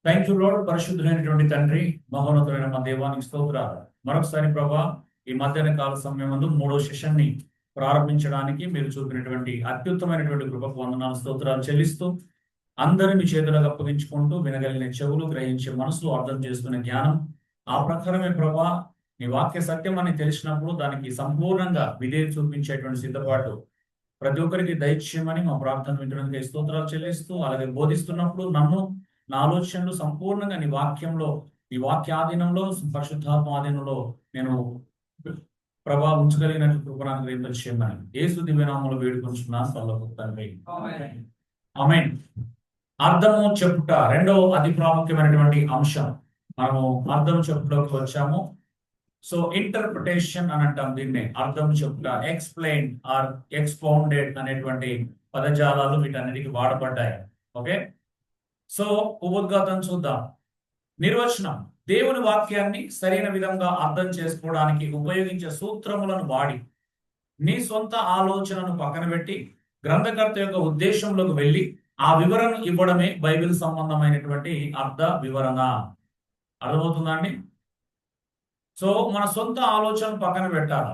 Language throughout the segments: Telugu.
Thank you lord. పరిశుద్ధులైనటువంటి తండ్రి, మహోన్నతమైన మా దేవానికి స్తోత్రాలు. మరొకసారి ప్రభా, ఈ మధ్యాహ్న కాల సమయం ముందు 3వ సెషన్ ని ప్రారంభించడానికి మీరు చూపినటువంటి అత్యుత్తమైనటువంటి కృపకు వందనాలు, స్తోత్రాలు చెల్లిస్తూ అందరిని మీ చేతులకు అప్పగించుకుంటూ వినగలిగిన చెవులు, గ్రహించే మనసులు, అర్థం చేసుకునే జ్ఞానం ఆ ప్రకారమే ప్రభా, నీ వాక్య సత్యం అని తెలిసినప్పుడు దానికి సంపూర్ణంగా విధేయత చూపించేటువంటి సిద్ధపాటు ప్రతి ఒక్కరికి దయచేయమని మా ప్రార్థన వినడానికి స్తోత్రాలు చెల్లిస్తూ, అలాగే బోధిస్తున్నప్పుడు నన్ను నా ఆలోచనలు సంపూర్ణంగా నీ వాక్యంలో, నీ వాక్యాధీనంలో, పరిశుద్ధాత్మ ఆధీనంలో నేను ప్రభావం ఉంచగలిగినట్లు కృపణాన్ని గ్రహింపచేయమని యేసు దివ్యనామంలో వేడుకొంచున్నాను పరలోక తండ్రి. ఆమేన్. అర్థము చెప్పుట రెండవ అతి ప్రాముఖ్యమైనటువంటి అంశం. మనము అర్థం చెప్పుటలోకి వచ్చాము. సో ఇంటర్ప్రిటేషన్ అని అంటాం దీన్ని. అర్థం చెప్పుట, ఎక్స్ప్లెయిన్ ఆర్ ఎక్స్పౌండెడ్ అనేటువంటి పదజాలాలు వీటన్నిటికీ వాడబడ్డాయి. ఓకే, సో ఉపోద్ఘాతం చూద్దాం. నిర్వచనం: దేవుని వాక్యాన్ని సరైన విధంగా అర్థం చేసుకోవడానికి ఉపయోగించే సూత్రములను వాడి నీ సొంత ఆలోచనను పక్కన పెట్టి గ్రంథకర్త యొక్క ఉద్దేశంలోకి వెళ్ళి ఆ వివరణ ఇవ్వడమే బైబిల్ సంబంధమైనటువంటి అర్థ వివరణ. అర్థమవుతుందా అండి? సో మన సొంత ఆలోచనను పక్కన పెట్టాలా.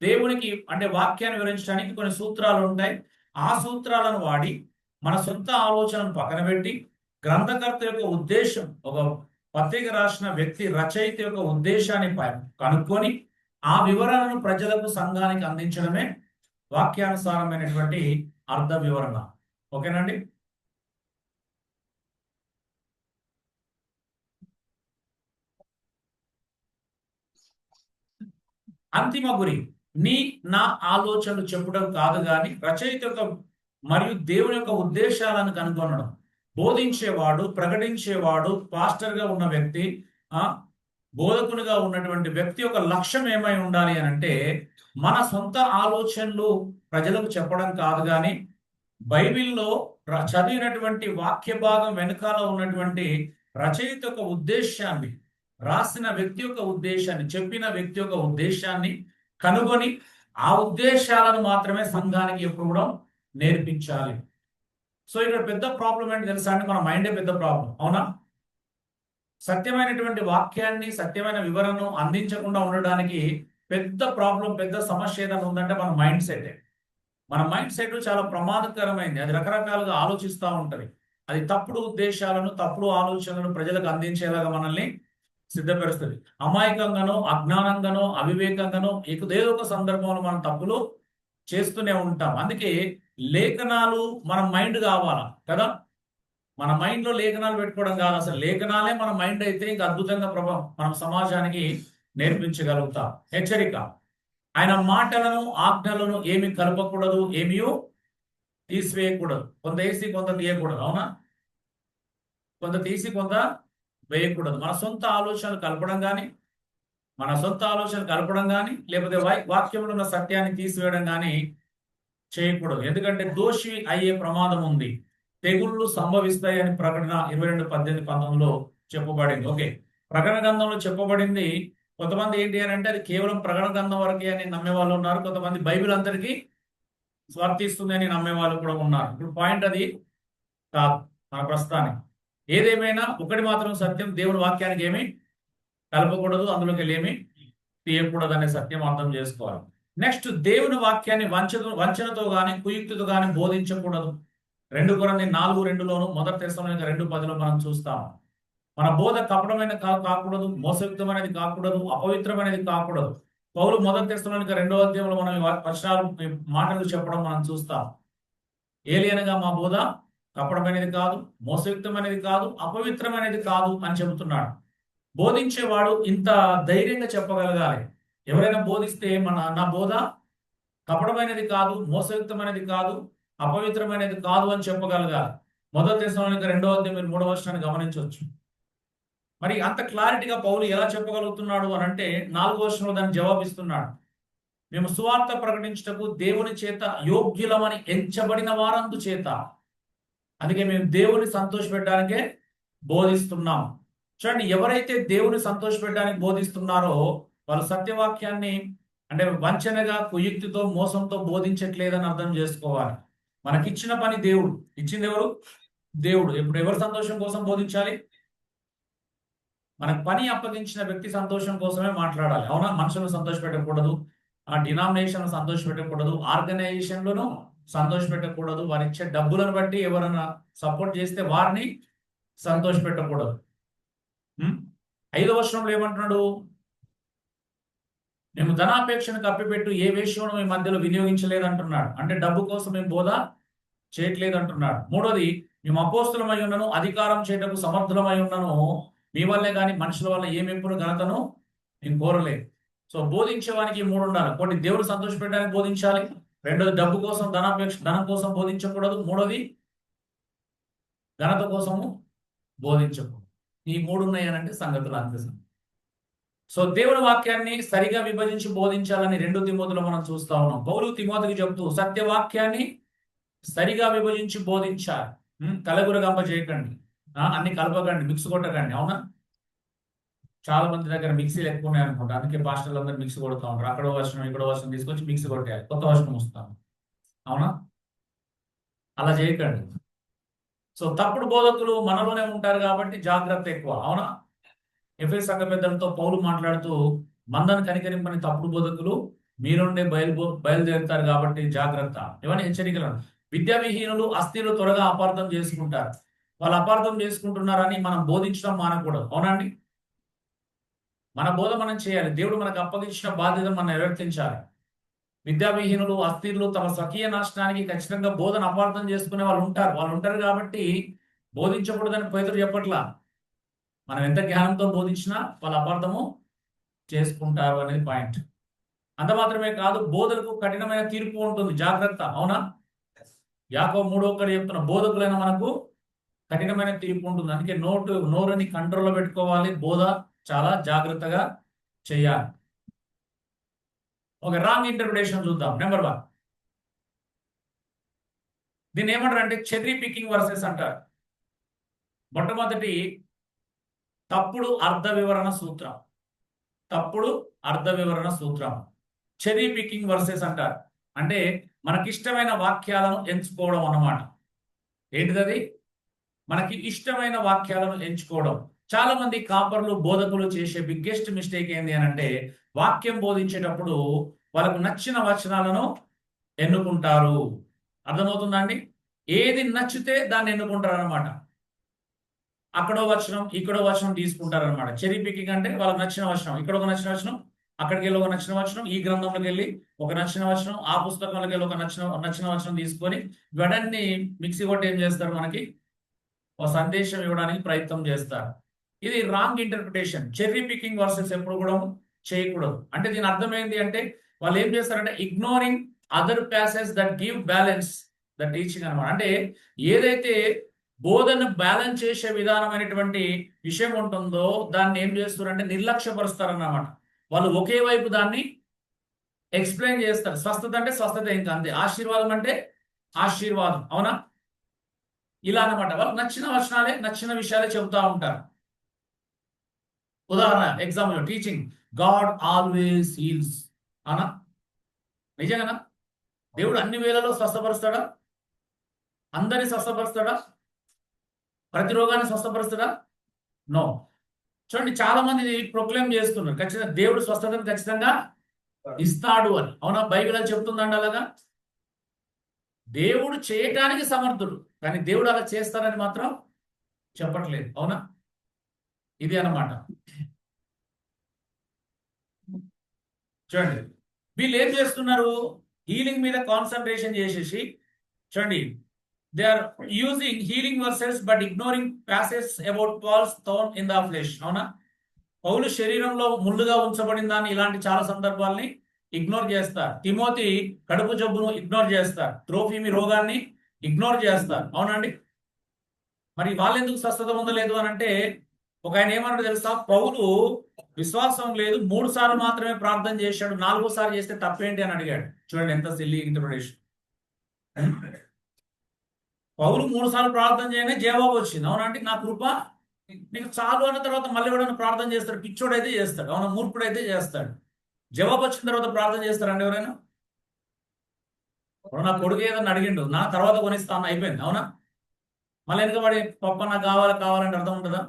దేవునికి అంటే వాక్యాన్ని వివరించడానికి కొన్ని సూత్రాలు ఉంటాయి. ఆ సూత్రాలను వాడి మన సొంత ఆలోచనను పక్కన పెట్టి గ్రంథకర్త యొక్క ఉద్దేశం, ఒక పత్రిక రాసిన వ్యక్తి రచయిత యొక్క ఉద్దేశాన్ని కనుక్కొని ఆ వివరణను ప్రజలకు, సంఘానికి అందించడమే వాక్యానుసారమైనటువంటి అర్థ వివరణ. ఓకేనండి? అంతిమ గురి నా ఆలోచనలు చెప్పడం కాదు కానీ రచయిత యొక్క మరియు దేవుని యొక్క ఉద్దేశాలను కనుగొనడం. బోధించేవాడు, ప్రకటించేవాడు, పాస్టర్గా ఉన్న వ్యక్తి, బోధకునిగా ఉన్నటువంటి వ్యక్తి యొక్క లక్ష్యం ఏమై ఉండాలి అని అంటే మన సొంత ఆలోచనలు ప్రజలకు చెప్పడం కాదు కానీ బైబిల్లో చదివినటువంటి వాక్య భాగం వెనుకాల ఉన్నటువంటి రచయిత యొక్క ఉద్దేశాన్ని, రాసిన వ్యక్తి యొక్క ఉద్దేశాన్ని, చెప్పిన వ్యక్తి యొక్క ఉద్దేశాన్ని కనుగొని ఆ ఉద్దేశాలను మాత్రమే సంఘానికి ఎప్పుడు నేర్పించాలి. సో ఇక్కడ పెద్ద ప్రాబ్లం ఏంటి తెలుసా అండి? మన మైండే పెద్ద ప్రాబ్లం. అవునా? సత్యమైనటువంటి వాక్యాన్ని, సత్యమైన వివరణను అందించకుండా ఉండడానికి పెద్ద ప్రాబ్లం, పెద్ద సమస్య ఏదైనా ఉందంటే మన మైండ్ సెట్. మన మైండ్ సెట్ చాలా ప్రమాదకరమైంది. అది రకరకాలుగా ఆలోచిస్తూ ఉంటుంది. అది తప్పుడు ఉద్దేశాలను, తప్పుడు ఆలోచనలను ప్రజలకు అందించేలాగా మనల్ని సిద్ధపరుస్తుంది. అమాయకంగానో, అజ్ఞానంగానో, అవివేకంగానో ఏదో ఒక సందర్భంలో మనం తప్పులు చేస్తూనే ఉంటాం. అందుకే లేఖనాలు మన మైండ్ కావాలా కదా? మన మైండ్ లో లేఖనాలు పెట్టుకోవడం కాదు, అసలు లేఖనాలే మన మైండ్ అయితే ఇంకా అద్భుతంగా మనం సమాజానికి నేర్పించగలుగుతాం. హెచ్చరిక: ఆయన మాటలను, ఆజ్ఞలను ఏమి కలపకూడదు, ఏమీ తీసివేయకూడదు. కొంత వేసి కొంత తీయకూడదు. అవునా? కొంత తీసి కొంత వేయకూడదు. మన సొంత ఆలోచనలు కలపడం కానీ లేకపోతే వాక్యంలో ఉన్న సత్యాన్ని తీసివేయడం కానీ చేయకూడదు. ఎందుకంటే దోషి అయ్యే ప్రమాదం ఉంది. తెగుళ్ళు సంభవిస్తాయని ప్రకటన 22:18-19లో చెప్పబడింది. ఓకే, ప్రకటన గ్రంథంలో చెప్పబడింది. కొంతమంది ఏంటి అని అంటే అది కేవలం ప్రకటన గ్రంథం వరకే అని నమ్మే వాళ్ళు ఉన్నారు. కొంతమంది బైబిల్ అందరికీ వర్తిస్తుంది అని నమ్మే వాళ్ళు కూడా ఉన్నారు. ఇప్పుడు పాయింట్ అది కాదు మన ప్రస్తుతానికి. ఏదేమైనా ఒకటి మాత్రం సత్యం: దేవుని వాక్యానికి ఏమి కలపకూడదు, అందులోకి వెళ్ళి ఏమి తీయకూడదు అనే సత్యం అర్థం చేసుకోవాలి. నెక్స్ట్, దేవుని వాక్యాన్ని వంచనతో గాని, కుయుక్తితో గాని బోధించకూడదు. 2 కొరింథీ 4:2లోను, 1 తెస్సలోనిక 2:10లో మనం చూస్తాం. మన బోధ కపటమైన కాకూడదు, మోసయుక్తమైనది కాకూడదు, అపవిత్రమైనది కాకూడదు. పౌలు 1 తెస్సలోనిక 2వ అధ్యాయంలో మనం మాటలు చెప్పడం మనం చూస్తాం. ఏలియనగా మా బోధ కపటమైనది కాదు, మోసయుక్తమైనది కాదు, అపవిత్రమైనది కాదు అని చెబుతున్నాడు. బోధించేవాడు ఇంత ధైర్యంగా చెప్పగలగాలి. ఎవరైనా బోధిస్తే నా బోధ కపటమైనది కాదు, మోసయుక్తమైనది కాదు, అపవిత్రమైనది కాదు అని చెప్పగలగాలి. 1 తెస్సలోనిక 2వ అధ్యాయం 3వ వచనాన్ని గమనించవచ్చు. మరి అంత క్లారిటీగా పౌలు ఎలా చెప్పగలుగుతున్నాడు అని అంటే 4వ వచనంలో దాన్ని జవాబిస్తున్నాడు. మేము సువార్త ప్రకటించుటకు దేవుని చేత యోగ్యులమని ఎంచబడిన వారందు చేత, అందుకే మేము దేవుని సంతోషపెట్టడానికే బోధిస్తున్నాం. చూడండి, ఎవరైతే దేవుని సంతోషపెట్టడానికి బోధిస్తున్నారో వాళ్ళు సత్యవాక్యాన్ని అంటే వంచనగా, కుయుక్తితో, మోసంతో బోధించట్లేదని అర్థం చేసుకోవాలి. మనకిచ్చిన పని దేవుడు ఇచ్చింది. ఎవరు? దేవుడు. ఇప్పుడు ఎవరి సంతోషం కోసం బోధించాలి? మనకు పని అప్పగించిన వ్యక్తి సంతోషం కోసమే మాట్లాడాలి. అవునా? మనుషులను సంతోషపెట్టకూడదు, ఆ డినామినేషన్ సంతోషపెట్టకూడదు, ఆర్గనైజేషన్లను సంతోషపెట్టకూడదు, వారు ఇచ్చే డబ్బులను బట్టి ఎవరైనా సపోర్ట్ చేస్తే వారిని సంతోషపెట్టకూడదు. 5వ వచనంలో ఏమంటున్నాడు? మేము ధనాపేక్షను కప్పిపెట్టు ఏ వేశ్యను మీ మధ్యలో వినియోగించలేదంటున్నాడు. అంటే డబ్బు కోసం మేము బోధ చేయట్లేదు అంటున్నాడు. 3వది, మేము అపోస్తులమై ఉన్నను, అధికారం చేయటకు సమర్థులమై ఉన్నను, మీ వల్లే కానీ మనుషుల వల్ల ఏ మెప్పును ఘనతను మేము కోరలేదు. సో బోధించేవానికి 3 ఉండాలి. ఒకటి దేవుడు సంతోషపెట్టడానికి బోధించాలి, 2వది డబ్బు కోసం ధనం కోసం బోధించకూడదు, 3వది ఘనత కోసము బోధించకూడదు. ఈ 3 ఉన్నాయనంటే సంగతులు అందిస్తాం. సో దేవుని వాక్యాన్ని సరిగా విభజించి బోధించాలని 2 తిమోతిలో మనం చూస్తా ఉన్నాం. పౌలు తిమోతికి చెప్తూ సత్యవాక్యాన్ని సరిగా విభజించి బోధించాలి. కలగురగంప చేయకండి, అన్ని కలపకండి, మిక్స్ కొట్టకండి. అవునా? చాలా మంది దగ్గర మిక్సీలు ఎక్కువ ఉన్నాయి అనుకుంటా, అందుకే పాస్టర్లు అందరూ మిక్స్ కొడుతూ ఉంటారు. అక్కడ వర్షం ఇక్కడ వర్షం తీసుకొచ్చి మిక్స్ కొట్టేయాలి, కొత్త వర్షం వస్తాం. అవునా? అలా చేయకండి. సో తప్పుడు బోధకులు మనలోనే ఉంటారు కాబట్టి జాగ్రత్త ఎక్కువ. అవునా? ఎఫెసు సంఘ పెద్దలతో పౌలు మాట్లాడుతూ మందను కనికరింపని తప్పుడు బోధకులు మీరుండే బయలుదేరుతారు కాబట్టి జాగ్రత్త. ఇవన్నీ హెచ్చరికలు. విద్యావిహీనులు, అస్థిరులు త్వరగా అపార్థం చేసుకుంటారు. వాళ్ళు అపార్థం చేసుకుంటున్నారని మనం బోధించడం మానకూడదు. అవునండి? మన బోధ మనం చేయాలి. దేవుడు మనకు అప్పగించిన బాధ్యత మనం నిర్వర్తించాలి. విద్యావిహీనులు, అస్థిరులు తమ స్వకీయ నాశనానికి ఖచ్చితంగా బోధన అపార్థం చేసుకునే వాళ్ళు ఉంటారు కాబట్టి బోధించకూడదని పేతురు చెప్పట్లా. మనం ఎంత జ్ఞానంతో బోధించినా వాళ్ళు అపార్థము చేసుకుంటారు అనేది పాయింట్. అంత మాత్రమే కాదు, బోధలకు కఠినమైన తీర్పు ఉంటుంది, జాగ్రత్త. అవునా? యాకోబు 3:1 చెప్తున్న బోధకులైన మనకు కఠినమైన తీర్పు ఉంటుంది. అందుకే నోరుని కంట్రోల్లో పెట్టుకోవాలి, బోధ చాలా జాగ్రత్తగా చేయాలి. ఒక రాంగ్ ఇంటర్ప్రిటేషన్ చూద్దాం. నెంబర్ 1, దీన్ని ఏమంటారు అంటే చెర్రీ పికింగ్ వర్సెస్ అంటారు. మొట్టమొదటి తప్పుడు అర్థ వివరణ సూత్రం. చెర్రీ పికింగ్ వర్సెస్ అంటారు. అంటే మనకిష్టమైన వాక్యాలను ఎంచుకోవడం అన్నమాట. ఏంటిది? మనకి ఇష్టమైన వాక్యాలను ఎంచుకోవడం. చాలా మంది కాపర్లు, బోధకులు చేసే బిగ్గెస్ట్ మిస్టేక్ ఏంటి అని అంటే, వాక్యం బోధించేటప్పుడు వాళ్ళకు నచ్చిన వచనాలను ఎన్నుకుంటారు. అర్థమవుతుందా అండి? ఏది నచ్చితే దాన్ని ఎన్నుకుంటారు అనమాట. అక్కడో వచనం, ఇక్కడో వచనం తీసుకుంటారు అనమాట. చెరీ పికింగ్ అంటే వాళ్ళకి నచ్చిన వచనం, ఇక్కడ ఒక నచ్చిన వచనం, అక్కడికి వెళ్ళి ఒక నచ్చిన వచనం, ఈ గ్రంథంలోకి వెళ్ళి ఒక నచ్చిన వచనం, ఆ పుస్తకంలోకి వెళ్ళి ఒక నచ్చిన వచనం తీసుకొని వెడన్ని మిక్సీ కొట్టి ఏం చేస్తారు? మనకి ఒక సందేశం ఇవ్వడానికి ప్రయత్నం చేస్తారు. ఇది wrong interpretation. Cherry picking versus ఎప్పుడు కూడా చేయకూడదు. అంటే దీని అర్థం ఏంటి అంటే, వాళ్ళు ఏం చేస్తారంటే ignoring other passes that give balance the teaching అనమాట. అంటే ఏదైతే బోధన బ్యాలెన్స్ చేసే విధానమైనటువంటి విషయం ఉంటుందో దాన్ని ఏం చేస్తారంటే నిర్లక్ష్యపరుస్తారన్నమాట. వాళ్ళు ఒకే వైపు దాన్ని ఎక్స్ప్లెయిన్ చేస్తారు. స్వస్థత అంటే స్వస్థత, ఇంకా అంతే. ఆశీర్వాదం అంటే ఆశీర్వాదం. అవునా? ఇలా అనమాట. వాళ్ళకి నచ్చిన వచనాలే, నచ్చిన విషయాలే చెబుతూ ఉంటారు. ఉదాహరణ, example, teaching God always heels అనా? నిజంగానా? దేవుడు అన్ని వేళలో స్వస్థపరుస్తాడా? అందరిని స్వస్థపరుస్తాడా? ప్రతి రోగాన్ని స్వస్థపరుస్తాడా? నో. చూడండి, చాలా మంది ప్రొక్లెయిమ్ చేస్తున్నారు ఖచ్చితంగా దేవుడు స్వస్థతను ఖచ్చితంగా ఇస్తాడు అని. అవునా? బైబిల్ అని చెప్తుందండి అలాగా. దేవుడు చేయటానికి సమర్థుడు, కానీ దేవుడు అలా చేస్తారని మాత్రం చెప్పట్లేదు. అవునా? ఇది అన్నమాట. చూడండి, వీళ్ళు ఏం చేస్తున్నారు? హీలింగ్ మీద కాన్సన్ట్రేషన్ చేసేసి, చూడండి, they are using healing verses but ignoring passages about Paul's thorn in the flesh. అవునా? పౌలు శరీరంలో ముళ్ళుగా ఉంచబడిన దాన్ని, ఇలాంటి చాలా సందర్భాల్ని ఇగ్నోర్ చేస్తారు. తిమోతి కడుపు జబ్బును ఇగ్నోర్ చేస్తారు. త్రోఫిమి రోగాన్ని ఇగ్నోర్ చేస్తారు. అవునండి? మరి వాళ్ళెందుకు స్వస్థత పొందలేదు అని అంటే, ఒక ఆయన ఏమన్నాడు తెలుసా? పౌలు విశ్వాసం లేదు, 3 సార్లు మాత్రమే ప్రార్థన చేశాడు, 4వ సారి చేస్తే తప్పేంటి అని అడిగాడు. చూడండి ఎంత సిల్లీ ఇంటర్ప్రిటేషన్. పౌలు 3 సార్లు ప్రార్థన చేయగానే జవాబు వచ్చింది. అవునంటే నా కృప నీకు చాలు అన్న తర్వాత మళ్ళీ ఎవరైనా ప్రార్థన చేస్తాడు? పిచ్చోడైతే చేస్తాడు. అవునా? మూర్ఖుడైతే చేస్తాడు. జవాబు వచ్చిన తర్వాత ప్రార్థన చేస్తారండి ఎవరైనా? నా కొడుకు ఏదన్నా అడిగిండు, నా తర్వాత కొనిస్తాను, అయిపోయింది. అవునా? మళ్ళీ వెనుకబడి పప్ప నాకు కావాలంటే అర్థం ఉంటుందా?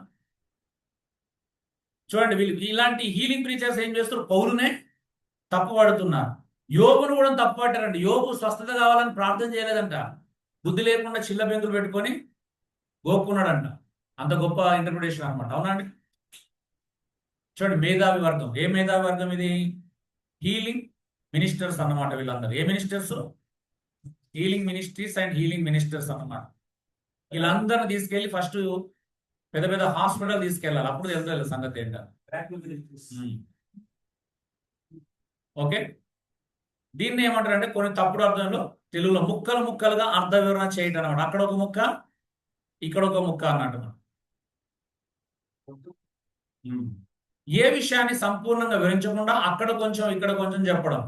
చూడండి, వీళ్ళు ఇలాంటి హీలింగ్ ప్రీచర్స్ ఏం చేస్తారు? పౌలునే తప్పుపడుతున్నారు. యోబును కూడా తప్పుపట్టారండి. యోబు స్వస్థత కావాలని ప్రార్థన చేయలేదంట, బుద్ధి లేకుండా చిల్ల బెంకులు పెట్టుకొని గోక్కున్నాడంట. అంత గొప్ప ఇంటర్ప్రిటేషన్ అనమాట. అవునండి. చూడండి, మేధావి వర్గం. ఏ మేధావి వర్గం ఇది? హీలింగ్ మినిస్టర్స్ అన్నమాట. వీళ్ళందరూ ఏ ministers? Healing ministries and healing ministers అన్నమాట. వీళ్ళందరూ తీసుకెళ్లి ఫస్ట్ పెద్ద పెద్ద హాస్పిటల్ తీసుకెళ్ళాలి, అప్పుడు తెలుస్తుంది సంగతి ఏంటో. ఓకే, దీన్ని ఏమంటారు అంటే కొన్ని తప్పుడు అర్థంలో తెలుగులో ముక్కలు ముక్కలుగా అర్థ వివరణ చేయటం అనమాట. అక్కడ ఒక ముక్క, ఇక్కడ ఒక ముక్క అన్నట్టు. ఏ విషయాన్ని సంపూర్ణంగా వివరించకుండా అక్కడ కొంచెం ఇక్కడ కొంచెం చెప్పడం,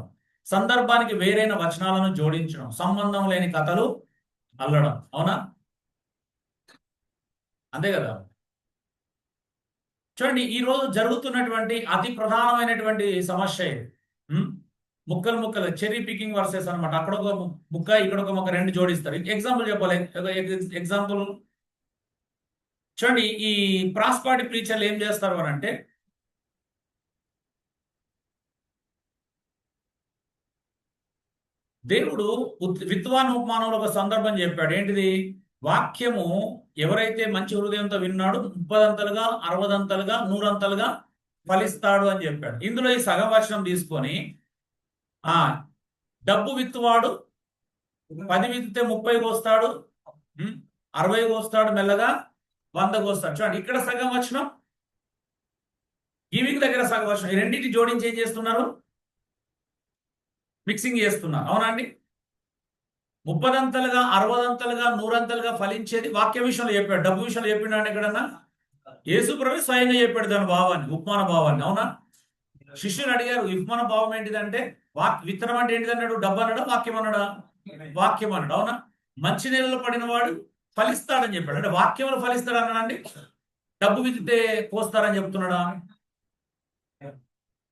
సందర్భానికి వేరైన వచనాలను జోడించడం, సంబంధం లేని కథలు అల్లడం. అవునా? అంతే కదా. చూడండి, ఈ రోజు జరుగుతున్నటువంటి అతి ప్రధానమైనటువంటి సమస్య ఇది. ముక్కలు ముక్కలు చెరీ పికింగ్ వర్సెస్ అనమాట. అక్కడ ఒక ముక్క, ఇక్కడ ఒక ముక్క, రెండు జోడిస్తారు. ఎగ్జాంపుల్ చెప్పాలి. ఎగ్జాంపుల్ చూడండి, ఈ ప్రాస్పాటి ప్రీచర్లు ఏం చేస్తారు అని అంటే, దేవుడు విద్వాన్ ఉపమానంలో ఒక సందర్భం చెప్పాడు. ఏంటిది? వాక్యము ఎవరైతే మంచి హృదయంతో విన్నాడో 30 60 100 ఫలిస్తాడు అని చెప్పాడు. ఇందులో ఈ సగం వచనం తీసుకొని డబ్బు విత్తువాడు 10 విత్తితే 30 కోస్తాడు, 60 కోస్తాడు, మెల్లగా 100 కోస్తాడు. చూడండి, ఇక్కడ సగం వచనం, గివింగ్ దగ్గర సగం వచనం, ఈ రెండింటి జోడించి ఏం చేస్తున్నారు? మిక్సింగ్ చేస్తున్నారు. అవునా అండి? 30 60 100 ఫలించేది వాక్య విషయంలో చెప్పాడు. డబ్బు విషయంలో చెప్పిండు ఎక్కడన్నా? యేసుప్రభు స్వయంగా చెప్పాడు దాని భావాన్ని, ఉపమాన భావాన్ని. అవునా? శిష్యులు అడిగారు, ఉపమాన భావం ఏంటిదంటే, విత్తనం అంటే ఏంటిది అన్నాడు? డబ్బు అన్నాడా? వాక్యం అన్నాడా? వాక్యం అన్నాడు. అవునా? మంచి నీళ్ళలో పడిన వాడు ఫలిస్తాడని చెప్పాడు. అంటే వాక్యంలో ఫలిస్తాడు అన్నాడండి. డబ్బు విత్తితే పోస్తారని చెప్తున్నాడా?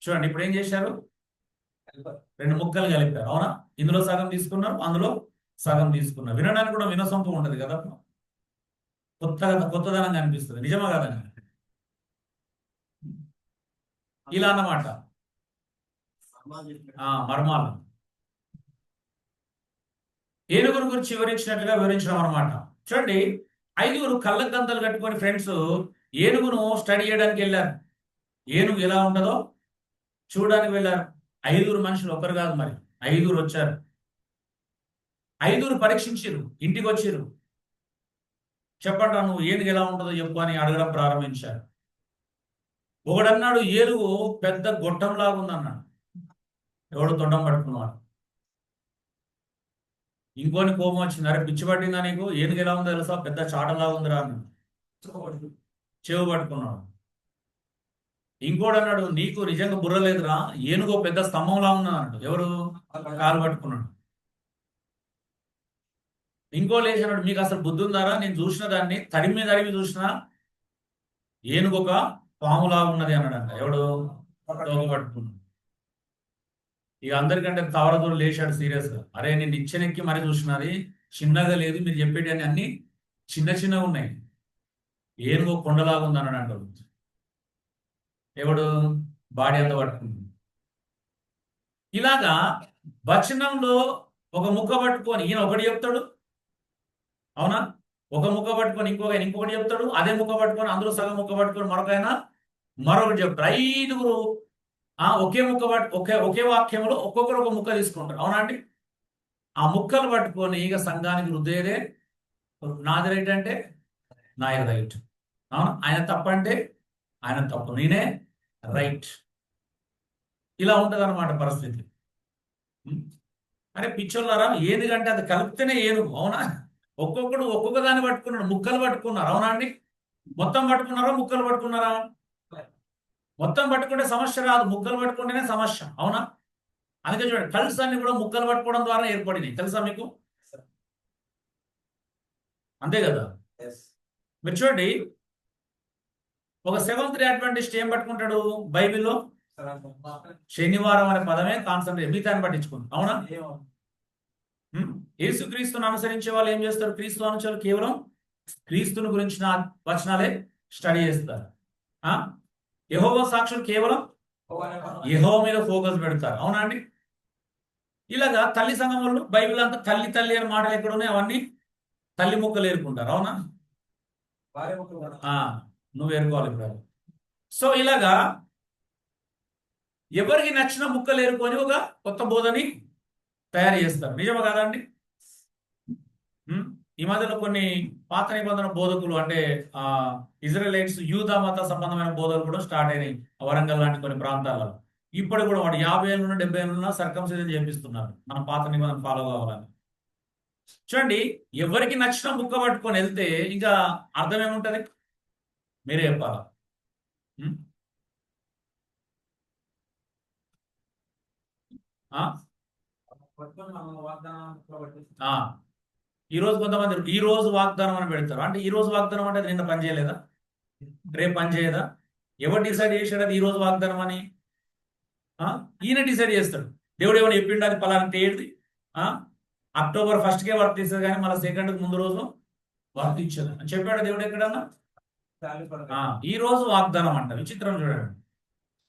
చూడండి, ఇప్పుడు ఏం చేశారు? రెండు ముక్కలు కలిపారు. అవునా? ఇందులో సగం తీసుకున్నారు, అందులో సగం తీసుకున్నారు. వినడానికి కూడా వినసొంపం ఉండదు కదా, కొత్తదనంగా అనిపిస్తుంది. నిజమా కదండి? ఇలా అన్నమాట మర్మాలు. ఏనుగురు గురించి వివరించినట్లుగా వివరించడం అనమాట. చూడండి, 5 కళ్ళ గంతలు కట్టుకొని ఫ్రెండ్స్ ఏనుగును స్టడీ చేయడానికి వెళ్ళారు. ఏనుగు ఎలా ఉంటుందో చూడడానికి వెళ్ళారు. 5 మనుషులు, ఒక్కరు కాదు, మరి 5 వచ్చారు. 5 పరీక్షించారు, ఇంటికి వచ్చారు. చెప్పండి, నువ్వు ఏనుగు ఎలా ఉంటుందో చెప్పు అని అడగడం ప్రారంభించారు. ఒకడన్నాడు, ఏనుగు పెద్ద గొట్టంలాగా ఉందన్నాడు. ఎవడు? తొండం పట్టుకున్నాడు. ఇంకోని కోపం వచ్చింది, అరే పిచ్చి పట్టిందా నీకు? ఏనుగు ఎలా ఉందో తెలుసా? పెద్ద చాటలాగా ఉందిరా అన్నాడు. చెవు పట్టుకున్నాడు. ఇంకోడు అన్నాడు, నీకు నిజంగా బుర్ర లేదురా, ఏనుగో పెద్ద స్తంభంలా ఉన్నా అన్నాడు. ఎవరు? కాలు పట్టుకున్నాడు. ఇంకో లేచినాడు, మీకు అసలు బుద్ధి ఉందారా? నేను చూసిన దాన్ని తడిమి మీద అడిగి చూసినా ఏనుగు ఒక పాములా ఉన్నది అన్నాడంట. ఎవడు? పట్టుకున్నాడు. ఇక అందరికంటే తావరదూరు లేచాడు సీరియస్ గా. అరే, నేను ఇచ్చనెక్కి మరి చూసినది చిన్నగా లేదు, మీరు చెప్పేటి అన్ని చిన్న చిన్నగా ఉన్నాయి, ఏనుగు కొండలాగా ఉంది అన్నాడు అంటారు. ఎవడు? బాడీ అంతా పట్టుకుంది. ఇలాగా వచనంలో ఒక ముక్క పట్టుకొని ఈయన ఒకటి చెప్తాడు. అవునా? ఒక ముక్క పట్టుకొని ఇంకొకటి చెప్తాడు. అదే ముక్క పట్టుకొని అందులో సగం ముక్క పట్టుకొని మరొకైనా మరొకటి చెప్తాడు. 5 ఒకే ముక్క ఒకే వాక్యంలో ఒక్కొక్కరు ఒక ముక్క తీసుకుంటారు. అవునా అండి? ఆ ముక్కలు పట్టుకొని ఇక సంఘానికి రుద్దేదే, నాది రైట్ అంటే నాది రైట్, అవును, ఆయన తప్పంటే ఆయన తప్పు, నేనే రైట్. ఇలా ఉంటది అనమాట పరిస్థితి. అరే పిచ్చోళ్ళారా, ఏనుగంటే అది కలిపితేనే ఏనుగు. అవునా? ఒక్కొక్కడు ఒక్కొక్క దాన్ని పట్టుకున్నాడు, ముక్కలు పట్టుకున్నారు. అవునా అండి? మొత్తం పట్టుకున్నారా? ముక్కలు పట్టుకున్నారా? మొత్తం పట్టుకుంటే సమస్య రాదు, ముక్కలు పట్టుకుంటేనే సమస్య. అవునా? అందుకే చూడండి, కల్స్ అన్ని కూడా ముక్కలు పట్టుకోవడం ద్వారా ఏర్పడినాయి. తెలుసా మీకు? అంతే కదా. మీరు చూడండి, ఒక సెవెంత్ డే అడ్వెంటిస్ట్ ఏం పట్టుకుంటాడు బైబిల్లో? శనివారం అనే పదమే కాన్సన్ట్రేట్, మిగతాన్ని పట్టించుకుంటాడు. అవునా? యేసుక్రీస్తును అనుసరించే వాళ్ళు ఏం చేస్తారు? క్రీస్తు అనుచరులు కేవలం క్రీస్తుని గురించిన వచనాలే స్టడీ చేస్తారు. యెహోవా సాక్షులు కేవలం యెహోవా మీద ఫోకస్ పెడతారు. అవునా అండి? ఇలాగా తల్లి సంఘం వాళ్ళు బైబిల్ అంతా తల్లి తల్లి అని మాటలు ఎక్కడ ఉన్నాయి అవన్నీ తల్లి ముక్కలు ఏరుకుంటారు. అవునా? నువ్వు ఏరుకోవాలి ఇప్పుడు. సో ఇలాగా ఎవరికి నచ్చిన ముక్కలు ఏరుకొని ఒక కొత్త బోధని తయారు చేస్తారు. నిజమా కాదండి? ఈ మధ్యలో కొన్ని పాత నిబంధన బోధకులు అంటే ఇజ్రాయలైట్స్ యూదా మత సంబంధమైన బోధకులు కూడా స్టార్ట్ అయినాయి వరంగల్ లాంటి కొన్ని ప్రాంతాలలో. ఇప్పుడు కూడా వాడు 50 ఏళ్ళున్నా 70 ఏళ్ళున్నా సర్కంసిజన్ చేపిస్తున్నారు మనం పాత నిబంధన ఫాలో కావాలని. చూడండి, ఎవరికి నచ్చిన ముక్క పట్టుకొని వెళ్తే ఇంకా అర్థం ఏముంటది? మీరే చెప్పాలా? ఈ రోజు కొంతమంది ఈ రోజు వాగ్దానం అని పెడతారు. అంటే ఈ రోజు వాగ్దానం అంటే నిన్న పని చేయలేదా? రేపు పని చేయదా? ఎవరు డిసైడ్ చేశాడు అది ఈ రోజు వాగ్దానం అని? ఈయన డిసైడ్ చేస్తాడు. దేవుడు ఏమైనా చెప్పిండు అది పలానా ఏంటి అక్టోబర్ 1కే వర్తిస్తుంది కానీ మళ్ళీ 2కి ముందు రోజు వర్తించదు అని చెప్పాడు దేవుడు ఎక్కడన్నా? ఈ రోజు వాగ్దానం అంట. విచిత్రం చూడండి.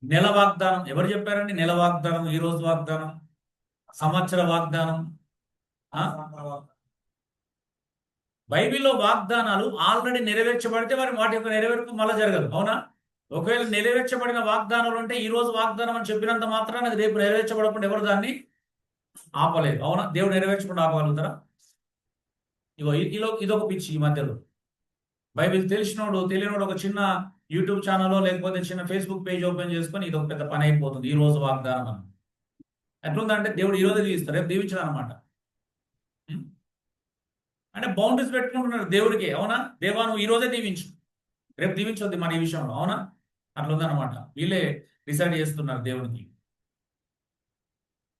నెల వాగ్దానం ఎవరు చెప్పారండి? నెల వాగ్దానం, ఈ రోజు వాగ్దానం, సంవత్సర వాగ్దానం. బైబిల్లో వాగ్దానాలు ఆల్రెడీ నెరవేర్చబడితే వాటి యొక్క నెరవేర్పు మళ్ళీ జరగదు. అవునా? ఒకవేళ నెరవేర్చబడిన వాగ్దానాలు అంటే ఈ రోజు వాగ్దానం అని చెప్పినంత మాత్రాన అది రేపు నెరవేర్చబడకుండా ఎవరు దాన్ని ఆపలేదు. అవునా? దేవుడు నెరవేర్చకుండా ఆపగలుగుతారా? ఇదొక పిచ్చి ఈ మధ్యలో. బైబిల్ తెలిసినోడు తెలియనోడు ఒక చిన్న యూట్యూబ్ ఛానల్లో లేకపోతే చిన్న ఫేస్బుక్ పేజ్ ఓపెన్ చేసుకొని ఇది ఒక పెద్ద పని అయిపోతుంది. ఈ రోజు వాగ్దానం అని ఎట్లుందంటే దేవుడు ఈ రోజు దీవిస్తారు, రేపు దీవించడం అనమాట. అంటే బౌండరీస్ పెట్టుకుంటున్నారు దేవుడికి. అవునా? దేవా నువ్వు ఈ రోజే దీవించు, రేపు దీవించొద్ది మన ఈ విషయంలో. అవునా? అట్లుందనమాట. వీళ్ళే డిసైడ్ చేస్తున్నారు దేవుడికి.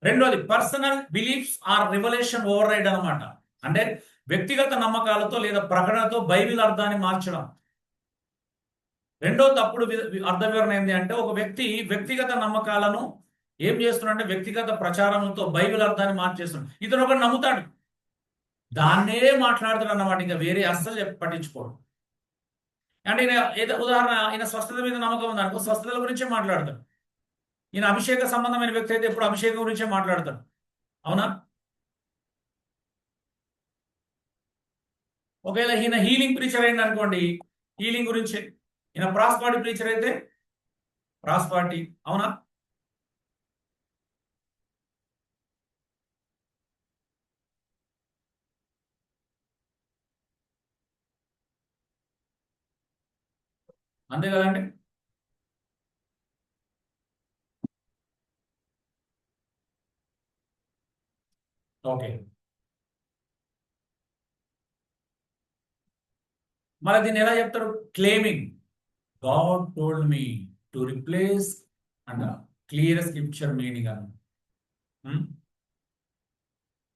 రెండోది personal beliefs or revelation override అనమాట. అంటే వ్యక్తిగత నమ్మకాలతో లేదా ప్రకటనతో బైబిల్ అర్థాన్ని మార్చడం. రెండో తప్పుడు అర్థ వివరణ ఏంటి అంటే ఒక వ్యక్తి వ్యక్తిగత నమ్మకాలను ఏం చేస్తున్నాడంటే వ్యక్తిగత ప్రచారంతో బైబిల్ అర్థాన్ని మార్చేస్తున్నాడు. ఇతను ఒకటి నమ్ముతాడు, దాన్నే మాట్లాడుతాడు అన్నమాట. ఇంకా వేరే అస్సలు పట్టించుకోడు. అంటే ఈయన ఏదో ఉదాహరణ, ఈయన స్వస్థత మీద నమ్మకం ఉంది అనుకో, స్వస్థతల గురించే మాట్లాడతాడు. ఈయన అభిషేక సంబంధమైన వ్యక్తి అయితే ఎప్పుడు అభిషేకం గురించే మాట్లాడతాడు. అవునా? ఒకవేళ ఈయన హీలింగ్ ప్రీచర్ అయింది అనుకోండి, హీలింగ్ గురించి. ఈయన ప్రాస్పారిటీ ప్రీచర్ అయితే ప్రాస్పారిటీ. అవునా? అంతే కదండి? ఓకే, మరి దీన్ని ఎలా చెప్తారు? Claiming God told me to replace and clear scripture meaning అని.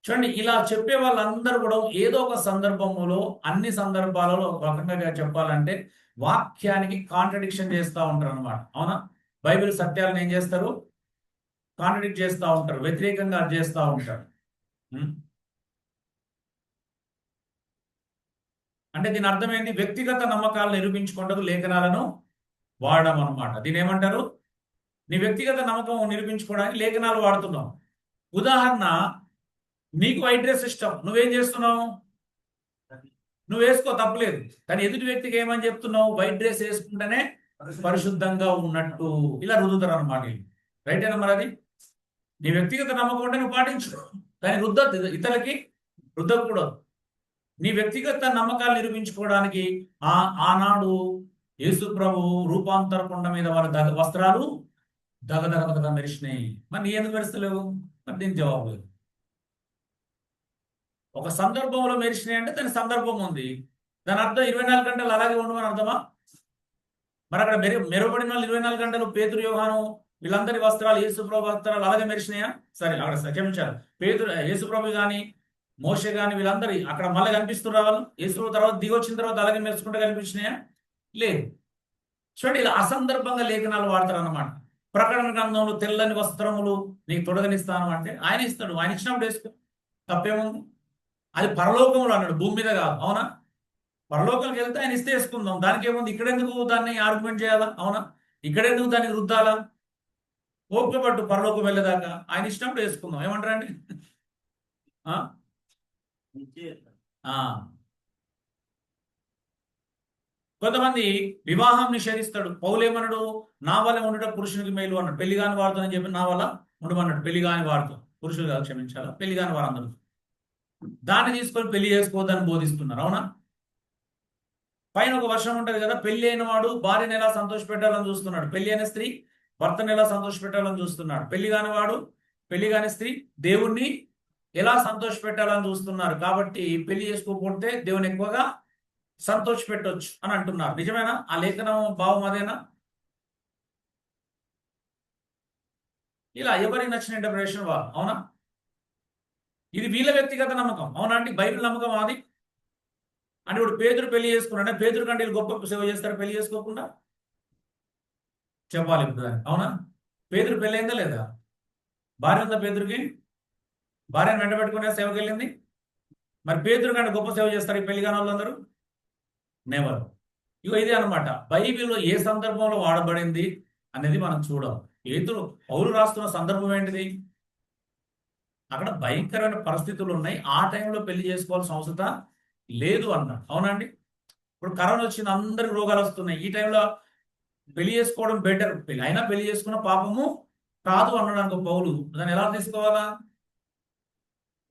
చూడండి, ఇలా చెప్పే వాళ్ళందరూ కూడా ఏదో ఒక సందర్భంలో, అన్ని సందర్భాలలో ఒక రకంగా చెప్పాలంటే వాక్యానికి కాంట్రడిక్షన్ చేస్తూ ఉంటారు అనమాట. అవునా? బైబిల్ సత్యాలను ఏం చేస్తారు? కాంట్రడిక్ట్ చేస్తూ ఉంటారు, వ్యతిరేకంగా చేస్తూ ఉంటారు. అంటే దీని అర్థం ఏంటి? వ్యక్తిగత నమ్మకాలను నిరూపించుకుంటూ లేఖనాలను వాడడం అనమాట. దీని ఏమంటారు? నీ వ్యక్తిగత నమ్మకం నిరూపించుకోవడానికి లేఖనాలు వాడుతున్నావు. ఉదాహరణ, నీకు వైట్ డ్రెస్ ఇష్టం, నువ్వేం చేస్తున్నావు? నువ్వు వేసుకో, తప్పలేదు. కానీ ఎదుటి వ్యక్తికి ఏమని చెప్తున్నావు? వైట్ డ్రెస్ వేసుకుంటేనే పరిశుద్ధంగా ఉన్నట్టు. ఇలా రుద్దుతారు అనమాట. రైట్ అయినా మరి అది నీ వ్యక్తిగత నమ్మకం ఉంటే నువ్వు పాటించు, కానీ రుద్దద్దు, ఇతరులకి రుద్దకూడదు. నీ వ్యక్తిగత నమ్మకాలు నిరూపించుకోవడానికి ఆనాడు యేసు ప్రభు రూపాంతర కొండ మీద వాళ్ళ వస్త్రాలు దగదగ మెరిసినాయి. మరి నీ ఎందుకు మెరుస్తలేవు? మరి దీనికి జవాబు లేదు. ఒక సందర్భంలో మెరిసినాయి అంటే దాని సందర్భం ఉంది, దాని అర్థం 24 గంటలు అలాగే ఉండమని అర్థమా? మరి అక్కడ మెరుగుపడిన వాళ్ళు 24 గంటలు పేతురు, యోహాను వీళ్ళందరి వస్త్రాలు, యేసుప్రభు వస్త్రాలు అలాగే మెరిసినాయా? సరే, అక్కడ క్షమించారు. పేతురు, యేసుప్రభు కానీ మోషే కానీ వీళ్ళందరూ అక్కడ మళ్ళీ కనిపిస్తున్నారు. వాళ్ళు యేసు తర్వాత దిగొచ్చిన తర్వాత అలాగే మెరుచుకుంటూ కనిపించినాయా? లేదు. చూడండి, ఇలా అసందర్భంగా లేఖనాలు వాడతారు అన్నమాట. ప్రకటన గ్రంథంలో తెల్లని వస్త్రములు నీకు తొడగనిస్తాను అంటే ఆయన ఇస్తాడు, ఆయన ఇచ్చినప్పుడు వేసుకో, తప్పేముంది? అది పరలోకంలో అన్నాడు, భూమి మీద కాదు. అవునా? పరలోకానికి వెళ్తే ఆయన ఇస్తే వేసుకుందాం, దానికి ఏముంది? ఇక్కడ ఎందుకు దాన్ని ఆర్గ్యుమెంట్ చేయాలా? అవునా? ఇక్కడ ఎందుకు దానికి రుద్దాలా? ఓపిక పట్టు, పరలోకి వెళ్ళేదాకా ఆయన ఇష్టంప్పుడు వేసుకుందాం. ఏమంటారండి? ఆ? ఆ. కొంతమంది వివాహం నిషేధిస్తాడు. పౌలేమన్నాడు? నా వల్ల ఉండటం పురుషునికి మేలు అన్నాడు. పెళ్లి కాని వారితో అని చెప్పి నా వల్ల ఉండమన్నాడు. పెళ్లి కాని వారితో, పురుషులు కాదు క్షమించాలా, పెళ్లి కాని వారందరూ దాన్ని తీసుకొని పెళ్లి చేసుకోవద్దని బోధిస్తున్నారు. అవునా? పైన ఒక వర్షం ఉంటది కదా, పెళ్లి అయిన వాడు భార్యను ఎలా సంతోష పెట్టాలని చూస్తున్నాడు, పెళ్లి అయిన స్త్రీ భర్తను ఎలా సంతోష పెట్టాలని చూస్తున్నాడు. పెళ్లి కాని వాడు, పెళ్లి కాని స్త్రీ దేవుణ్ణి ఎలా సంతోష పెట్టాలని చూస్తున్నారు. కాబట్టి పెళ్లి చేసుకోకపోతే దేవుని ఎక్కువగా సంతోష పెట్టొచ్చు అని అంటున్నారు. నిజమేనా? ఆ లేఖనం భావం అదేనా? ఇలా ఎవరికి నచ్చిన ఇంటర్ప్రిటేషన్ వాళ్ళు. అవునా? ఇది వీళ్ళ వ్యక్తిగత నమ్మకం. అవునా అండి? బైబిల్ నమ్మకం అది. అంటే ఇప్పుడు పేదరు పెళ్లి చేసుకున్నాడు, పేదరు కంటే వీళ్ళు గొప్ప సేవ చేస్తారు పెళ్లి చేసుకోకుండా? చెప్పాలి ఇప్పుడు దాన్ని. అవునా? పేదరు పెళ్ళి అయిందా లేదా? భార్య ఉందా పేదరికి? భార్యను వెంట పెట్టుకునే సేవకి వెళ్ళింది. మరి పేదరు కంటే గొప్ప సేవ చేస్తారు ఈ పెళ్లి కాని వాళ్ళందరూ? నెవర్. ఇగో ఇదే అనమాట. బైబిల్లో ఏ సందర్భంలో వాడబడింది అనేది మనం చూడం. పేతురు పౌలు రాస్తున్న సందర్భం ఏంటిది? అక్కడ భయంకరమైన పరిస్థితులు ఉన్నాయి, ఆ టైంలో పెళ్లి చేసుకోవాల్సిన అవసరం లేదు అన్నాడు. అవునండి? ఇప్పుడు కరోనా వచ్చింది, అందరికి రోగాలు వస్తున్నాయి, ఈ టైంలో పెళ్లి చేసుకోవడం బెటర్. అయినా పెళ్లి చేసుకున్న పాపము కాదు అన్నాడు అనుకో పౌలు. దాన్ని ఎలా తీసుకోవాలా?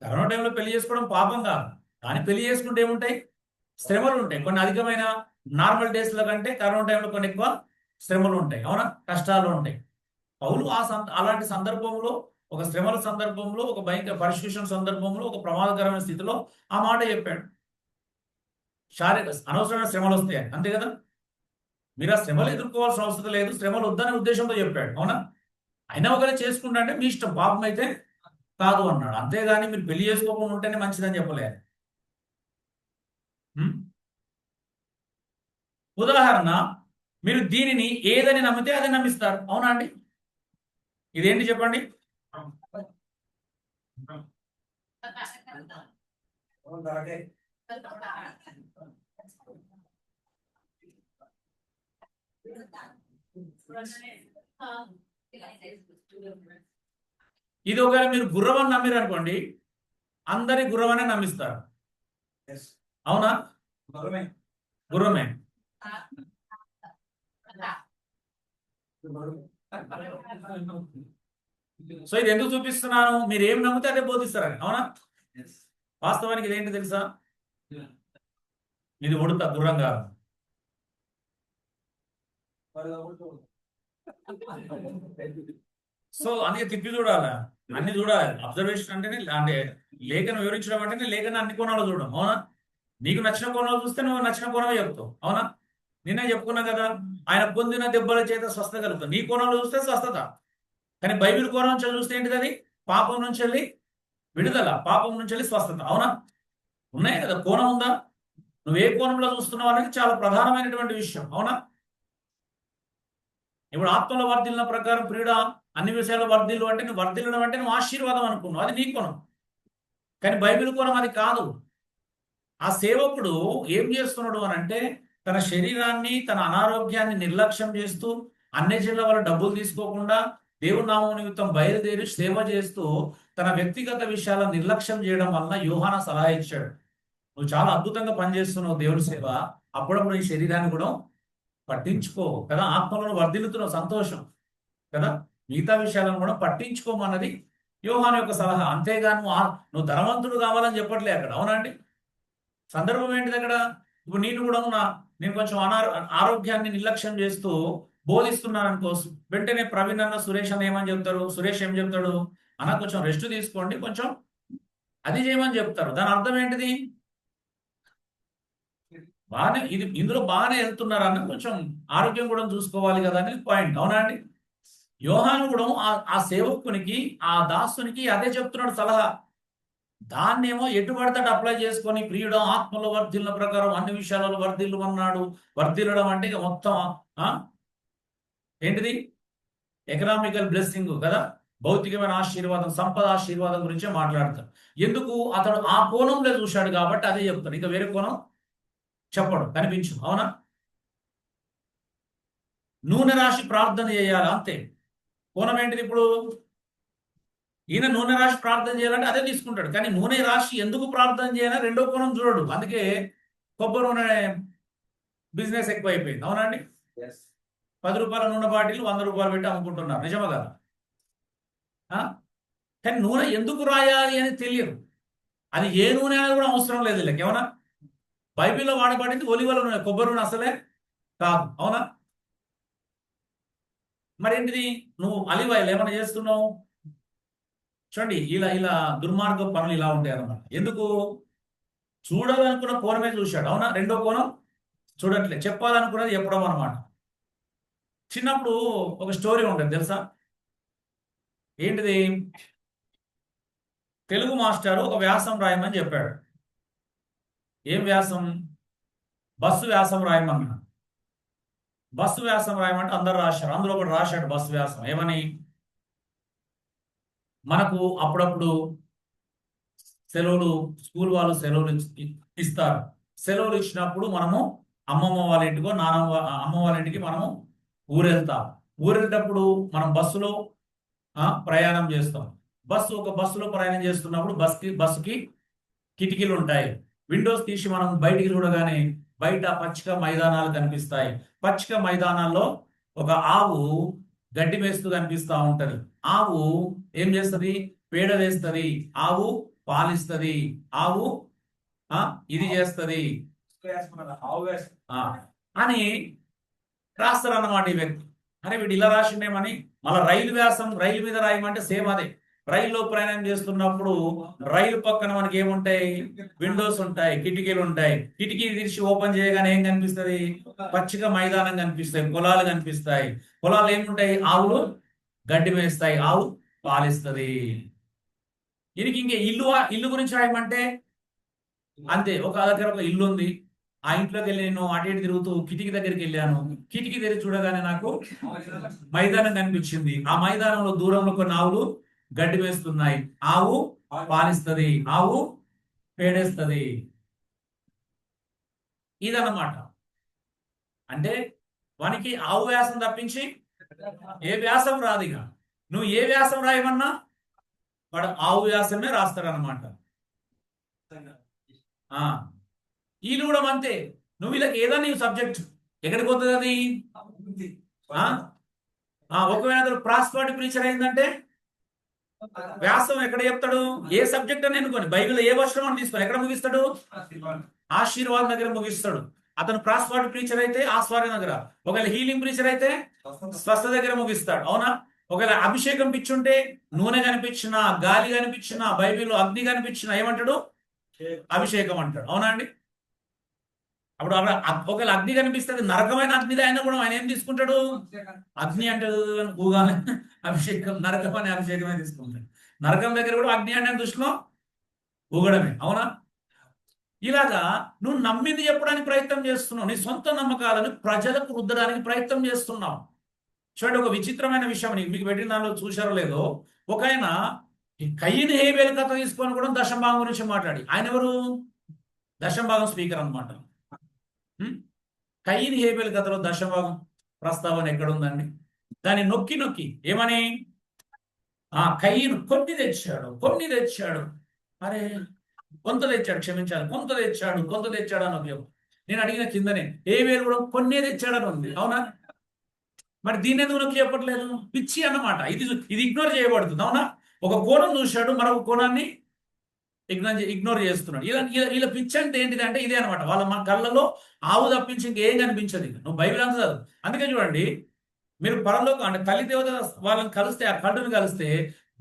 కరోనా టైంలో పెళ్లి చేసుకోవడం పాపం కాదు, కానీ పెళ్లి చేసుకుంటే ఏముంటాయి? శ్రమలు ఉంటాయి. కొన్ని అధికమైన నార్మల్ డేస్ల కంటే కరోనా టైంలో కొన్ని ఎక్కువ శ్రమలు ఉంటాయి. అవునా? కష్టాలు ఉంటాయి. పౌలు అలాంటి సందర్భంలో, ఒక శ్రమల సందర్భంలో, ఒక భయంకర పరిశుషన్ సందర్భంలో, ఒక ప్రమాదకరమైన స్థితిలో ఆ మాట చెప్పాడు. శారీరక అనవసరమైన శ్రమలు వస్తాయి, అంతే కదా? మీరు ఆ శ్రమలు ఎదుర్కోవాల్సిన అవసరం లేదు, శ్రమలు వద్దనే ఉద్దేశంతో చెప్పాడు. అవునా? అయినా ఒకవేళ చేసుకుంటా అంటే మీ ఇష్టం, పాపం అయితే కాదు అన్నాడు. అంతేగాని మీరు పెళ్లి చేసుకోకుండా ఉంటేనే మంచిదని చెప్పలేదు. ఉదాహరణ, మీరు దీనిని ఏదని నమ్మితే అదే నమ్మిస్తారు. అవునా అండి? ఇదేంటి చెప్పండి? ఇది ఒకవేళ మీరు గుర్రం అని నమ్మిరు అనుకోండి, అందరి గుర్రమనే నమ్మిస్తారు. అవునా? గుర్రమే. సో ఇది ఎందుకు చూపిస్తున్నాను? మీరు ఏం నమ్మితే అదే బోధిస్తారని. అవునా? వాస్తవానికి ఇదేంటి తెలుసా? ఇది ఉడత, గుర్రం కాదు. సో అందుకే తిప్పి చూడాలి, అన్ని చూడాలి. అబ్జర్వేషన్ అంటేనే, అంటే లేఖను వివరించడం అంటేనే లేఖను అన్ని కోణాలు చూడడం. అవునా? నీకు నచ్చిన కోణాలు చూస్తే నువ్వు నచ్చిన కోణమే చెప్తావు. అవునా? నిన్నే చెప్పుకున్నా కదా, ఆయన పొందిన దెబ్బల చేత స్వస్థత కలుగుతుంది. నీ కోణంలో చూస్తే స్వస్థత, కానీ బైబిల్ కోణం నుంచి చూస్తే ఏంటిది? అది పాపం నుంచి వెళ్ళి విడుదల, పాపం నుంచి వెళ్ళి స్వస్థత. అవునా? ఉన్నాయి కదా, కోణం ఉందా? నువ్వు ఏ కోణంలో చూస్తున్నావు అనేది చాలా ప్రధానమైనటువంటి విషయం. అవునా? ఇప్పుడు ఆత్మల వర్ధిల్లిన ప్రకారం ప్రియుడ అన్ని విషయాలు వర్ధిల్లు అంటే, నువ్వు వర్ధిల్లడం అంటే నువ్వు ఆశీర్వాదం అనుకున్నావు, అది నీ కోణం. కానీ బైబిల్ కోణం అది కాదు. ఆ సేవకుడు ఏం చేస్తున్నాడు అని అంటే, తన శరీరాన్ని, తన అనారోగ్యాన్ని నిర్లక్ష్యం చేస్తూ, అన్యజనుల వల్ల డబ్బులు తీసుకోకుండా, దేవుని నామం నిమిత్తం బయలుదేరి సేవ చేస్తూ, తన వ్యక్తిగత విషయాలను నిర్లక్ష్యం చేయడం వలన యోహానా సలహా ఇచ్చాడు. నువ్వు చాలా అద్భుతంగా పనిచేస్తున్నావు దేవుని సేవ, అప్పుడప్పుడు ఈ శరీరాన్ని కూడా పట్టించుకో కదా. ఆత్మలను వర్ధిల్లుతున్నావు, సంతోషం కదా. మిగతా విషయాలను కూడా పట్టించుకోమన్నది యోహాను యొక్క సలహా. అంతేగాని నువ్వు ధనవంతుడు కావాలని చెప్పట్లే అక్కడ. అవునా అండి? సందర్భం ఏంటిది అక్కడ? ఇప్పుడు నేను కూడా నేను కొంచెం ఆరోగ్యాన్ని నిర్లక్ష్యం చేస్తూ బోధిస్తున్నాను అనుకో, వెంటనే ప్రవీణ్ అన్న, సురేష్ అన్న ఏమని చెప్తారు? సురేష్ ఏం చెప్తాడు? అన్న కొంచెం రెస్ట్ తీసుకోండి, కొంచెం అది చేయమని చెప్తారు. దాని అర్థం ఏంటిది? బాగానే, ఇది ఇందులో బాగానే వెళ్తున్నారు అన్న, కొంచెం ఆరోగ్యం కూడా చూసుకోవాలి కదా అనేది పాయింట్. అవునా అండి? యోహాను కూడా ఆ సేవకునికి, ఆ దాసునికి అదే చెప్తున్నాడు సలహా. దాన్నేమో ఎటు పడతాడు అప్లై చేసుకొని, ప్రియుడు ఆత్మలో వర్ధిల్ల ప్రకారం అన్ని విషయాలలో వర్ధిల్లు అన్నాడు. వర్ధిల్లడం అంటే ఇక మొత్తం ఏంటిది? ఎకనామికల్ బ్లెస్సింగ్ కదా, భౌతికమైన ఆశీర్వాదం, సంపద ఆశీర్వాదం గురించే మాట్లాడతాడు. ఎందుకు? అతడు ఆ కోణంలో చూశాడు కాబట్టి అదే చెప్తాడు, ఇంకా వేరే కోణం చెప్పడు, కనిపించు. అవునా? నూనె రాశి ప్రార్థన చేయాలి అంతే. కోణం ఏంటిది ఇప్పుడు? ఈయన నూనె రాశి ప్రార్థన చేయాలంటే అదే తీసుకుంటాడు, కానీ నూనె రాశి ఎందుకు ప్రార్థన చేయాలని రెండో కోణం చూడడు. అందుకే కొబ్బరి నూనె బిజినెస్ ఎక్కువ అయిపోయింది. అవునండి, 10 రూపాయల నూనె బాటిల్ 100 రూపాయలు పెట్టి అమ్ముకుంటున్నారు. నిజమా కదా? కానీ నూనె ఎందుకు రాయాలి అని తెలియదు. అది ఏ నూనె అనేది కూడా అవసరం లేదు వీళ్ళకి. ఏమన్నా బైబిల్లో వాడబడింది ఒలివల నూనె, కొబ్బరి నూనె అసలే కాదు. అవునా? మరేంటిది? నువ్వు అలివ్ ఆయిల్ ఏమైనా చేస్తున్నావు? చూడండి, ఇలా ఇలా దుర్మార్గ పనులు ఇలా ఉంటాయి అన్నమాట. ఎందుకు? చూడాలనుకున్న కోణమే చూశాడు. అవునా? రెండో కోణం చూడట్లేదు, చెప్పాలనుకున్నది చెప్పడం అనమాట. చిన్నప్పుడు ఒక స్టోరీ ఉంటుంది తెలుసా? ఏంటిది? తెలుగు మాస్టారు ఒక వ్యాసం రాయమని చెప్పాడు. ఏం వ్యాసం? బస్సు వ్యాసం రాయమన్నా. బస్సు వ్యాసం రాయమంటే అందరు రాశారు. అందులో ఒకటి రాశాడు బస్సు వ్యాసం. ఏమని? మనకు అప్పుడప్పుడు సెలవులు, స్కూల్ వాళ్ళు సెలవులు ఇస్తారు. సెలవులు ఇచ్చినప్పుడు మనము అమ్మమ్మ వాళ్ళ ఇంటికో నానమ్మ అమ్మ వాళ్ళ ఇంటికి మనము ఊరెళ్తాం. ఊరెళ్ళేటప్పుడు మనం బస్సులో ప్రయాణం చేస్తాం. ఒక బస్సులో ప్రయాణం చేస్తున్నప్పుడు బస్సుకి కిటికీలు ఉంటాయి. విండోస్ తీసి మనం బయటికి చూడగానే బయట పచ్చిక మైదానాలు కనిపిస్తాయి. పచ్చిక మైదానాల్లో ఒక ఆవు గడ్డి వేస్తూ కనిపిస్తూ ఉంటది. ఆవు ఏం చేస్తుంది? పేడ వేస్తుంది. ఆవు పాలిస్తుంది. ఆవు ఇది చేస్తుంది అని రాస్తారు అన్నమాట ఈ వ్యక్తి. అరే వీడు ఇలా రాసిండేమని మళ్ళీ రైలు మీద రాయమంటే సేమ్ అదే. రైల్లో ప్రయాణం చేస్తున్నప్పుడు రైలు పక్కన మనకి ఏముంటాయి? విండోస్ ఉంటాయి, కిటికీలు ఉంటాయి. కిటికీ తీసి ఓపెన్ చేయగానే ఏం కనిపిస్తుంది? పచ్చిక మైదానం కనిపిస్తాయి, పొలాలు కనిపిస్తాయి. పొలాలు ఏముంటాయి? ఆవులు గడ్డి వేస్తాయి, ఆవు పాలిస్తుంది. దీనికి ఇంకే ఇల్లు గురించి రాయమంటే అంతే. ఒక దగ్గర ఒక ఇల్లు ఉంది, ఆ ఇంట్లోకి వెళ్ళి నేను అటు ఇటు తిరుగుతూ కిటికీ దగ్గరికి వెళ్ళాను. కిటికీ తెరిచి చూడగానే నాకు మైదానం కనిపించింది. ఆ మైదానంలో దూరంలో కొన్ని ఆవులు గడ్డి వేస్తున్నాయి. ఆవు పాలిస్తుంది, ఆవు పేడేస్తుంది. ఇదన్నమాట. అంటే వానికి ఆవు వ్యాసం తప్పించి ఏ వ్యాసం రాదు. ఇక నువ్వు ఏ వ్యాసం రాయమన్నా వాడు ఆవు వ్యాసమే రాస్తాడనమాట. వీళ్ళు కూడా అంతే. నువ్వు వీళ్ళకి ఏదన్నా నీ సబ్జెక్ట్ ఎక్కడికి పోతుంది అది? ఒకవేళ ప్రాస్పాటి ప్రీచర్ అయిందంటే వ్యాసం ఎక్కడ చెప్తాడు? ఏ సబ్జెక్ట్ అని ఎన్నుకొని బైబిల్ ఏ వర్షం అని తీసుకొని ఎక్కడ ముగిస్తాడు? ఆశీర్వాదం దగ్గర ముగిస్తాడు. అతను ప్రాస్పాటి ప్రీచర్ అయితే ఆస్వాదం దగ్గర, ఒకవేళ హీలింగ్ ప్రీచర్ అయితే స్వస్థ దగ్గర ముగిస్తాడు. అవునా? ఒకవేళ అభిషేకం పిచ్చుంటే నూనె కనిపించినా, గాలి కనిపించినా, బైబిల్లో అగ్ని కనిపించినా ఏమంటాడు? అభిషేకం అంటాడు. అవునా అండి? అప్పుడు ఒకవేళ అగ్ని కనిపిస్తుంది, నరకమైన అగ్ని అయినా కూడా ఆయన ఏం తీసుకుంటాడు? అగ్ని అంటే ఊగానే అభిషేకం, నరకం అనే అభిషేకమే తీసుకుంటాడు. నరకం దగ్గర కూడా అగ్ని అంటే దృష్టిలో ఊగడమే. అవునా? ఇలాగా నువ్వు నమ్మింది చెప్పడానికి ప్రయత్నం చేస్తున్నావు. నీ సొంత నమ్మకాలను ప్రజలకు రుద్దడానికి ప్రయత్నం చేస్తున్నావు. చూడండి, ఒక విచిత్రమైన విషయం మీకు పెట్టిన దానిలో చూశారో లేదో, ఒక ఆయన కయ్యని హేబేలు కథ తీసుకొని కూడా దశంభాగం గురించి మాట్లాడి, ఆయన ఎవరు? దశంభాగం స్పీకర్ అనమాట. కయ్యని హేబేలు కథలో దశంభాగం ప్రస్తావన ఎక్కడుందండి? దాన్ని నొక్కి నొక్కి ఏమని? కయ్యను కొన్ని తెచ్చాడు. అరే కొంత తెచ్చాడు, క్షమించాలి, కొంత తెచ్చాడు అని ఒక. నేను అడిగిన కిందనే హేబేలు కూడా కొన్నే తెచ్చాడని ఉంది. అవునా? మరి దీన్ని ఎందుకు నొక్కి చెప్పట్లేదు? పిచ్చి అన్నమాట. ఇది ఇగ్నోర్ చేయబడుతుంది. అవునా? ఒక కోణం చూశాడు, మరొక కోణాన్ని ఇగ్నోర్ చేస్తున్నాడు. ఇలా పిచ్చి అంటే ఏంటిది అంటే ఇదే అనమాట. మన కళ్ళలో ఆవు తప్పించి ఇంకేం కనిపించదు. నువ్వు బైబిల్ అంత చదువు. అందుకే చూడండి, మీరు పరంలోకం అంటే తల్లి దేవత వాళ్ళని కలిస్తే, ఆ కళ్ళుని కలిస్తే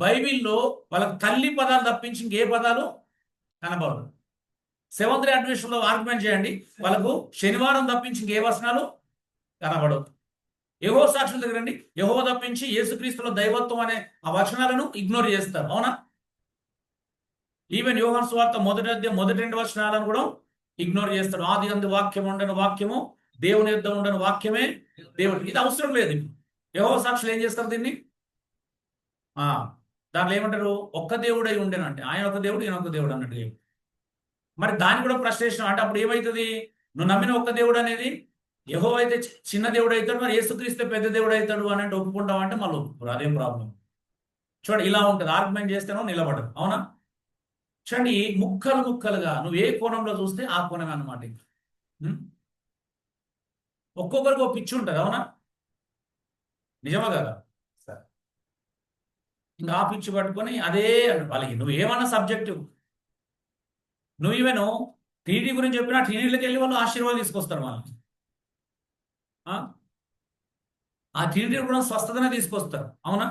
బైబిల్లో వాళ్ళ తల్లి పదాలు తప్పించి ఇంకే పదాలు కనబడదు. సెవెంత్ డే అడ్మిషన్లో ఆర్గ్యుమెంట్ చేయండి, వాళ్ళకు శనివారం తప్పించి ఇంకే వచనాలు కనబడవు. యెహోవా సాక్షుల దగ్గర రండి, యెహోవా తప్పించి యేసుక్రీస్తులో దైవత్వం అనే ఆ వచనాలను ఇగ్నోర్ చేస్తారు. అవునా? ఈవెన్ యోహాను సువార్త మొదటి 2 వచనాలను కూడా ఇగ్నోర్ చేస్తాడు. ఆది యందు వాక్యం ఉండని, వాక్యము దేవుని యొద్ద ఉండని, వాక్యమే దేవుడు. ఇది అవసరం లేదు. యెహోవా సాక్షులు ఏం చేస్తారు? దీన్ని దాంట్లో ఏమంటారు? ఒక్క దేవుడై ఉండేనంటే ఆయన ఒక దేవుడు, ఈయన ఒక దేవుడు అన్నట్టు. మరి దాన్ని కూడా ప్రశ్నించిన అంటే అప్పుడు ఏమవుతుంది? నువ్వు నమ్మిన ఒక్క దేవుడు అనేది యెహోవా అయితే చిన్న దేవుడు అవుతాడు, మరి యేసుక్రీస్తే పెద్ద దేవుడు అవుతాడు అని అంటే ఒప్పుకుంటామంటే మళ్ళీ ఒప్పుకోరు. అదేం ప్రాబ్లం. చూడండి ఇలా ఉంటుంది, ఆర్గ్యుమెంట్ చేస్తేనో నిలబడదు. అవునా? చూడండి ముక్కలు ముక్కలుగా నువ్వు ఏ కోణంలో చూస్తే ఆ కోణమే అన్నమాట. ఉం? ఒక్కొక్కరికి ఒక పిచ్చి ఉంటుంది. అవునా? నిజమా కదా? సరే. ఇంకా ఆ పిచ్చి పట్టుకొని అదే వాళ్ళకి నువ్వు ఏమన్నా సబ్జెక్టు, నువ్వు ఈవెను టీడీ గురించి చెప్పినా టీడీలోకి వెళ్ళి వాళ్ళు ఆశీర్వాదం తీసుకొస్తారు వాళ్ళకి. ఆ ఆ టీడీ కూడా స్వస్థతనే తీసుకొస్తారు. అవునా?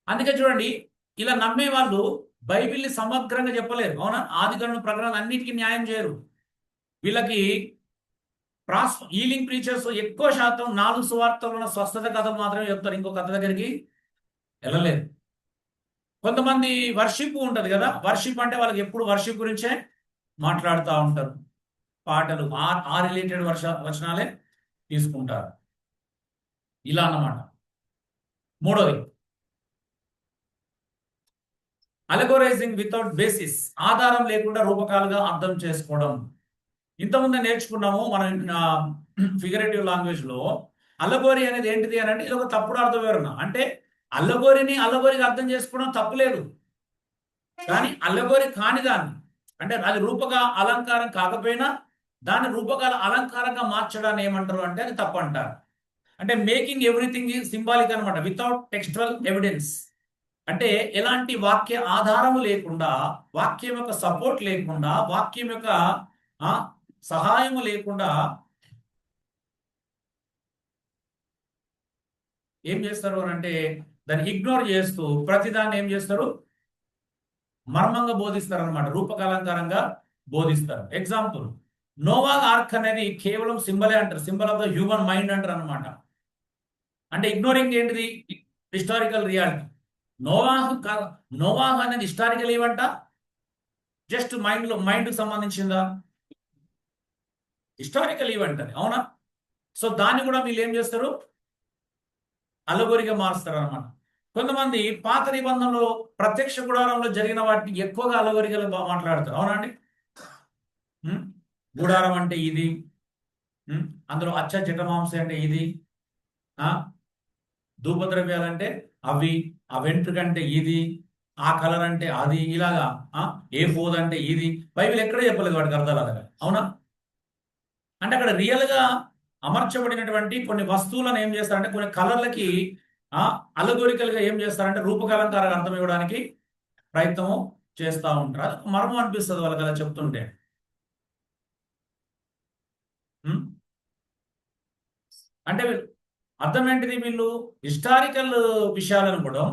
అందుకే చూడండి, ఇలా నమ్మే వాళ్ళు బైబిల్ని సమగ్రంగా చెప్పలేరు. అవునా? ఆదికాండం ప్రకటన అన్నిటికీ న్యాయం చేయరు. వీళ్ళకి హీలింగ్ ప్రీచర్స్ ఎక్కువ శాతం 4 సువార్తలు ఉన్న స్వస్థత కథలు మాత్రమే చెప్తారు. ఇంకో కథ దగ్గరికి వెళ్ళలేదు. కొంతమంది వర్షిప్ ఉంటది కదా, వర్షిప్ అంటే వాళ్ళకి ఎప్పుడు వర్షిప్ గురించే మాట్లాడుతూ ఉంటారు. పాటలు ఆ రిలేటెడ్ వచనాలే తీసుకుంటారు. ఇలా అన్నమాట. మూడోది అలగోరైజింగ్ వితౌట్ బేసిస్, ఆధారం లేకుండా రూపకాలుగా అర్థం చేసుకోవడం. ఇంతకుముందే నేర్చుకున్నాము మనం ఫిగరేటివ్ లాంగ్వేజ్ లో. అల్లగోరి అనేది ఏంటిది అని అంటే ఇది ఒక తప్పుడు అర్థ వివరణ. అంటే అల్లగోరిగా అర్థం చేసుకోవడం తప్పులేదు, కానీ అల్లగోరి కాని దాన్ని, అంటే అది రూపక అలంకారం కాకపోయినా దాన్ని రూపకాల అలంకారంగా మార్చడాన్ని ఏమంటారు అంటే అది తప్పు అంటారు. అంటే మేకింగ్ ఎవ్రీథింగ్ సింబాలిక్ అనమాట, వితౌట్ టెక్స్చువల్ ఎవిడెన్స్. అంటే ఎలాంటి వాక్య ఆధారము లేకుండా, వాక్యం యొక్క సపోర్ట్ లేకుండా, వాక్యం యొక్క ఆ, సహాయము లేకుండా ఏం చేస్తారు అని అంటే దాన్ని ఇగ్నోర్ చేస్తూ ప్రతిదాన్ని ఏం చేస్తారు, మర్మంగా బోధిస్తారు అనమాట, రూపకలంకారంగా బోధిస్తారు. ఎగ్జాంపుల్, నోవా ఆర్క్ అనేది కేవలం సింబలే అంటారు, symbol of the human mind అంటారు అనమాట. అంటే ఇగ్నోరింగ్ ఏంటిది, హిస్టారికల్ రియాలిటీ. నోవాహ్ నోవాహ్ అనేది హిస్టారికల్ ఈవెంట, జస్ట్ మైండ్ సంబంధించిందా? హిస్టారికల్ ఈవెంట్ అది. అవునా? సో దాన్ని కూడా వీళ్ళు ఏం చేస్తారు, అలగోరిగా మారుస్తారు అనమాట. కొంతమంది పాత నిబంధనలో ప్రత్యక్ష గుడారంలో జరిగిన వాటిని ఎక్కువగా అలగోరిగా మాట్లాడతారు. అవునా అండి? ఉం? గుడారం అంటే ఇది, అందులో అచ్చ జటమాంస అంటే ఇది, ఆ ధూపద్రవ్యాలంటే అవి, ఆ వెంట్రుకంటే ఇది, ఆ కలర్ అంటే అది, ఇలాగా ఏ ఫోద్ అంటే ఇది. బైబిల్ ఎక్కడే చెప్పలేదు వాటికి అర్థాలు అలాగా. అవునా? అంటే అక్కడ రియల్ గా అమర్చబడినటువంటి కొన్ని వస్తువులను ఏం చేస్తారంటే కొన్ని కలర్లకి అలగోరికల్ గా ఏం చేస్తారంటే రూపకలంకారంగా అర్థం ఇవ్వడానికి ప్రయత్నం చేస్తూ ఉంటారు. అది మర్మం అనిపిస్తుంది వాళ్ళకి అలా చెప్తుంటే. ఉం? అంటే అర్థం ఏంటిది, వీళ్ళు హిస్టారికల్ విషయాలను కూడా,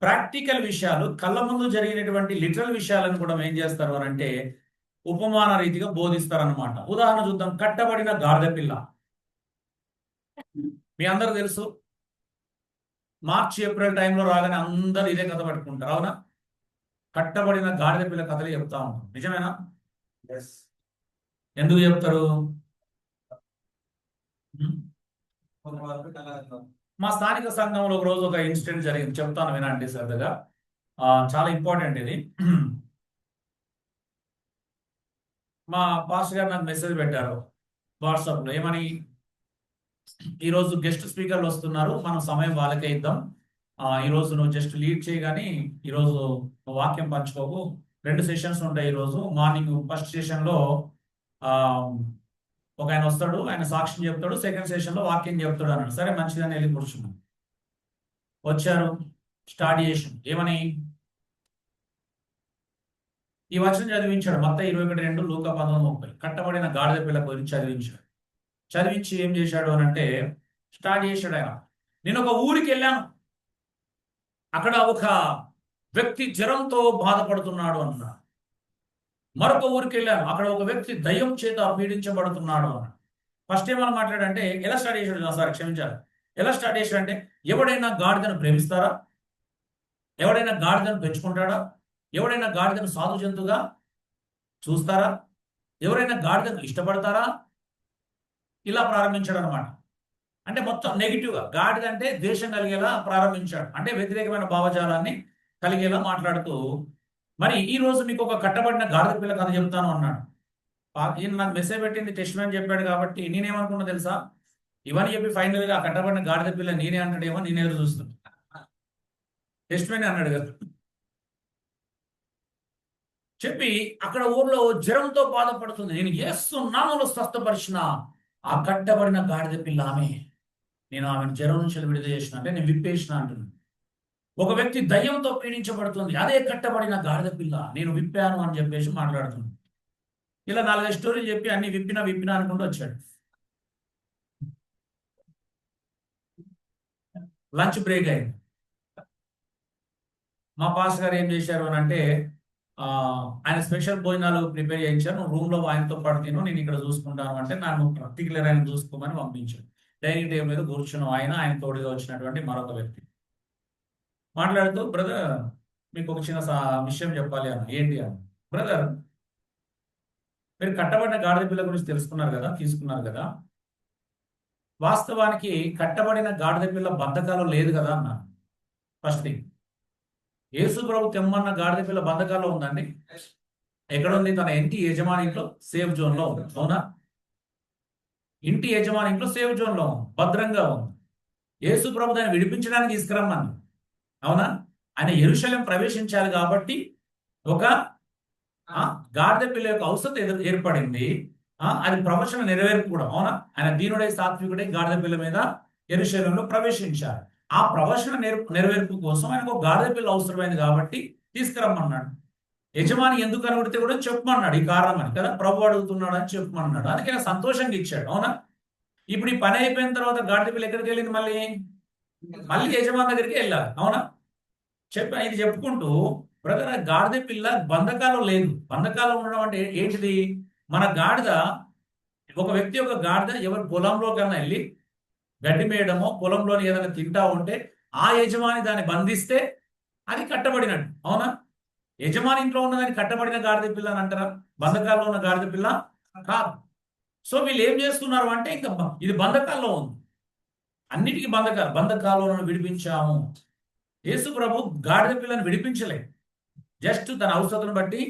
ప్రాక్టికల్ విషయాలు, కళ్ళ ముందు జరిగినటువంటి లిటరల్ విషయాలను కూడా ఏం చేస్తారు అని అంటే ఉపమాన రీతిగా బోధిస్తారనమాట. ఉదాహరణ చూద్దాం, కట్టబడిన గాడిద పిల్ల. మీ అందరూ తెలుసు, మార్చి ఏప్రిల్ టైంలో రాగానే అందరూ ఇదే కథ పట్టుకుంటారు. అవునా? కట్టబడిన గాడిద పిల్ల కథలు చెప్తా ఉంటాం. నిజమేనా? ఎందుకు చెప్తారు? మా స్థానిక సంఘంలో ఒక రోజు ఒక ఇన్సిడెంట్ జరిగింది, చెప్తాను వినండి శ్రద్ధగా. చాలా ఇంపార్టెంట్ ఇది. మా పాస్టర్ గారు నాకు మెసేజ్ పెట్టారు వాట్సాప్లో, ఏమని, ఈరోజు గెస్ట్ స్పీకర్లు వస్తున్నారు, మనం సమయం వాళ్ళకే ఇద్దాం. ఈరోజు నువ్వు జస్ట్ లీడ్ చేయగాని, ఈరోజు నువ్వు వాక్యం పంచుకోకు. 2 సెషన్స్ ఉంటాయి ఈరోజు. మార్నింగ్ ఫస్ట్ సెషన్లో ఒక ఆయన వస్తాడు, ఆయన సాక్ష్యం చెప్తాడు. సెకండ్ సెషన్లో వాక్యం చెప్తాడు అన్నాడు. సరే మంచిదని వెళ్ళి కూర్చున్నాం. వచ్చారు, స్టార్ట్ చేసి ఏమని ఈ వచనం చదివించాడు. మత్తయి 21:2, లూకా 19:30. కట్టబడిన గాడిద పిల్ల గురించి చదివించాడు. చదివించి ఏం చేశాడు అని అంటే స్టార్ట్ చేశాడు ఆయన. నేను ఒక ఊరికి వెళ్ళాను, అక్కడ ఒక వ్యక్తి జ్వరంతో బాధపడుతున్నాడు అన్నాడు. మరొక ఊరికి వెళ్ళాను, అక్కడ ఒక వ్యక్తి దయ్యం చేత పీడించబడుతున్నాడు అన్నాడు. ఫస్ట్ ఏమని మాట్లాడంటే, ఎలా స్టార్ట్ చేశాడు సార్, క్షమించాలి, ఎలా స్టార్ట్ చేశాడంటే, ఎవడైనా గాడిదను ప్రేమిస్తారా? ఎవడైనా గాడిదను పెంచుకుంటాడా? ఎవడైనా గాడిదను సాధు జంతువుగా చూస్తారా? ఎవరైనా గాడిదను ఇష్టపడతారా? ఇలా ప్రారంభించాడు అనమాట. అంటే మొత్తం నెగిటివ్గా, గాడిద అంటే ద్వేషం కలిగేలా ప్రారంభించాడు. అంటే వ్యతిరేకమైన భావజాలాన్ని కలిగేలా మాట్లాడుతూ, మరి ఈ రోజు మీకు ఒక కట్టబడిన గాడిద పిల్ల కథ చెప్తాను అన్నాడు. ఈయన నాకు మెసేజ్ పెట్టింది టెస్ట్ మ్యాన్ చెప్పాడు కాబట్టి నేనేమనుకున్నా తెలుసా, ఇవన్నీ చెప్పి ఫైనల్ గా కట్టబడిన గాడిద పిల్ల నేనే అంటాడేమో, నేనే ఎదురు చూస్తున్నా. టెస్ట్ మ్యాన్ అన్నాడు కదా చెప్పి, అక్కడ ఊర్లో జ్వరంతో బాధపడుతుంది, నేను యేసు నామములో స్వస్థపరిచిన ఆ కట్టబడిన గాడిద పిల్ల ఆమె, నేను ఆమెను జ్వరం నుంచి విడుదల చేసిన, అంటే నేను విప్పేసిన అంటున్నాను. ఒక వ్యక్తి దయ్యంతో పీడించబడుతుంది, అదే కట్టబడిన గాడిద పిల్ల, నేను విప్పాను అని చెప్పేసి మాట్లాడుతున్నాను. ఇలా 4-5 స్టోరీలు చెప్పి అన్ని విప్పినా అనుకుంటూ వచ్చాడు. లంచ్ బ్రేక్ అయింది. మా పాస్ గారు ఏం చేశారు అని అంటే, ఆయన స్పెషల్ భోజనాలు ప్రిపేర్ చేయించారు, నువ్వు రూమ్ లో ఆయనతో పాటు తిను, నేను ఇక్కడ చూసుకుంటాను అంటే నన్ను పర్టికులర్ ఆయన చూసుకోమని పంపించాడు. డైనింగ్ టేబుల్ మీద కూర్చున్నాం, ఆయన తోడుగా వచ్చినటువంటి మరొక వ్యక్తి మాట్లాడుతూ, బ్రదర్ మీకు ఒక చిన్న విషయం చెప్పాలి అన్న. ఏంటి అన్న. బ్రదర్ మీరు కట్టబడిన గాడిద పిల్ల గురించి తెలుసుకున్నారు కదా, తీసుకున్నారు కదా, వాస్తవానికి కట్టబడిన గాడిద పిల్ల బంధకాలు లేదు కదా అన్న. ఫస్ట్ థింగ్, యేసు ప్రభు తెమ్మన్న గాడిద పిల్ల బంధకాల్లో ఉందండి? ఎక్కడ ఉంది? తన ఇంటి యజమాని ఇంట్లో సేఫ్ జోన్ లో ఉంది, అవునా? ఇంటి యజమాని ఇంట్లో సేఫ్ జోన్ లో ఉంది, భద్రంగా ఉంది. యేసు ప్రభు దాన్ని విడిపించడానికి తీసుకురమ్మని, అవునా? ఆయన యెరూషలేం ప్రవేశించాలి కాబట్టి ఒక గాడిద పిల్ల యొక్క అవసరం ఏర్పడింది. అది ప్రవచన నెరవేర్పు కూడా, అవునా? ఆయన దీనుడై సాత్వికుడై గాడిద పిల్ల మీద యెరూషలేంలో ప్రవేశించారు. ఆ ప్రవచన నెరవేర్పు కోసం ఆయనకు ఒక గాడిద పిల్ల అవసరమైంది కాబట్టి తీసుకురమ్మన్నాడు. యజమాని ఎందుకు కనబడితే కూడా చెప్పమన్నాడు, ఈ కారణం అని కదా, ప్రభు అడుగుతున్నాడు అని చెప్పమన్నాడు. అందుకే ఆయన సంతోషంగా ఇచ్చాడు, అవునా? ఇప్పుడు ఈ పని అయిపోయిన తర్వాత గాడిద పిల్ల ఎక్కడికి వెళ్ళింది? మళ్ళీ యజమాని దగ్గరికి వెళ్ళాలి, అవునా? ఇది చెప్పుకుంటూ, బ్రదర్ గాడిద పిల్ల బంధకాలం లేదు. బంధకాలం ఉండడం అంటే ఏంటిది? మన గాడిద, ఒక వ్యక్తి యొక్క గాడిద ఎవరి పొలంలో కన్నా వెళ్ళి గడ్డి మేయడమో పొలంలోని ఏదైనా తింటా ఉంటే ఆ యజమాని దాన్ని బంధిస్తే అది కట్టబడినట్టు, అవునా? యజమాని ఇంట్లో ఉన్నదాన్ని కట్టబడిన గాడిద పిల్ల అని అంటారా? బంధకాల్లో ఉన్న గాడిద పిల్ల కాదు. సో వీళ్ళు ఏం చేస్తున్నారు అంటే, ఇంకా ఇది బంధకాల్లో ఉంది, అన్నిటికీ బంధకాలను విడిపించాము. యేసు ప్రభు గాడిద పిల్లని విడిపించలే, జస్ట్ తన అవసరతను బట్టి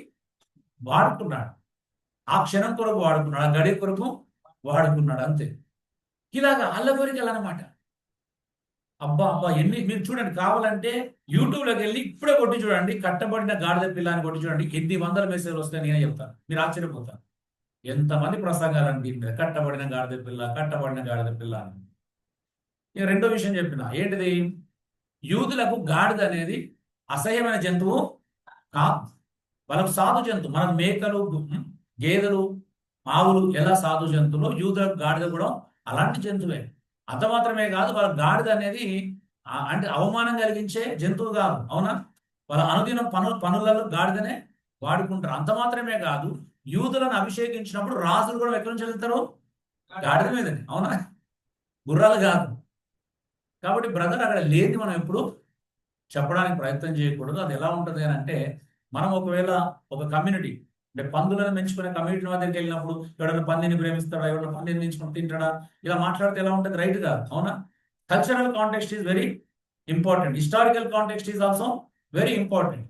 వాడుకున్నాడు. ఆ క్షణం కొరకు వాడుకున్నాడు, ఆ గడి కొరకు వాడుకున్నాడు, అంతే. ఇలాగా అల్లగోరికలన్నమాట. అబ్బా ఎన్ని, మీరు చూడండి, కావాలంటే యూట్యూబ్లోకి వెళ్ళి ఇప్పుడే కొట్టి చూడండి, కట్టబడిన గాడిద పిల్ల అని కొట్టి చూడండి, ఎన్ని వందల మెసేజ్లు వస్తాయి నేనే చెప్తాను, మీరు ఆశ్చర్యపోతారు. ఎంతమంది ప్రసంగాలు దీని మీద, కట్టబడిన గాడిద పిల్ల, కట్టబడిన గాడిద పిల్ల అని. ఇక రెండో విషయం చెప్పిన, ఏంటిది? యూదులకు గాడిద అనేది అసహ్యమైన జంతువు కాదు, వాళ్ళకు సాధు జంతువు. మనకు మేకలు, గేదెలు, ఆవులు ఎలా సాధు జంతువులు, యూదులకు గాడిద కూడా అలాంటి జంతువే. అంత మాత్రమే కాదు, వాళ్ళ గాడిద అనేది అంటే అవమానం కలిగించే జంతువు కాదు, అవునా? వాళ్ళ అనుదిన పనులలో గాడిదనే వాడుకుంటారు. అంత మాత్రమే కాదు, యూదులను అభిషేకించినప్పుడు రాజులు కూడా ఎక్కడి నుంచి వెళ్తారు? గాడిద మీదనే, అవునా? గుర్రాలు కాదు. కాబట్టి బ్రదర్, అక్కడ లేని మనం ఎప్పుడు చెప్పడానికి ప్రయత్నం చేయకూడదు. అది ఎలా ఉంటుంది అని అంటే, మనం ఒకవేళ ఒక కమ్యూనిటీ అంటే పందులను పెంచుకునే కమ్యూనిటీ దగ్గరికి వెళ్ళినప్పుడు, ఎవరైనా పందిని ప్రేమిస్తాడా, ఎవరైనా పందిని పెంచుకుని తింటాడా, ఇలా మాట్లాడితే ఎలా ఉంటుంది? రైట్ కాదు, అవునా? Cultural context is very important, historical context is also very important,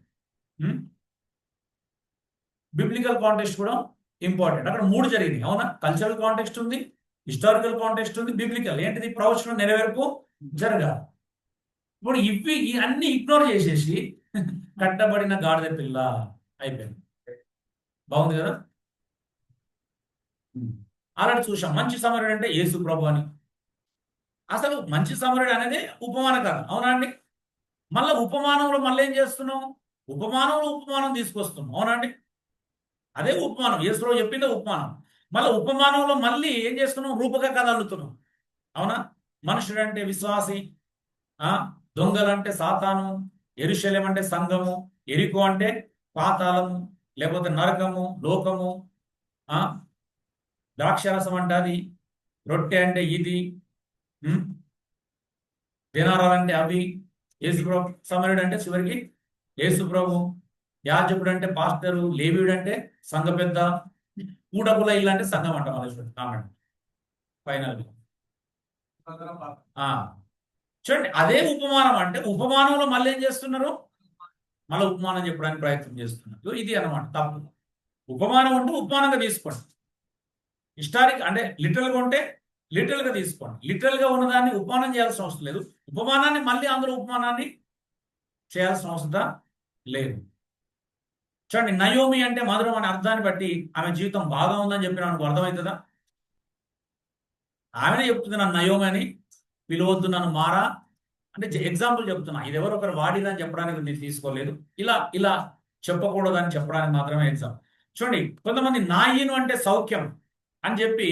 biblical context కూడా ఇంపార్టెంట్. అక్కడ 3 జరిగింది, అవునా? కల్చరల్ కాంటెక్స్ట్ ఉంది, హిస్టారికల్ కాంటెక్స్ట్ ఉంది, బిబ్లికల్. ఏంటిది? ప్రవచనం నెరవేర్పు జరగాలి. ఇప్పుడు ఇవి అన్ని ఇగ్నోర్ చేసేసి కట్టబడిన గాడిద పిల్ల అయిపోయింది. బాగుంది కదా? అలాంటి చూసాం. మంచి సమరుడు అంటే యేసు ప్రభు అని. అసలు మంచి సమరుడు అనేది ఉపమాన కథ, అవునా అండి? మళ్ళీ ఉపమానంలో మళ్ళీ ఏం చేస్తున్నాం? ఉపమానం తీసుకొస్తున్నాం, అవునా అండి? అదే ఉపమానం, యేసుప్రభు చెప్పిందే ఉపమానం. మళ్ళీ ఉపమానంలో మళ్ళీ ఏం చేస్తున్నాం? రూపక కథ అల్లుతున్నాం, అవునా? మనుషుడు అంటే విశ్వాసి, దొంగలంటే సాతాను, యెరూషలేం అంటే సంఘము, ఎరికో అంటే పాతాళము, లేకపోతే నరకము, లోకము, ద్రాక్షరసం అంటే అది, రొట్టె అంటే ఇది, దినారాలంటే అవి. యేసుప్రభు సమరుడు అంటే చివరికి యేసుప్రభు, యాజకుడు అంటే పాస్టరు, లేవీయుడు అంటే సంఘ పెద్ద, కూడకుల ఇల్లు అంటే సంఘం అంట. కామెంట్ ఫైనల్ చూడండి, అదే ఉపమానం. అంటే ఉపమానంలో మళ్ళీ ఏం చేస్తున్నారు? మళ్ళీ ఉపమానం చెప్పడానికి ప్రయత్నం చేస్తున్నారు. ఇది అన్నమాట తప్పు. ఉపమానం అంటే ఉపమానంగా తీసుకోండి, హిస్టారిక్ అంటే లిటరల్ గా ఉంటే లిటరల్ గా తీసుకోండి. లిటరల్ గా ఉన్నదాన్ని ఉపమానం చేయాల్సిన అవసరం లేదు. ఉపమానాన్ని మళ్ళీ అందులో ఉపమానాన్ని చేయాల్సిన అవసరం లేదు. చూడండి, నయోమి అంటే మధురం అనే అర్థాన్ని బట్టి ఆమె జీవితం బాగా ఉందని చెప్పిన మనకు అర్థమవుతుందా? ఆమెనే చెప్తుంది నన్ను నయోమి అని పిలవద్దు, నన్ను మారా అంటే ఎగ్జాంపుల్ చెప్తున్నా. ఇది ఎవరు ఒకరు వాడిదని చెప్పడానికి నేను తీసుకోలేదు. ఇలా ఇలా చెప్పకూడదని చెప్పడానికి మాత్రమే ఎగ్జాంపుల్. చూడండి, కొంతమంది నాయను అంటే సౌఖ్యం అని చెప్పి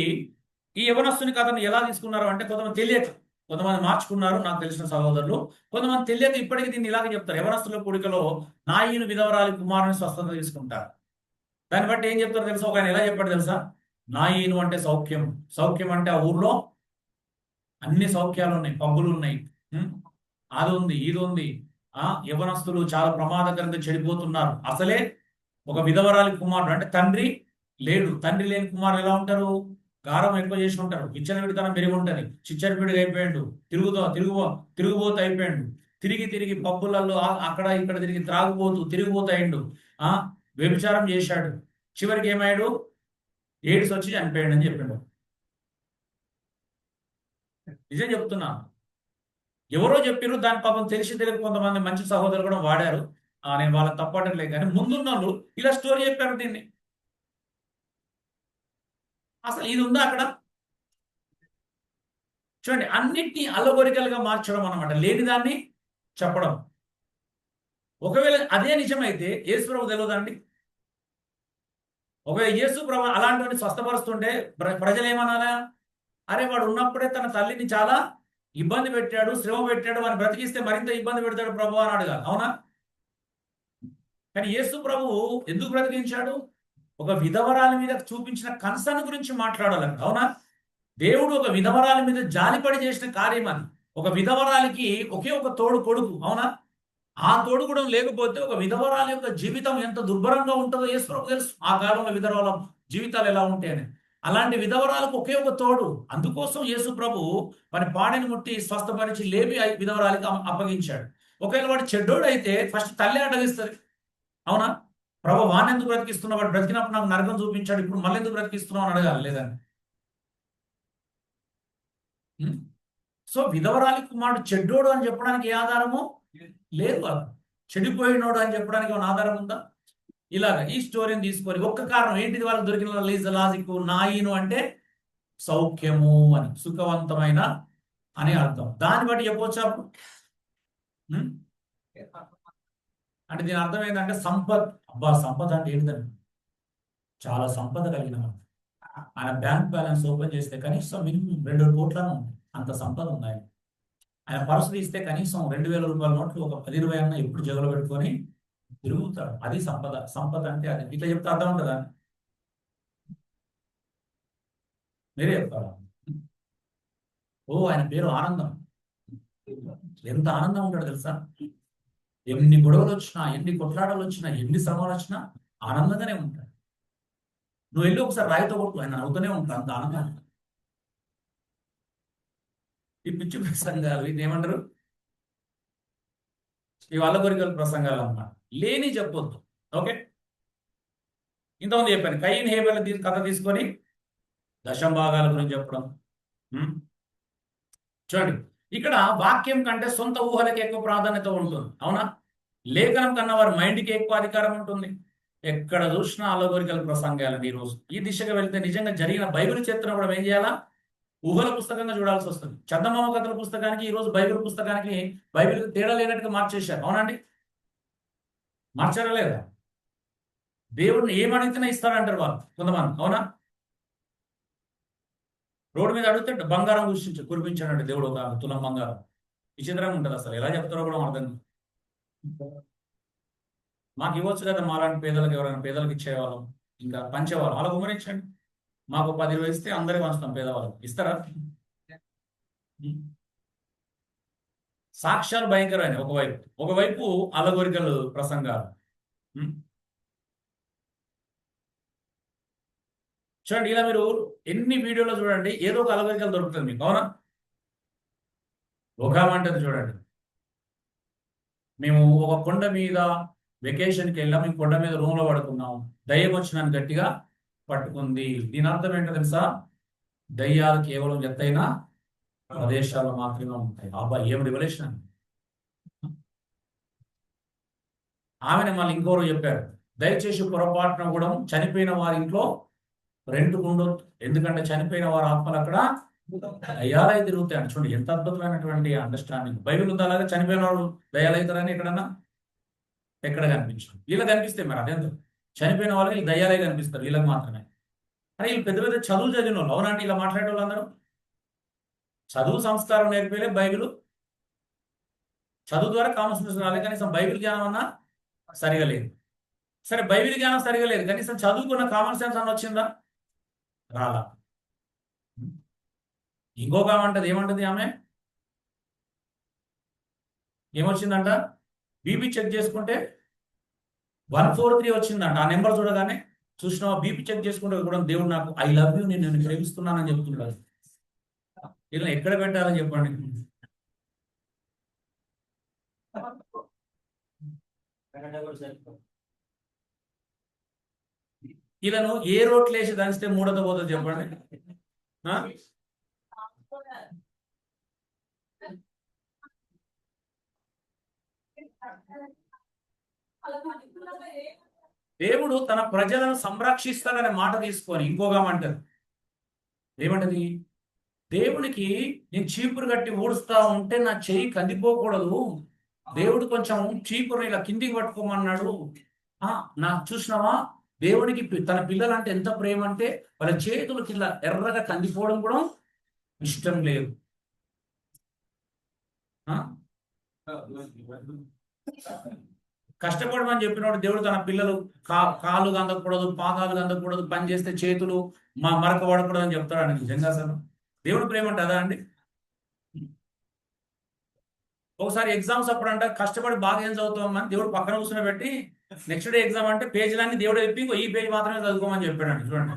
ఈ యవనస్తుని కథను ఎలా తీసుకున్నారు అంటే కొంతమంది తెలియక, కొంతమంది మార్చుకున్నారు నాకు తెలిసిన సహోదరులు. కొంతమంది తెలియక ఇప్పటికీ దీన్ని ఇలాగే చెప్తారు. యవనస్తుల కూడికలో నాయను విధవరాలి కుమారుని స్వస్థత తీసుకుంటారు. దాన్ని బట్టి ఏం చెప్తారు తెలుసా? ఒక ఆయన ఎలా చెప్పాడు తెలుసా? నాయను అంటే సౌఖ్యం. సౌఖ్యం అంటే ఆ ఊర్లో అన్ని సౌఖ్యాలు ఉన్నాయి, పబ్బులు ఉన్నాయి, అది ఉంది, ఇది ఉంది. యవనస్తులు చాలా ప్రమాదకరంగా చెడిపోతున్నారు. అసలే ఒక విధవరాలి కుమారుడు అంటే తండ్రి లేడు. తండ్రి లేని కుమారుడు ఎలా ఉంటారు? గారం ఎక్కువ చేసి ఉంటారు, విచ్చలవిడితనం పెరిగి ఉంటుంది, చిచ్చరిపిడిగా అయిపోయాడు, తిరుగుబోతు అయిపోయాడు, తిరిగి తిరిగి పబ్బులలో అక్కడ ఇక్కడ తిరిగి తిరిగిపోతాయిండు, వ్యభిచారం చేశాడు. చివరికి ఏమయ్యాడు? ఎయిడ్స్ వచ్చి చనిపోయాడు అని చెప్పిండు. నిజం చెప్తున్నాను. ఎవరో చెప్పారు, దాని పాపం తెలిసి తెలియక కొంతమంది మంచి సహోదరులు కూడా వాడారు. నేను వాళ్ళకి తప్పటలేదు, కానీ ముందున్న వాళ్ళు ఇలా స్టోరీ చెప్పారు దీన్ని. అసలు ఇది ఉందా అక్కడ? చూడండి, అన్నిటినీ అల్లగొరికలుగా మార్చడం అనమాట, లేని దాన్ని చెప్పడం. ఒకవేళ అదే నిజమైతే యేసు ప్రభు తెలియదండి? ఒకవేళ యేసు ప్రభు అలాంటి స్వస్థపరుస్తుంటే ప్రజలు ఏమనాలా? అరే, వాడు ఉన్నప్పుడే తన తల్లిని చాలా ఇబ్బంది పెట్టాడు, శ్రమ పెట్టాడు, వాడిని బ్రతికిస్తే మరింత ఇబ్బంది పెడతాడు ప్రభు అని అడగాలి, అవునా? కానీ యేసు ప్రభు ఎందుకు బ్రతికించాడు? ఒక విధవరాలి మీద చూపించిన కన్సర్న్ గురించి మాట్లాడాలంట, అవునా? దేవుడు ఒక విధవరాలి మీద జాలిపడి చేసిన కార్యం అది. ఒక విధవరాలికి ఒకే ఒక తోడు కొడుకు, అవునా? ఆ తోడు కూడా లేకపోతే ఒక విధవరాలి యొక్క జీవితం ఎంత దుర్భరంగా ఉంటుందో యేసు ప్రభు తెలుసు. ఆ కాలంలో విధవరాల జీవితాలు ఎలా ఉంటాయని. అలాంటి విధవరాలకు ఒకే ఒక తోడు. అందుకోసం యేసు ప్రభు వారి పాడిని ముట్టి స్వస్థపరిచి లేపి విధవరాలికి అప్పగించాడు. ఒకవేళ వాడు చెడ్డోడు అయితే ఫస్ట్ తల్లి అడగిస్తుంది, అవునా? ప్రభు వాడిని ఎందుకు బ్రతికిస్తున్నావు? వాడు బ్రతికినప్పుడు నాకు నరకం చూపించాడు, ఇప్పుడు మళ్ళీ ఎందుకు బ్రతికిస్తున్నావు అని అడగాలి, లేదని. సో విధవరాలి కుమారుడు చెడ్డోడు అని చెప్పడానికి ఏ ఆధారము లేదు. చెడిపోయినోడు అని చెప్పడానికి ఏమైనా ఆధారం ఉందా? ఇలాగ ఈ స్టోరీని తీసుకొని ఒక్క కారణం ఏంటిది వాళ్ళకి దొరికిన లాజిక్? నాయను అంటే సౌఖ్యము అని, సుఖవంతమైన అని అర్థం. దాన్ని బట్టి చెప్పొచ్చా అప్పుడు? అంటే దీని అర్థం ఏంటంటే సంపత్. అబ్బా, సంపద అంటే ఏంటిదండి? చాలా సంపద కలిగిన వాడు. ఆయన బ్యాంక్ బ్యాలెన్స్ ఓపెన్ చేస్తే కనీసం మినిమం 2 కోట్లను ఉంది, అంత సంపద ఉంది ఆయన. ఆయన పర్సు తీస్తే కనీసం 2000 రూపాయల నోట్లు ఒక 10-20 అన్న ఎప్పుడు జగలు పెట్టుకొని తిరుగుతాడు. అది సంపద. సంపద అంటే అది. ఇట్లా చెప్తే అర్థం ఉంటుందా? మీరే చెప్తారా? ఆయన పేరు ఆనందం. ఎంత ఆనందం ఉంటాడు తెలుసా? ఎన్ని గొడవలు వచ్చినా, ఎన్ని కొట్లాటలు వచ్చినా, ఎన్ని శ్రమలు వచ్చినా ఆనందంగానే ఉంటాడు. నువ్వు వెళ్ళి ఒకసారి రాయితో కొట్టు, ఆయన నవ్వుతూనే ఉంటాడు, అంత ఆనందం. ఈ పిచ్చి ప్రసంగాలు ఇది ఏమంటారు? ఈ అల్లగొరికల ప్రసంగాలు అన్నమాట. లేని చెప్పొద్దు, ఓకే? ఇంతమంది చెప్పాను. కయీన్ హేబెల్ కథ తీసుకొని దశంభాగాల గురించి చెప్పడం. చూడండి, ఇక్కడ వాక్యం కంటే సొంత ఊహలకి ఎక్కువ ప్రాధాన్యత ఉంటుంది, అవునా? లేఖనం కన్నా వారి మైండ్కి ఎక్కువ అధికారం ఉంటుంది. ఎక్కడ చూసినా అల్లగొరికల ప్రసంగాలు. ఈరోజు ఈ దిశగా వెళ్తే నిజంగా జరిగిన బైబిల్ చరిత్ర కూడా ఏం చేయాలా? ఊహల పుస్తకంగా చూడాల్సి వస్తుంది. చందమామ కథల పుస్తకానికి ఈరోజు బైబిల్ పుస్తకానికి బైబిల్కి తేడా లేనట్టుగా మార్చేశారు, అవునండి? మార్చారా లేదా? దేవుడిని ఏమడిగితేనే ఇస్తాడంటారు వాళ్ళు కొంతమంది, అవునా? రోడ్డు మీద అడిగితే బంగారం కురిపించాడంటే దేవుడు ఒక తులం బంగారం. విచిత్రంగా ఉంటుంది. అసలు ఎలా చెప్తారో కూడా అర్థం. మాకు ఇవ్వచ్చు కదా, మాలాంటి పేదలకు, ఎవరైనా పేదలకు ఇచ్చేవాళ్ళం, ఇంకా పంచేవాళ్ళం. అలా గుమరించండి. మాకు 10 ఇస్తే అందరికీ పంచుతాం. పేదవాళ్ళకి ఇస్తారా? సాక్ష్యాలు భయంకరమైన ఒకవైపు అలగోరికలు ప్రసంగాలు. చూడండి, ఇలా మీరు ఎన్ని వీడియోలో చూడండి, ఏదో ఒక అలగోరికలు దొరుకుతుంది మీకు, అవునా? లోకమంటది చూడండి. మేము ఒక కొండ మీద వెకేషన్కి వెళ్ళాం, ఈ కొండ మీద రూమ్లో పడుకున్నాం, దయ్యం వచ్చినాను గట్టిగా పట్టుకుంది. దీని అర్థం ఏంటో తెలుసా? దయ్యాలు కేవలం ఎత్తైన ప్రదేశాల్లో మాత్రమే ఉంటాయి. అబ్బా, ఏం రివల్యూషన్! ఆమెను మళ్ళీ ఇంకోరు చెప్పారు, దయచేసి పొరపాటున కూడా చనిపోయిన వారి ఇంట్లో రెంట్కుండొద్దు, ఎందుకంటే చనిపోయిన వారి ఆత్మలు అక్కడ దయ్యాలై తిరుగుతాయి. చూడండి ఎంత అద్భుతమైనటువంటి అండర్స్టాండింగ్. బైబిల్ ఉందా? అలాగే చనిపోయిన వాళ్ళు దయ్యాలు అవుతారని ఎక్కడన్నా ఎక్కడ కనిపించారు? వీళ్ళకి కనిపిస్తే మరి అదేందో, చనిపోయిన వాళ్ళు వీళ్ళు దయ్యాలే కనిపిస్తారు వీళ్ళకి మాత్రమే. కానీ వీళ్ళు పెద్ద పెద్ద చదువులు చదివిన వాళ్ళు. అవునంటే ఇలా మాట్లాడే వాళ్ళు అందరూ చదువు సంస్కారం నేర్పేలే బైబిల్. చదువు ద్వారా కామన్ సెన్స్ రాలేదు, కనీసం బైబిల్ జ్ఞానం అన్నా సరిగా లేదు. సరే, బైబిల్ జ్ఞానం సరిగా లేదు, కనీసం చదువుకున్న కామన్ సెన్స్ అన్న వచ్చిందా? రాలా. ఇంకొక అంటది, ఏమంటది ఆమె? ఏమొచ్చిందంట? బీపీ చెక్ చేసుకుంటే 143 వచ్చిందంట. ఆ నెంబర్ చూడగానే చూసినావా? బీపీ చెక్ చేసుకుంటే కూడా దేవుడు నాకు ఐ లవ్ యూ, నేను ప్రేమిస్తున్నానని చెప్తున్నాడు. ఇలా ఎక్కడ పెట్టాలని చెప్పండి. వీళ్ళను ఏ రోట్లు వేసి దంచితే మూడత పోతుంది చెప్పండి. దేవుడు తన ప్రజలను సంరక్షిస్తాడనే మాట తీసుకొని ఇంకోగా అంటారు. ఏమంటది? దేవుడికి నేను చీపురు కట్టి ఊడుస్తా ఉంటే నా చెయ్యి కందిపోకూడదు, దేవుడు కొంచెం చీపురు ఇలా కిందికి పట్టుకోమన్నాడు. నా చూసినావా? దేవుడికి తన పిల్లలంటే ఎంత ప్రేమ అంటే వాళ్ళ చేతులకి ఇలా ఎర్రగా కందిపోవడం కూడా ఇష్టం లేదు. కష్టపడమని చెప్పినప్పుడు దేవుడు తన పిల్లలు కాళ్ళు అందకూడదు, పాదాలు అందకూడదు, పని చేస్తే చేతులు మరక పడకూడదు అని చెప్తాడు. నిజంగా అసలు దేవుడు ప్రేమ అంటే అదా అండి? ఒకసారి ఎగ్జామ్స్ అప్పుడు అంట కష్టపడి బాగా ఏం చదువుతామని దేవుడు పక్కన కూర్చొని పెట్టి నెక్స్ట్ డే ఎగ్జామ్ అంటే పేజీలన్నీ దేవుడు చెప్పి ఈ పేజీ మాత్రమే చదువుకోమని చెప్పాడండి. చూడండి,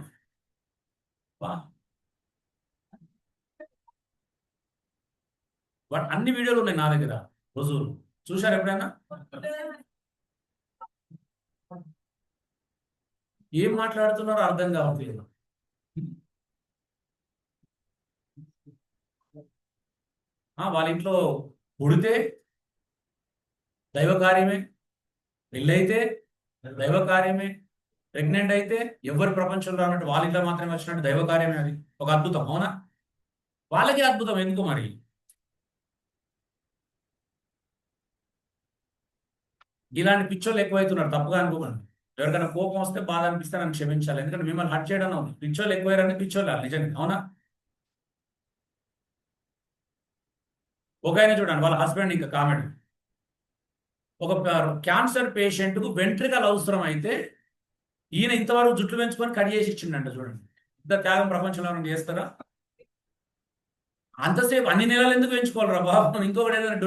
వాటి అన్ని వీడియోలు ఉన్నాయి నా దగ్గర, రుజువులు. చూశారు ఎప్పుడైనా? ఏం మాట్లాడుతున్నారో అర్థం కావట్లేదు. వాళ్ళ ఇంట్లో పుడితే దైవ కార్యమే, పెళ్ళైతే దైవ కార్యమే, ప్రెగ్నెంట్ అయితే ఎవరి ప్రపంచంలో అన్నట్టు వాళ్ళ ఇంట్లో మాత్రమే వచ్చినట్టు దైవ కార్యమే. అది ఒక అద్భుతం, అవునా? వాళ్ళకి అద్భుతం ఎందుకు మరి? ఇలాంటి పిచ్చోళ్ళు ఎక్కువైతున్నారు. తప్పుగా అనుకోకండి. ఎవరికైనా కోపం వస్తే బాధ అనిపిస్తే నన్ను క్షమించాలి, ఎందుకంటే మిమ్మల్ని హట్ చేయడం ఉంది. పిచ్చోళ్ళు ఎక్కువైరంటే పిచ్చోళ్ళు నిజంగా, అవునా? ఒక ఆయన చూడండి, వాళ్ళ హస్బెండ్ ఇంకా కామెంట్, ఒక క్యాన్సర్ పేషెంట్ కు వెంట్రికలు అవసరం అయితే ఈయన ఇంతవరకు జుట్లు పెంచుకొని కట్ చేసి ఇచ్చిండంట. చూడండి, ఇంత త్యాగం ప్రపంచంలో చేస్తారా? అంతసేపు అన్ని నెలలు ఎందుకు పెంచుకోవాలి రా బాబు? ఇంకొకటి ఏదైనా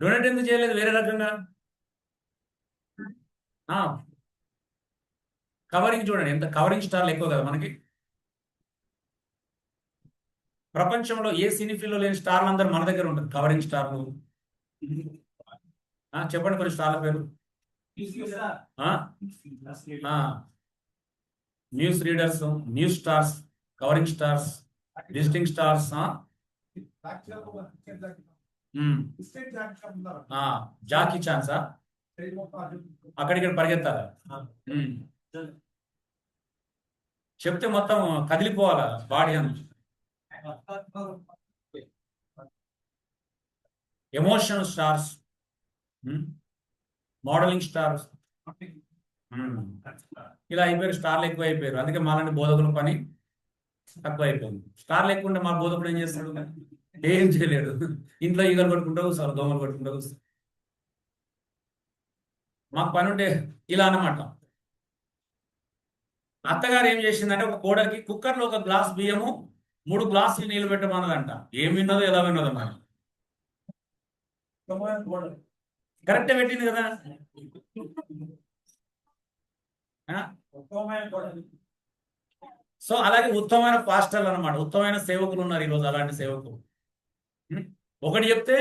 డొనేట్ ఎందుకు చేయలేదు వేరే రకంగా? కవరింగ్ చూడండి, ఎంత కవరింగ్ స్టార్లు ఎక్కువ కదా మనకి. ప్రపంచంలో ఏ సినీ ఫీల్డ్ లేని స్టార్లు అందరూ మన దగ్గర ఉంటుంది, కవరింగ్ స్టార్లు. చెప్పండి కొన్ని స్టార్ల పేరు. News readers, news stars, covering stars, visiting stars, jockey ఛాన్సా అక్కడిక్కడ పరిగెత్తాలా? చెప్తే మొత్తం కదిలిపోవాలా బాడీ అని. ఎమోషనల్ స్టార్స్, మోడలింగ్ స్టార్స్, ఇలా అయిపోయారు. స్టార్లు ఎక్కువ అయిపోయారు. అందుకే మాలాంటి బోధకుల పని తక్కువ అయిపోయింది. స్టార్లు ఎక్కువ ఉంటే మా బోధకుడు ఏం చేస్తాడు? ఏం చేయలేడు. ఇంట్లో ఈగలు కొట్టుకుంటూ కూర్చోరు, దోమలు కొట్టుకుంటూ కూర్చోరు. మాకు పని ఉంటే ఇలా అన్నమాట. అత్తగారు ఏం చేసిందంటే ఒక కోడలికి కుక్కర్లో ఒక గ్లాస్ బియ్యము 3 గ్లాసులు నీళ్లు పెట్టమన్నదంట. ఏం విన్నదో ఎలా విన్నదో మరి. కరెక్టే పెట్టింది కదా. సో అలాగే ఉత్తమమైన పాస్టర్లు అనమాట, ఉత్తమమైన సేవకులు ఉన్నారు ఈరోజు. అలాంటి సేవకులు ఒకటి చెప్తే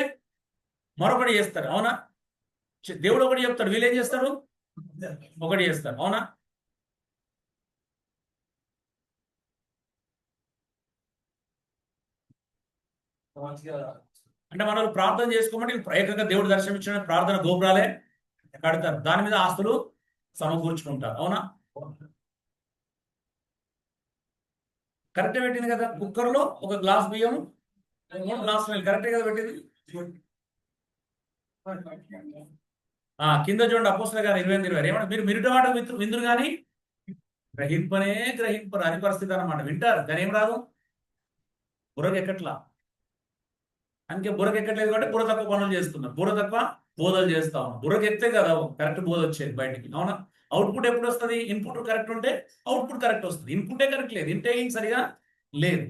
మరొకటి చేస్తారు, అవునా? దేవుడు ఒకటి చెప్తాడు, వీళ్ళు ఏం చేస్తారు? ఒకటి చేస్తారు, అవునా? అంటే మనం ప్రార్థన చేసుకోమంటే ఏకంగా దేవుడు దర్శనమిచ్చిన ప్రార్థన గోపురాలే కడతారు, దాని మీద ఆస్తులు సమకూర్చుకుంటారు. అవునా? కరెక్టే పెట్టింది కదా. కుక్కర్లో ఒక గ్లాస్ బియ్యం, 3 గ్లాసులు నీళ్ళు, కరెక్టే కదా పెట్టింది. కింద చూడండి అపోస్తలుల గారు 28:20 ఏమన్నా మీరు మిరుటవాట విందురు కానీ గ్రహింపనే గ్రహింపరు, అది పరిస్థితి అనమాట. వింటారు కానీ ఏం రాదు, బుర్రకు ఎక్కట్లా. అందుకే బుర్రకు ఎక్కట్లేదు కాబట్టి బుర్ర తక్కువ పనులు చేస్తున్నారు, బుర్ర తక్కువ బోధలు చేస్తా ఉన్నాం. బుర్రకు ఎత్తే కదా కరెక్ట్ బోధ వచ్చేది బయటికి. అవునా? అవుట్పుట్ ఎప్పుడు వస్తుంది? ఇన్పుట్ కరెక్ట్ ఉంటే అవుట్పుట్ కరెక్ట్ వస్తుంది. ఇన్పుటే కరెక్ట్ లేదు, ఇంటేకింగ్ సరిగా లేదు.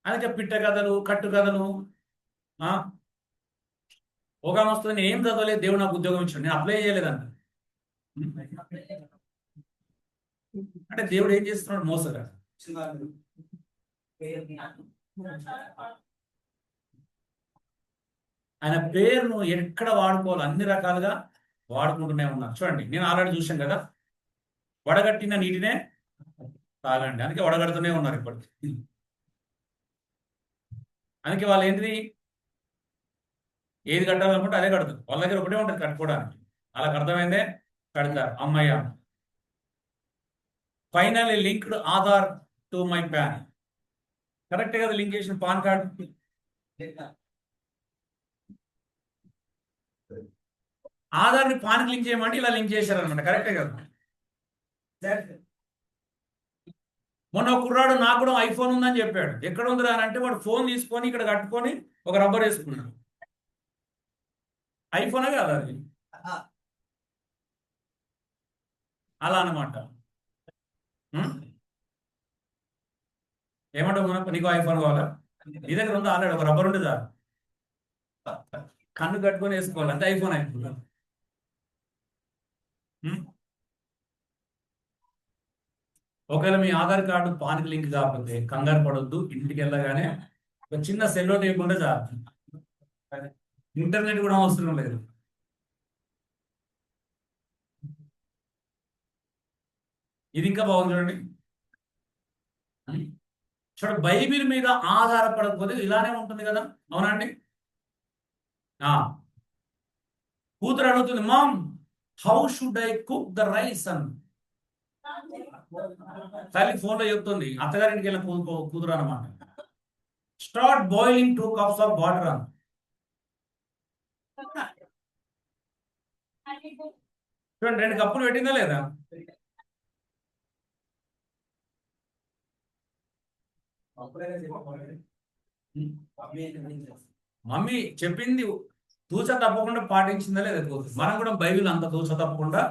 అందుకే పిట్ట కథలు, కట్టు కథలు. ఒక వస్తుంది, నేను ఏం చదవలేదు, దేవుడు నాకు ఉద్యోగం ఇచ్చాడు, నేను అప్లై చేయలేదంట. అంటే దేవుడు ఏం చేస్తున్నాడు? మోసగా. ఆయన పేరును ఎక్కడ వాడుకోవాలి, అన్ని రకాలుగా వాడుకుంటూనే ఉన్నారు. చూడండి, నేను ఆల్రెడీ చూశాను కదా, వడగట్టిన నీటినే తాగండి, అందుకే వడగడుతూనే ఉన్నారు ఇప్పటికి. అందుకే వాళ్ళు ఏంటిది, ఏది కట్టాలనుకుంటే అదే కడతారు, వాళ్ళ దగ్గర ఒకటే ఉంటుంది కట్టుకోవడానికి. వాళ్ళకి అర్థమైందే, కడతారు. అమ్మయ్య, finally linked Aadhaar to my pan. Correct కదా లింక్ చేసిన పాన్ కార్డ్. ఆధార్ని పాన్కి లింక్ చేయమంటే ఇలా లింక్ చేశారనమాట. కరెక్టే కదా. మొన్న ఒక కుర్రాడు నాకు కూడా ఐఫోన్ ఉందని చెప్పాడు. ఎక్కడ ఉందిరా అని అంటే వాడు ఫోన్ తీసుకొని ఇక్కడ కట్టుకొని ఒక రబ్బర్ వేసుకున్నాడు. ఐఫోనే కాదు అది, అలా అనమాట. ఏమంటావు మనకు, నీకు ఐఫోన్ కావాలా? నీ దగ్గర ఉందా ఆల్రెడీ ఒక రబ్బర్ ఉండేదా? కన్ను కట్టుకొని వేసుకోవాలి, అంతే ఐఫోన్ అయిపోతుంది. ఒకవేళ మీ ఆధార్ కార్డు పాన్కి లింక్ కాకపోతే కంగారు పడొద్దు, ఇంటికి వెళ్ళగానే ఒక చిన్న సెల్లో లేకుండా చాలు, ఇంటర్నెట్ కూడా అవసరం లేదు. ఇది ఇంకా బాగుంది చూడండి. చూడండి, బైబిల్ మీద ఆధారపడకపోతే ఇలానే ఉంటుంది కదా. అవునండి. కూతురు అడుగుతుంది, mom how should I cook the rice అని. తల్లి ఫోన్ లో చెప్తుంది, అత్తగారింటికి వెళ్ళిన కూతురు అన్నమాట. Start boiling 2 cups of water అని. చూడండి, 2 కప్పులు పెట్టిందా లేదా? మమ్మీ చెప్పింది తూచ తప్పకుండా పాటించిందా లేదా? మనం కూడా బైబిల్ అంత తూచ తప్పకుండా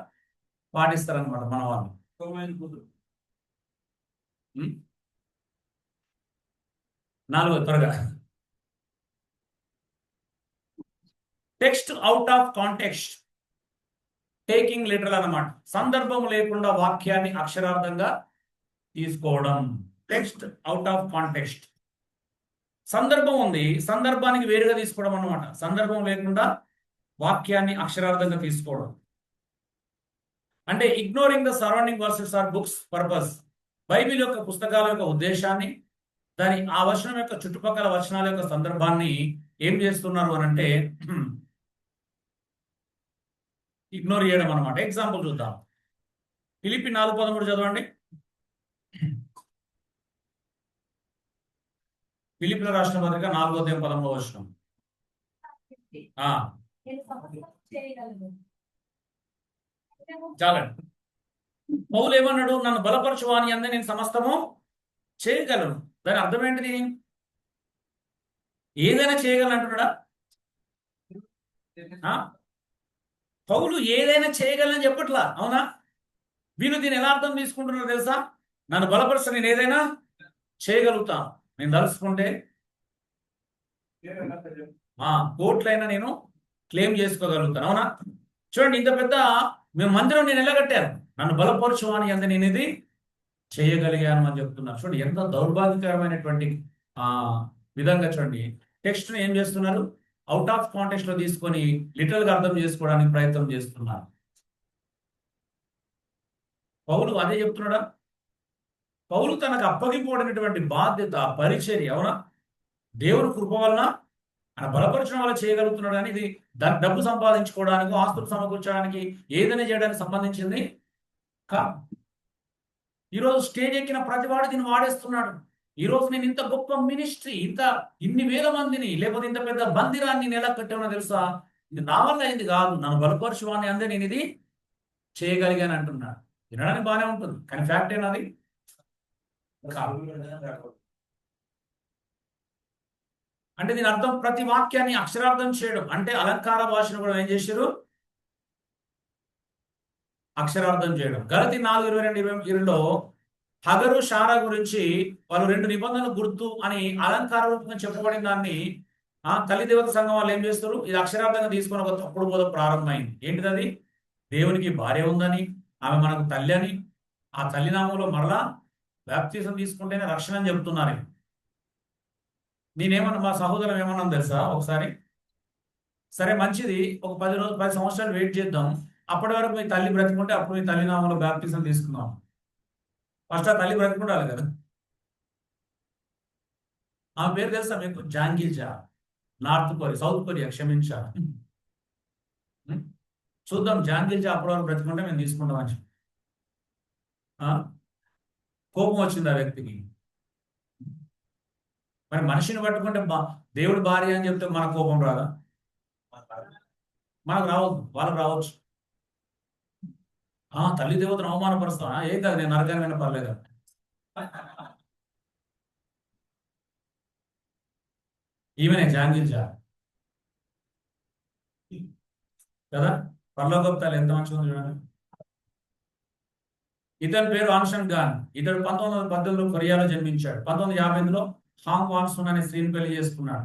పాటిస్తారనమాట మన వాళ్ళు. 4 త్వరగా. Text out of context, taking literal అన్నమాట. సందర్భం లేకుండా వాక్యాన్ని అక్షరార్థంగా తీసుకోవడం. Text out of context. సందర్భం ఉంది, సందర్భానికి వేరుగా తీసుకోవడం అన్నమాట. సందర్భం లేకుండా వాక్యాన్ని అక్షరార్థంగా తీసుకోవడం అంటే ignoring the surrounding verses or book's purpose. Bible యొక్క పుస్తకాల యొక్క ఉద్దేశాన్ని, దాని ఆ వచనం యొక్క చుట్టుపక్కల వచనాల యొక్క సందర్భాన్ని ఏం చేస్తున్నారు అని అంటే ఇగ్నోర్ చేయడం అనమాట. ఎగ్జాంపుల్ చూద్దాం. ఫిలిప్పి 4:13 చదవండి. ఫిలిప్పీల రాష్ట్ర పత్రిక 4:13 చాలండి. పౌలు ఏమన్నాడు? నన్ను బలపరచువాని అందే నేను సమస్తము చేయగలను. దాని అర్థం ఏంటిది? ఏదైనా చేయగలను అంటున్నాడా? పౌలు ఏదైనా చేయగలని చెప్పట్లా. అవునా? వీళ్ళు దీన్ని ఎలా అర్థం తీసుకుంటున్నారు తెలుసా? నన్ను బలపరచ, నేను ఏదైనా చేయగలుగుతాను, నేను తలుచుకుంటే కోట్లైనా నేను క్లెయిమ్ చేసుకోగలుగుతాను. అవునా? చూడండి, ఇంత పెద్ద మేము మందిరం నేను ఎలా కట్టాను, నన్ను బలపరచు అని అంత నేను ఇది చేయగలిగాను అని చెప్తున్నారు. చూడండి, ఎంత దౌర్భాగ్యకరమైనటువంటి విధంగా. చూడండి, టెక్స్ట్ ఏం చేస్తున్నారు? అవుట్ ఆఫ్ కాంటెక్స్ట్ లో తీసుకొని లిటరల్ గా అర్థం చేసుకోవడానికి ప్రయత్నం చేస్తున్నారు. పౌలు అదే చెప్తున్నాడా? పౌలు తనకు అప్పగింపబడినటువంటి బాధ్యత, పరిచర్య, అవునా, దేవుని కృప వలన ఆయన బలపరచడం వల్ల చేయగలుగుతున్నాడు. కానీ ఇది డబ్బు సంపాదించుకోవడానికి, ఆస్తులు సమకూర్చడానికి, ఏదైనా చేయడానికి సంబంధించింది కాదు. ఈరోజు స్టేజ్ ఎక్కిన ప్రతివాడు దీన్ని వాడేస్తున్నాడు. ఈరోజు నేను ఇంత గొప్ప మినిస్ట్రీ, ఇన్ని వేల మందిని, లేకపోతే ఇంత పెద్ద మందిరాన్ని నేను ఎలా కట్టామో తెలుసా? ఇది నా వల్ల అయింది కాదు, నన్ను బలపరచువాన్ని అందే నేను ఇది చేయగలిగాను అంటున్నాడు. వినడానికి బాగానే ఉంటుంది, కానీ ఫ్యాక్ట్ ఏనాది కాదు. అంటే దీని అర్థం ప్రతి వాక్యాన్ని అక్షరార్థం చేయడం అంటే అలంకార భాషను కూడా ఏం చేశారు? అక్షరార్థం చేయడం. గలతీ 4:22-22లో హగరు షారా గురించి వాళ్ళు 2 నిబంధనలు గుర్తు అని అలంకార రూపంగా చెప్పబడిన దాన్ని తల్లి దేవత సంఘం వాళ్ళు ఏం చేస్తారు? ఇది అక్షరార్థంగా తీసుకుని ఒక తప్పుడు బోధ ప్రారంభమైంది. ఏంటిది అది? దేవునికి భార్య ఉందని, ఆమె మనకు తల్లి అని, ఆ తల్లి నామంలో మరలా బాప్తిజం తీసుకుంటేనే రక్షణ అని చెప్తున్నారు. నేనేమన్నా మా సహోదరం ఏమన్నా తెలుసా? ఒకసారి సరే మంచిది, ఒక 10 సంవత్సరాలు వెయిట్ చేద్దాం, అప్పటి వరకు మీ తల్లి బ్రతికుంటే అప్పుడు మీ తల్లి నామంలో బాప్తిజం తీసుకుందాం. ఫస్ట్ ఆ తల్లి బ్రతికుండాలి కదా. ఆమె పేరు తెలుసా మీకు? జాంగిల్జా, సౌత్ కొరియా, క్షమించా. చూద్దాం, జాంగిల్జా అప్పటి వరకు బ్రతికుంటే మేము తీసుకుంటాం అని. కోపం వచ్చింది ఆ వ్యక్తికి. మరి మనిషిని పట్టుకుంటే దేవుడి భార్య అని చెప్తే మన కోపం రాదా? మనకు రావద్దు, వాళ్ళకి రావచ్చు. తల్లి దేవతను అవమానపరుస్తా, ఏం కాదు, నేను నరకాన్ని పర్లేదు. ఈమెనే జాంగిల్జా కదా. పర్లోకప్తాలు ఎంత మంచిగా ఉంది చూడండి. ఇతని పేరు ఆన్షన్ గాన్. ఇతడు 1918లో కొరియాలో జన్మించాడు. 1958లో హాంగ్ వాన్సన్ అనే స్త్రీని పెళ్లి చేసుకున్నాడు.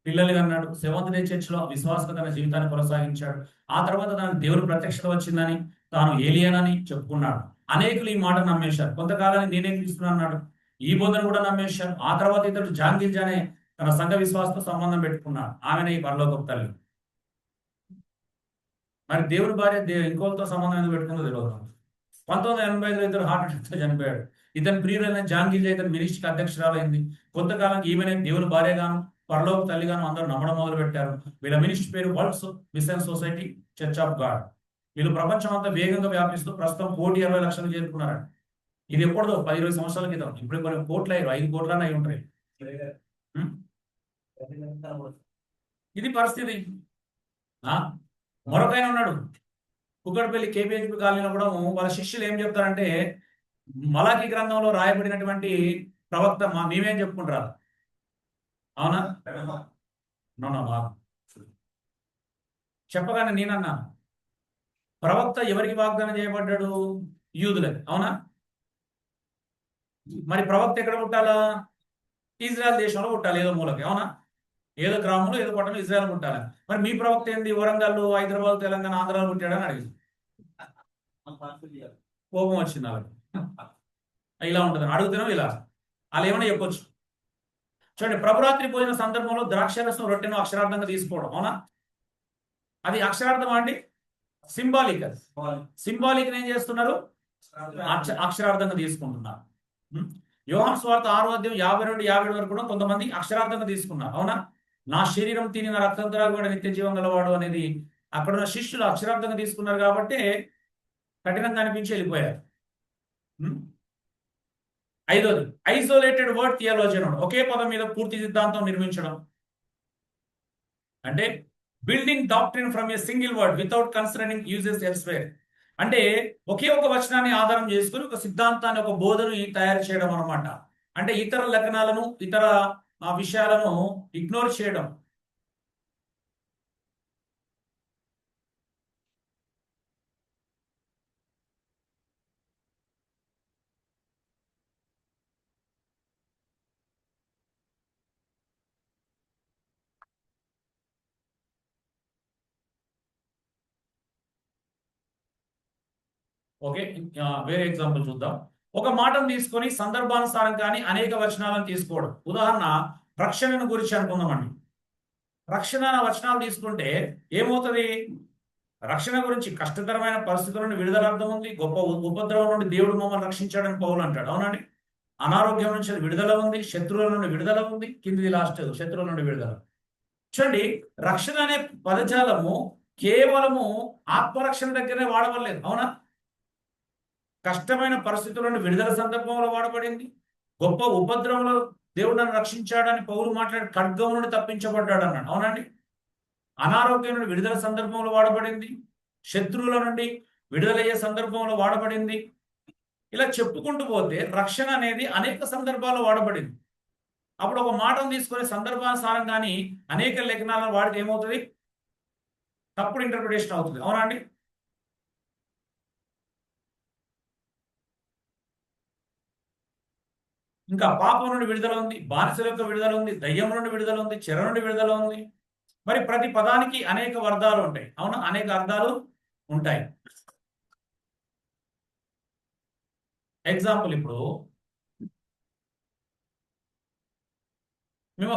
పిల్లలు అన్నాడు. సెవెంత్ డే చర్చ్ లో విశ్వాసంగా తన జీవితాన్ని కొనసాగించాడు. ఆ తర్వాత తనకు దేవుని ప్రత్యక్షత వచ్చిందని, తాను ఏలియన్ అని చెప్పుకున్నాడు. అనేకులు ఈ మాట నమ్మేశారు. కొంతకాలానికి నేనే తీసుకున్నాను అన్నాడు. ఈ బోధన కూడా నమ్మేశారు. ఆ తర్వాత ఇతడు జాంగిల్జా అనే తన సంఘ విశ్వాసంతో సంబంధం పెట్టుకున్నాడు. ఆమెనే ఈ పరలోకపు తల్లి. మరి దేవుని భార్య ఇంకోటితో సంబంధం ఎందుకు పెట్టుకుందో తెలియదు. 1985లో ఇతడు హార్ట్ అటాక్తో చనిపోయాడు. ఇతని ప్రియులైన జాంగిల్జా ఇతని మినిస్ట్రీకి అధ్యక్షురాలైంది. కొంతకాలానికి ఈమెనే దేవుని భార్యగాను, పరలోక తల్లిగాను అందరూ నమ్మడం మొదలు పెట్టారు. వీళ్ళ మినిస్ట్రీ పేరు world mission society church of God. వీళ్ళు ప్రపంచం అంతా వేగంగా వ్యాపిస్తూ ప్రస్తుతం 1,20 లక్షలు చేరుకున్నారండి. ఇది ఎప్పుడో 10-20 సంవత్సరాల క్రితం. ఇప్పుడు కొన్ని కోట్లు అయ్యారు, 5 కోట్లనే అయి ఉంటాయి. ఇది పరిస్థితి. మరొకైనా ఉన్నాడు కుక్కడపల్లి కేపీహెచ్పి కాలనీలో కూడా. వాళ్ళ శిష్యులు ఏం చెప్తారంటే, మలాకి గ్రంథంలో రాయబడినటువంటి ప్రవక్త మేమేం చెప్పుకుంటారా? అవునా? చెప్పగానే నేనన్నా, ప్రవక్త ఎవరికి వాగ్దానం చేయబడ్డాడు? యూదులకి. అవునా? మరి ప్రవక్త ఎక్కడ పుట్టాలా? ఇజ్రాయెల్ దేశంలో పుట్టాలి, ఏదో మూలకి. అవునా? ఏదో గ్రామంలో, ఏదో పట్టణం ఇజ్రాయెల్ పుట్టాలి. మరి మీ ప్రవక్త ఏంది వరంగల్, హైదరాబాద్, తెలంగాణ, ఆంధ్రాలో పుట్టాడని అడిగింది. కోపం వచ్చింది వాళ్ళకి. ఇలా ఉంటుంది అడుగుతున్నాం. ఇలా వాళ్ళు ఏమైనా చెప్పొచ్చు. చూడండి, ప్రభురాత్రి భోజన సందర్భంలో ద్రాక్షరసం రొట్టెను అక్షరార్థంగా తీసుకోవడం. అవునా? అది అక్షరార్థం అండి, సింబాలిక్. అది సింబాలిక్ ఏం చేస్తున్నారు? అక్షరార్థంగా తీసుకుంటున్నారు. యోహాను సువార్త 6:52-57 వరకు కూడా కొంతమంది అక్షరార్థంగా తీసుకున్నారు. అవునా? నా శరీరం తిని నా రక్తం త్రాగి కూడా నిత్య జీవం గలవాడు అనేది అక్కడ ఉన్న శిష్యులు అక్షరార్థంగా తీసుకున్నారు కాబట్టి కఠినంగా అనిపించి వెళ్ళిపోయారు. 5వది ఐసోలేటెడ్ వర్డ్ థియాలజీ. ఒకే పదం మీద పూర్తి సిద్ధాంతం నిర్మించడం అంటే building doctrine from a single word without considering uses elsewhere. అంటే ఒకే ఒక వచనాన్ని ఆధారం చేసుకుని ఒక సిద్ధాంతాన్ని, ఒక బోధనని తయారు చేయడం అనమాట. అంటే ఇతర లక్షణాలను, ఇతర విషయాలను ఇగ్నోర్ చేయడం. ఓకే, వేరే ఎగ్జాంపుల్ చూద్దాం. ఒక మాటను తీసుకొని సందర్భానుసారం కానీ అనేక వచనాలను తీసుకోవడం. ఉదాహరణ, రక్షణను గురించి అనుకుందామండి. రక్షణ వచనాలు తీసుకుంటే ఏమవుతుంది? రక్షణ గురించి కష్టతరమైన పరిస్థితుల నుండి విడుదల అర్థం ఉంది. గొప్ప ఉపద్రవం నుండి దేవుడు మమ్మల్ని రక్షించాడని పౌలు అంటాడు. అవునండి? అనారోగ్యం నుంచి విడుదల ఉంది, శత్రువుల నుండి విడుదల ఉంది, కిందిది లాస్ట్ శత్రువుల నుండి విడుదల. చూడండి, రక్షణ అనే పదజాలము కేవలము ఆత్మరక్షణ దగ్గరనే వాడవలేదు, అవునా? కష్టమైన పరిస్థితుల నుండి విడుదల సందర్భంలో వాడబడింది. గొప్ప ఉపద్రవంలో దేవుడు నన్ను రక్షించాడని పౌలు మాట్లాడి ఖడ్గం నుండి తప్పించబడ్డాడు అన్నాడు, అవునండి. అనారోగ్యం నుండి విడుదల సందర్భంలో వాడబడింది, శత్రువుల నుండి విడుదలయ్యే సందర్భంలో వాడబడింది. ఇలా చెప్పుకుంటూ పోతే రక్షణ అనేది అనేక సందర్భాల్లో వాడబడింది. అప్పుడు ఒక మాటను తీసుకునే సందర్భానుసారం కానీ అనేక లేఖనాలను వాడితే ఏమవుతుంది? తప్పుడు ఇంటర్ప్రిటేషన్ అవుతుంది, అవునా అండి? ఇంకా పాపం నుండి విడుదల ఉంది, బానిసల యొక్క విడుదల ఉంది, దయ్యం నుండి విడుదల ఉంది, చెర నుండి విడుదల ఉంది. మరి ప్రతి పదానికి అనేక అర్థాలు ఉంటాయి, అవునా? అనేక అర్థాలు ఉంటాయి. ఎగ్జాంపుల్, ఇప్పుడు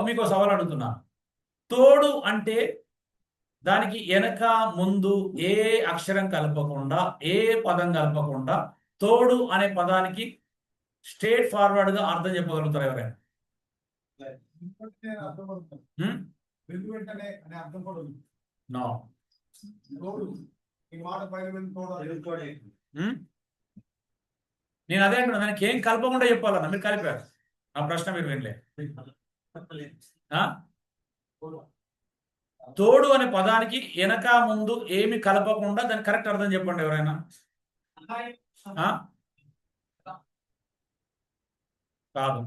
మీకు సవాల్ అడుగుతున్నాను. తోడు అంటే దానికి వెనక ముందు ఏ అక్షరం కలపకుండా, ఏ పదం కలపకుండా తోడు అనే పదానికి స్ట్రేట్ ఫార్వర్డ్ గా అర్థం చెప్పగలుగుతారు ఎవరైనా? నో. నేను అదే అంటున్నా, దానికి ఏం కలపకుండా చెప్పాలన్నా మీరు కలిపారు. నా ప్రశ్న మీరు వినలే. తోడు అనే పదానికి వెనక ముందు ఏమి కలపకుండా దాని కరెక్ట్ అర్థం చెప్పండి ఎవరైనా. కాదు.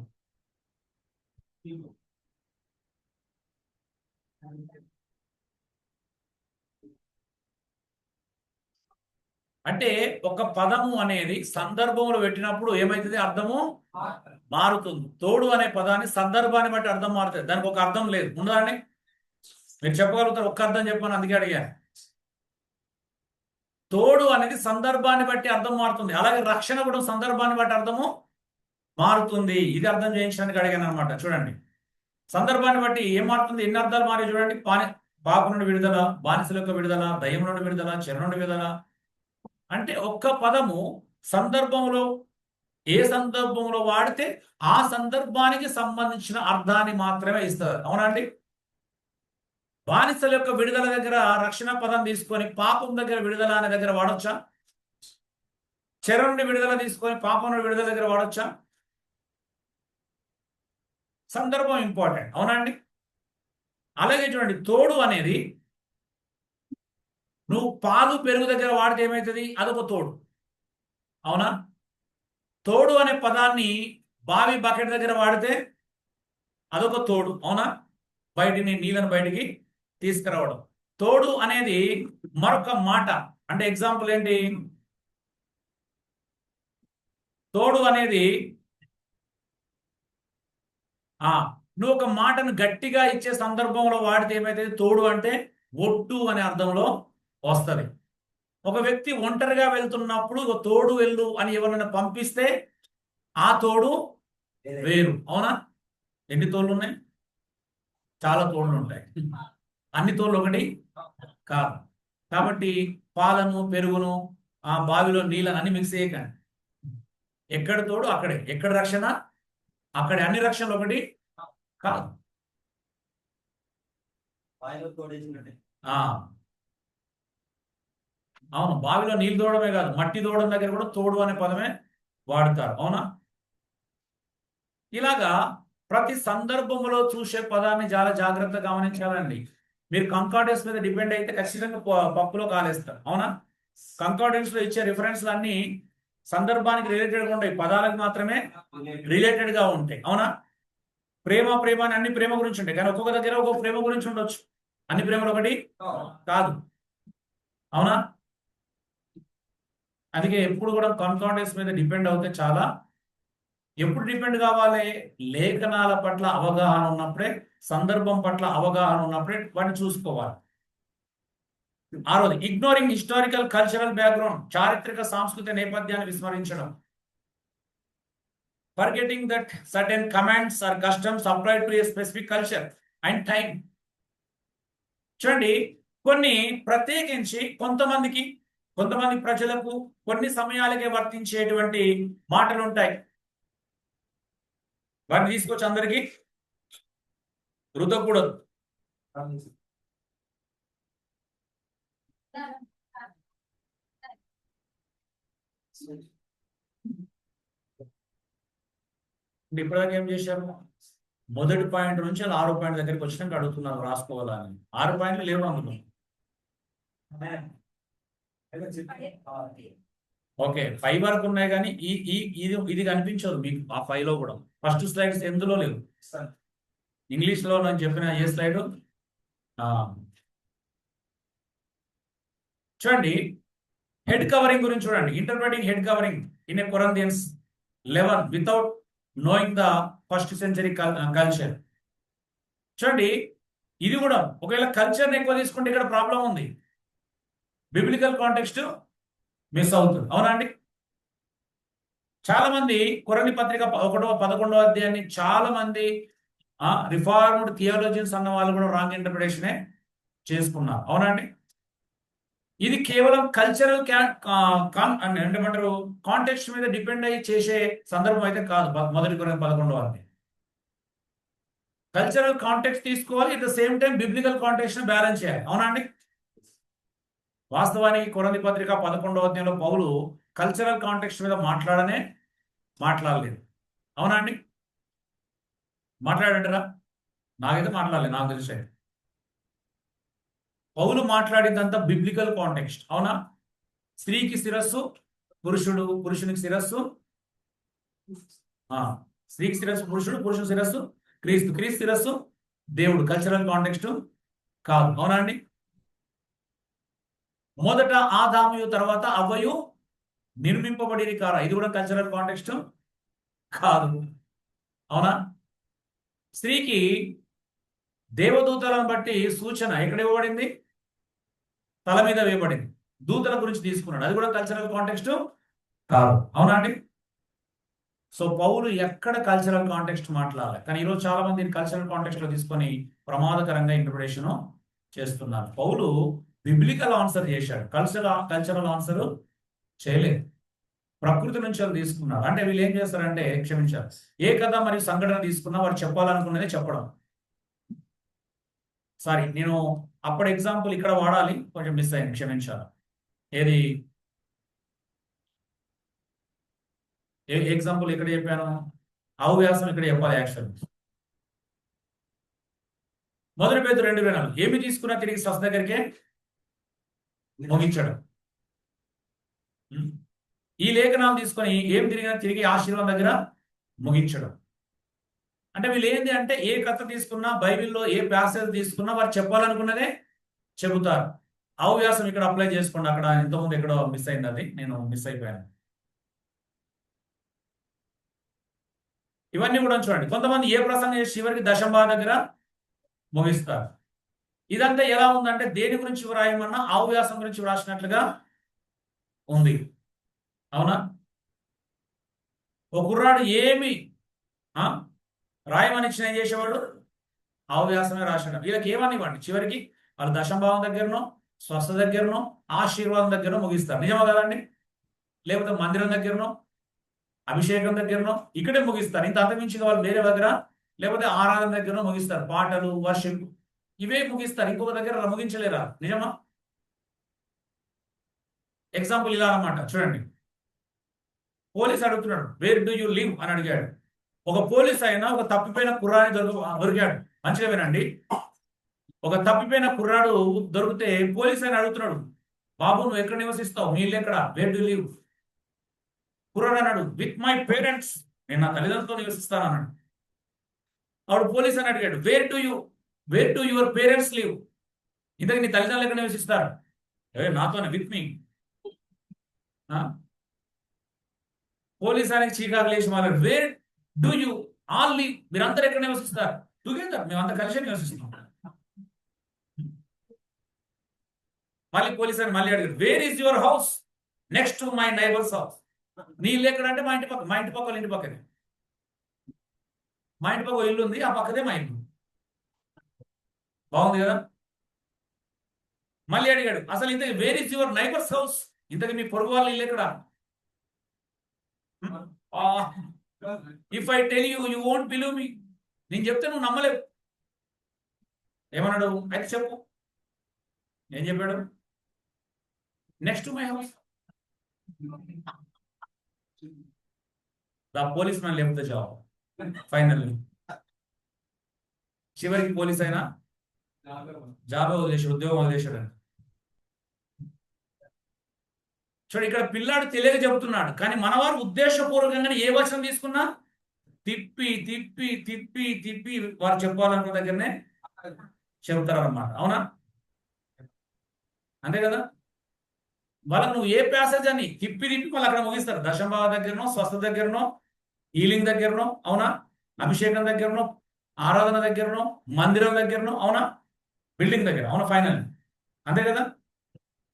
అంటే ఒక పదము అనేది సందర్భంలో పెట్టినప్పుడు ఏమైతుంది? అర్థము మారుతుంది. తోడు అనే పదాన్ని సందర్భాన్ని బట్టి అర్థం మారుతుంది, దానికి ఒక అర్థం లేదు. ఉందండి, మీరు చెప్పగలుగుతారు? ఒక్క అర్థం చెప్పాను, అందుకే అడిగాను. తోడు అనేది సందర్భాన్ని బట్టి అర్థం మారుతుంది, అలాగే రక్షణ కూడా సందర్భాన్ని బట్టి అర్థము మారుతుంది. ఇది అర్థం చేయించడానికి అడిగాను అనమాట. చూడండి, సందర్భాన్ని బట్టి ఏం మారుతుంది, ఎన్ని అర్థాలు మారి చూడండి. పాపం నుండి విడుదల, బానిసల యొక్క విడుదల, దయ్యం నుండి విడుదల, చెర నుండి విడుదల. అంటే ఒక్క పదము సందర్భంలో ఏ సందర్భంలో వాడితే ఆ సందర్భానికి సంబంధించిన అర్థాన్ని మాత్రమే ఇస్తారు, అవునండి. బానిసల యొక్క విడుదల దగ్గర రక్షణ పదం తీసుకొని పాపం దగ్గర విడుదల అనే దగ్గర వాడొచ్చా? చెర నుండి విడుదల తీసుకొని పాపం నుండి విడుదల దగ్గర వాడొచ్చా? సందర్భం ఇంపార్టెంట్, అవునండి. అలాగే చూడండి, తోడు అనేది నువ్వు పాలు పెరుగు దగ్గర వాడితే ఏమవుతుంది? అదొక తోడు, అవునా? తోడు అనే పదాన్ని బావి బకెట్ దగ్గర వాడితే అదొక తోడు, అవునా? నీళ్ళను బయటికి తీసుకురావడం. తోడు అనేది మరొక మాట. అంటే ఎగ్జాంపుల్ ఏంటి? తోడు అనేది నువ్వు ఒక మాటను గట్టిగా ఇచ్చే సందర్భంలో వాడితే ఏమైతుంది? తోడు అంటే ఒట్టు అనే అర్థంలో వస్తుంది. ఒక వ్యక్తి ఒంటరిగా వెళ్తున్నప్పుడు ఒక తోడు వెళ్ళు అని ఎవరైనా పంపిస్తే ఆ తోడు వేరు, అవునా? ఎన్ని తోళ్ళు ఉన్నాయి? చాలా తోళ్ళు ఉంటాయి, అన్ని తోళ్ళు ఒకటి కాదు. కాబట్టి పాలను పెరుగును ఆ బావిలో నీళ్ళని అన్ని మిక్స్ చేయకండి. ఎక్కడ తోడు అక్కడే, ఎక్కడ రక్షణ అక్కడే. అన్ని రక్షణలు ఒకటి కాదు. అవును, బావిలో నీళ్ళు తోడమే కాదు, మట్టి తోడడం దగ్గర కూడా తోడు అనే పదమే వాడతారు, అవునా? ఇలాగా ప్రతి సందర్భంలో చూసే పదాన్ని చాలా జాగ్రత్తగా గమనించాలండి. మీరు కంకార్డెన్స్ మీద డిపెండ్ అయితే ఖచ్చితంగా పప్పులో కాలేస్తారు, అవునా? కంకార్డెన్స్ లో ఇచ్చే రిఫరెన్స్లు అన్ని సందర్భానికి రిలేటెడ్గా ఉంటాయి, పదాలకు మాత్రమే రిలేటెడ్ గా ఉంటాయి, అవునా? ప్రేమ ప్రేమ అని అన్ని ప్రేమ గురించి ఉంటాయి, కానీ ఒక్కొక్క దగ్గర ఒక్కొక్క ప్రేమ గురించి ఉండొచ్చు. అన్ని ప్రేమలు ఒకటి కాదు, అవునా? అందుకే ఎప్పుడు కూడా కాన్ఫిడెన్స్ మీద డిపెండ్ అవుతే చాలా. ఎప్పుడు డిపెండ్ కావాలి? లేఖనాల పట్ల అవగాహన ఉన్నప్పుడే, సందర్భం పట్ల అవగాహన ఉన్నప్పుడే వాటిని చూసుకోవాలి. ఆరోది ఇగ్నోరింగ్ హిస్టారికల్ కల్చరల్ బ్యాక్గ్రౌండ్, చారిత్రక సాంస్కృతిక నేపథ్యాన్ని విస్మరించడం. Forgetting that certain commands or customs applied to a specific culture and time. చూడండి, కొన్ని ప్రత్యేకించి కొంతమంది ప్రజలకు కొన్ని సమయాలకే వర్తించేటువంటి మాటలు ఉంటాయి. వాటిని తీసుకొచ్చి అందరికీ రుద్దకూడదు. ఇప్పటిదాకా ఏం చేశారు? మొదటి పాయింట్ నుంచి 6 పాయింట్ దగ్గరికి వచ్చినాక అడుగుతున్నారు రాసుకోవాలని. 6 పాయింట్లు లేవు అందులో. ఓకే, 5 వరకు ఉన్నాయి కానీ ఇది కనిపించదు మీకు ఆ 5 లో కూడా. ఫస్ట్ స్లైడ్స్ ఎందులో లేవు. ఇంగ్లీష్ లో నేను చెప్పిన ఏ స్లైడ్ చూడండి. హెడ్ కవరింగ్ గురించి చూడండి. Interpreting head covering in a Corinthians 11 without knowing the first century culture. చూడండి, ఇది కూడా ఒకవేళ కల్చర్ని ఎక్కువ తీసుకుంటే ఇక్కడ ప్రాబ్లం ఉంది. బిబ్లికల్ కాంటెక్స్ట్ మిస్ అవుతుంది. అవునా అండి? చాలా మంది కొరింథీ పత్రిక 11వ అధ్యాయాన్ని చాలా మంది రిఫార్మ్డ్ థియాలజియన్స్ అన్న వాళ్ళు కూడా రాంగ్ ఇంటర్ప్రిటేషనే చేసుకున్నారు. అవునా అండి? ఇది కేవలం కల్చరల్ ఏమంటారు కాంటెక్స్ట్ మీద డిపెండ్ అయ్యి చేసే సందర్భం అయితే కాదు. మొదటి కొరింథీ 11వ అధ్యాయం కల్చరల్ కాంటెక్స్ట్ తీసుకోవాలి, at the same time biblical context ని బ్యాలెన్స్ చేయాలి. అవునా అండి? వాస్తవానికి కొరింథీ పత్రిక 11వ అధ్యాయంలో పౌలు కల్చరల్ కాంటెక్స్ట్ మీద మాట్లాడలేదు. అవునా అండి? మాట్లాడంటారా? నాకైతే మాట్లాడలేదు, నాకు తెలిసే. పౌలు మాట్లాడిందంతా బిబ్లికల్ కాంటెక్స్ట్. అవునా? స్త్రీకి శిరస్సు పురుషుడు, పురుషునికి శిరస్సు స్త్రీకి శిరస్సు పురుషుడు, పురుషుని శిరస్సు క్రీస్తు, క్రీస్తు శిరస్సు దేవుడు. కల్చరల్ కాంటెక్స్ట్ కాదు. అవునా అండి? మొదట ఆదాము తర్వాత అవ్వయు నిర్మింపబడిన కారా, ఇది కూడా కల్చరల్ కాంటెక్స్ట్ కాదు. అవునా? స్త్రీకి దేవదూతలను బట్టి సూచన ఎక్కడ ఇవ్వబడింది? తల మీద వేయబడింది. దూతల గురించి తీసుకున్నాడు, అది కూడా కల్చరల్ కాంటెక్స్ట్ కాదు. అవునా అండి? సో పౌలు ఎక్కడ కల్చరల్ కాంటెక్స్ట్ మాట్లాడాలి, కానీ ఈరోజు చాలా మంది కల్చరల్ కాంటెక్స్ట్ లో తీసుకొని ప్రమాదకరంగా ఇంటర్ప్రిటేషన్ చేస్తున్నారు. పౌలు బిబ్లికల్ ఆన్సర్ చేశాడు, కల్చరల్ ఆన్సర్ చేయలేదు. ప్రకృతి నుంచి వాళ్ళు తీసుకున్నారు. అంటే వీళ్ళు ఏం చేస్తారంటే, క్షమించారు, ఏ కథ మరియు సంఘటన తీసుకున్నా వారు చెప్పాలనుకున్నదే చెప్పడం. సారీ, నేను అప్పటి ఎగ్జాంపుల్ ఇక్కడ వాడాలి, కొంచెం మిస్ అయింది, క్షమించాలి. ఏది ఎగ్జాంపుల్ ఎక్కడ చెప్పాను? అవ్యాసం ఇక్కడ చెప్పాలి. యాక్చువల్ మొదటి పేతురు 2:24 ఏమి తీసుకున్నా తిరిగి స్వస్థ దగ్గరికే ముగించడం. ఈ లేఖనాలు తీసుకొని ఏం తిరిగి ఆశీర్వాదం దగ్గర ముగించడం. అంటే వీళ్ళు ఏంటి అంటే, ఏ కథ తీసుకున్నా, బైబిల్లో ఏ ప్యాసేజ్ తీసుకున్నా వారు చెప్పాలనుకున్నదే చెబుతారు. అవ్యాసం ఇక్కడ అప్లై చేసుకోండి. అక్కడ ఇంతకుముందు ఎక్కడో మిస్ అయింది, అది నేను మిస్ అయిపోయాను. ఇవన్నీ కూడా చూడండి. కొంతమంది ఏ ప్రసంగం చేసి చివరికి దశంభాగం దగ్గర ముగిస్తారు. ఇదంతా ఎలా ఉందంటే, దేని గురించి వ్రాయమన్నా అవ్యాసం గురించి వ్రాసినట్లుగా ఉంది. అవునా? ఒక కుర్రాడు ఏమి రాయమని ఇచ్చిన ఏం చేసేవాడు? అవ్యాసమే రాశాడు. వీళ్ళకి ఏమనివ్వండి, చివరికి వాళ్ళు దశంభావం దగ్గరనో, స్వస్థ దగ్గరనో, ఆశీర్వాదం దగ్గరనో ముగిస్తారు. నిజమా కదండి? లేకపోతే మందిరం దగ్గరనో, అభిషేకం దగ్గరనో ఇక్కడే ముగిస్తారు. ఇంత అంతమించి వాళ్ళు వేరే దగ్గర, లేకపోతే ఆరాధన దగ్గరనో ముగిస్తారు. పాటలు, వర్షిప్ ఇవే ముగిస్తారు. ఇంకొక దగ్గర ముగించలేరా? నిజమా? ఎగ్జాంపుల్ ఇలా అన్నమాట. చూడండి, పోలీస్ అడుగుతున్నాడు, వేర్ డూ యూ లివ్ అని అడిగాడు. ఒక పోలీస్ అయినా ఒక తప్పిపోయిన కుర్రాడిని దొరికాడు. మంచిగా వినండి, ఒక తప్పిపోయిన కుర్రాడు దొరికితే పోలీస్ అయినా అడుగుతున్నాడు, బాబు నువ్వు ఎక్కడ నివసిస్తావు, మీ ఇల్లు ఎక్కడ, వేర్ డూ లివ్? కుర్రాడు అన్నాడు, విత్ మై పేరెంట్స్, నేను నా తల్లిదండ్రులతో నివసిస్తాను అన్నాడు. అప్పుడు పోలీస్ అని అడిగాడు, where do your parents live? ఇంతకు నీ తల్లిదండ్రులు ఎక్కడ నివసిస్తారు? నాతోనే, విత్ మీ. పోలీస్ ఆయనకి చీకాకు లేచి మాట్లాడు, where do you all live? మీరందరూ ఎక్కడ నివసిస్తారు? టుగెదర్, మేమంతా కలిసి నివసిస్తాం. మళ్ళీ పోలీస్ అని మళ్ళీ అడిగారు, where is your house? Next to my neighbours house. నీ ఇల్లు ఎక్కడ అంటే, మా ఇంటి పక్కన ఇంటి పక్కనే. మా ఇంటి పక్క ఇల్లు ఉంది, ఆ పక్కదే మా ఇల్లు. బాగుంది కదా? మళ్ళీ అడిగాడు, అసలు ఇంతకు where is your neighbours house? ఇంతకు మీ పొరుగు వాళ్ళ ఇల్లు ఎక్కడ? If I tell you won't believe me. నేను చెప్తే నువ్వు నమ్మలేవు. ఏమన్నాడు? అయితే చెప్పు. ఏం చెప్పాడు? Next my house. The police man left the job finally. చివరికి పోలీస్ అయినా జాబ్ వదిలేసాడు, ఉద్యోగం వదిలేసాడు. చూడు, ఇక్కడ పిల్లాడు తెలియక చెబుతున్నాడు, కానీ మనవారు ఉద్దేశపూర్వకంగానే ఏ వచనం తీసుకున్నా తిప్పి తిప్పి తిప్పి తిప్పి వారు చెప్పాలనుకున్న దగ్గరనే చెబుతారు అన్నమాట. అవునా? అంతే కదా? వాళ్ళకు నువ్వు ఏ ప్యాసేజ్ అని తిప్పి తిప్పి వాళ్ళు అక్కడ ముగిస్తారు. దశంభావ దగ్గరనో, స్వస్థ దగ్గరనో, హీలింగ్ దగ్గరనో, అవునా, అభిషేకం దగ్గరనో, ఆరాధన దగ్గరనో, మందిరం దగ్గరనో, అవునా, బిల్డింగ్ దగ్గర, అవునా, ఫైనల్. అంతే కదా?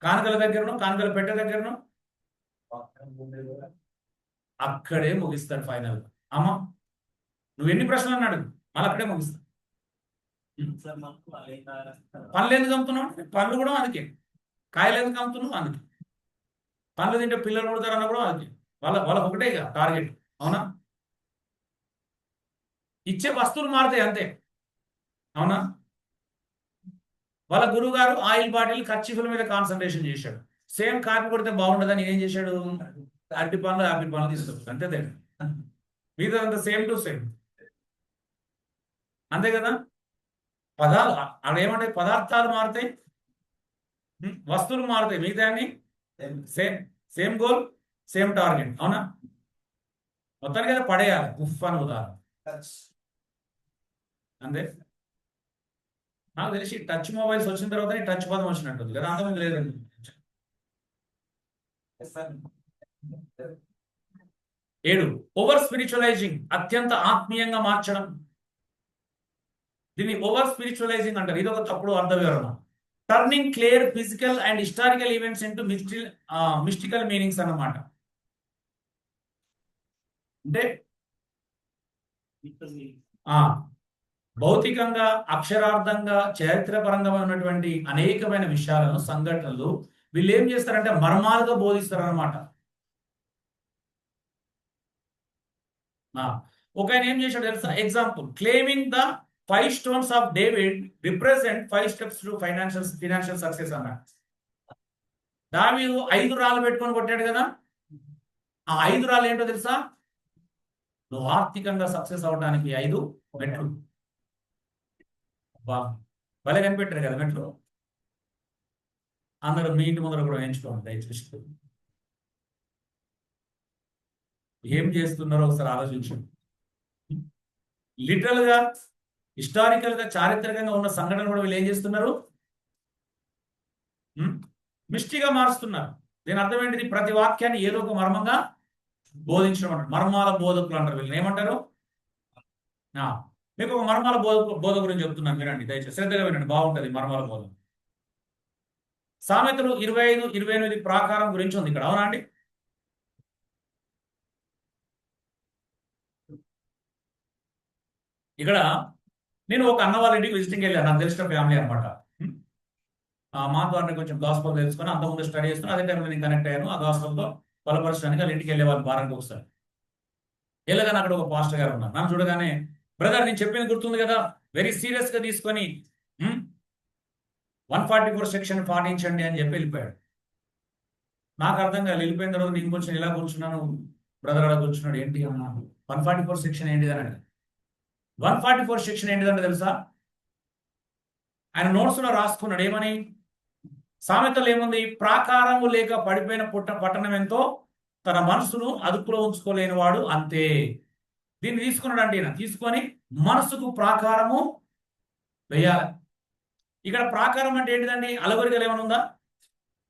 కానుకల దగ్గరనో, కానుకల పెట్టె దగ్గరనో అక్కడే ముగిస్తాడు ఫైనల్. అమ్మా, నువ్వు ఎన్ని ప్రశ్నలు అన్నాడు, మళ్ళీ అక్కడే ముగిస్తాడు. పనులు ఎందుకు అమ్ముతున్నావు? పనులు కూడా అందుకే. కాయలు ఎందుకు అమ్ముతున్నావు? అందుకే. పనులు తింటే పిల్లలు పుడతారు అన్న కూడా అందుకే. వాళ్ళకి ఒకటే టార్గెట్. అవునా? ఇచ్చే వస్తువులు మారుతాయి అంతే. అవునా? వాళ్ళ గురువు గారు ఆయిల్ బాటిల్, ఖర్చీఫుల మీద కాన్సన్ట్రేషన్ చేశాడు. సేమ్ కాపీ కొడితే బాగుండదని ఏం చేశాడు? అరటి పనులు, యాపిల్ పనులు తీసుకొచ్చాడు. అంతే తేడా. మీద అంత సేమ్ టు సేమ్. అంతే కదా? పదాలు అక్కడ ఏమంటే పదార్థాలు మారుతాయి, వస్తువులు మారుతాయి, మిగతా same. Same goal, same target. అవునా? మొత్తానికి కదా పడేయాలి, ఉఫ్ అని ఉదాహరణ. అంతే. నాకు తెలిసి టచ్ మొబైల్స్ వచ్చిన తర్వాత టచ్ పదం వచ్చినట్టుంది కదా, అంతమంది లేదండి. 7, ఓవర్ స్పిరిచువలైజింగ్, అత్యంత ఆత్మీయంగా మార్చడం. దీన్ని ఓవర్ స్పిరిచువలైజింగ్ అంటారు. ఇది ఒక తప్పుడు అర్థ వివరణ. Turning clear physical and historical events into mystical meanings అన్నమాట. అంటే భౌతికంగా, అక్షరార్థంగా, చరిత్రపరంగా ఉన్నటువంటి అనేకమైన విషయాలను, సంఘటనలు వీళ్ళు ఏం చేస్తారంటే మర్మాలుగా బోధిస్తారు అన్నమాట. ఒక ఆయన ఏం చేశాడు తెలుసా? Example, claiming the 5 stones of David represent 5 steps to financial success అన్నాడు. దావీదు 5 రాళ్ళు పెట్టుకొని కొట్టాడు కదా. ఆ 5 రాళ్ళు ఏంటో తెలుసా? నువ్వు ఆర్థికంగా సక్సెస్ అవడానికి 5 మెట్లు. భలే కనిపెట్టారు కదా మెట్లు. అందరూ మీ ఇంటి ముందర కూడా వేయించుకోండి దయచేసి. ఏం చేస్తున్నారో ఒకసారి ఆలోచించండి. లిటరల్ గా, హిస్టారికల్ గా, చారిత్రకంగా ఉన్న సంఘటన కూడా వీళ్ళు ఏం చేస్తున్నారు? మిస్టిగా మారుస్తున్నారు. దీని అర్థం ఏంటిది? ప్రతి వాక్యాన్ని ఏదో ఒక మర్మంగా బోధించడం అంటారు. మర్మాల బోధకులు అంటారు వీళ్ళని. ఏమంటారు? మీకు ఒక మర్మాల బోధ గురించి చెప్తున్నాను, వినండి దయచేసి, శ్రద్ధగా వినండి, బాగుంటది మర్మాల బోధ. సామెతలు 25-28 ప్రాకారం గురించి ఉంది ఇక్కడ, అవునా అండి? ఇక్కడ నేను ఒక అన్న వాళ్ళ ఇంటికి విజిటింగ్ వెళ్ళాను, నాకు తెలిసిన ఫ్యామిలీ అనమాట. మా ద్వారా కొంచెం గాస్పల్ తెలుసుకొని అంతకుముందు స్టడీ చేసుకుని అదే టైంలో నేను కనెక్ట్ అయ్యాను. ఆ గాస్పల్తో బలపరచడానికి వాళ్ళ ఇంటికి వెళ్ళేవాళ్ళు వారానికి ఒకసారి. వెళ్ళగానే అక్కడ ఒక పాస్టర్ గారు ఉన్నారు. నన్ను చూడగానే, బ్రదర్ నేను చెప్పింది గుర్తుంది కదా, వెరీ సీరియస్ గా తీసుకొని 144 సెక్షన్ పాటించండి అని చెప్పి వెళ్ళిపోయాడు. నాకు అర్థం కాదు. వెళ్ళిపోయిన తర్వాత నేను కొంచెం ఇలా కూర్చున్నాను, బ్రదర్ అలా కూర్చున్నాడు. ఏంటి అన్నా 144 సెక్షన్ ఏంటిదని అడిగాను. 144 సెక్షన్ ఏంటిదంటే తెలుసా? ఆయన నోట్స్ లో రాసుకున్నాడు. ఏమని? సామెతలు ఏముంది? ప్రాకారము లేక పడిపోయిన పట్టణం ఎంతో, తన మనసును అదుపులో ఉంచుకోలేని వాడు అంతే. దీన్ని తీసుకున్నాడు అంటే, తీసుకొని మనసుకు ప్రాకారము వేయాలి. ఇక్కడ ప్రాకారం అంటే ఏంటిదండి? అలగొరికలు ఏమైనా ఉందా?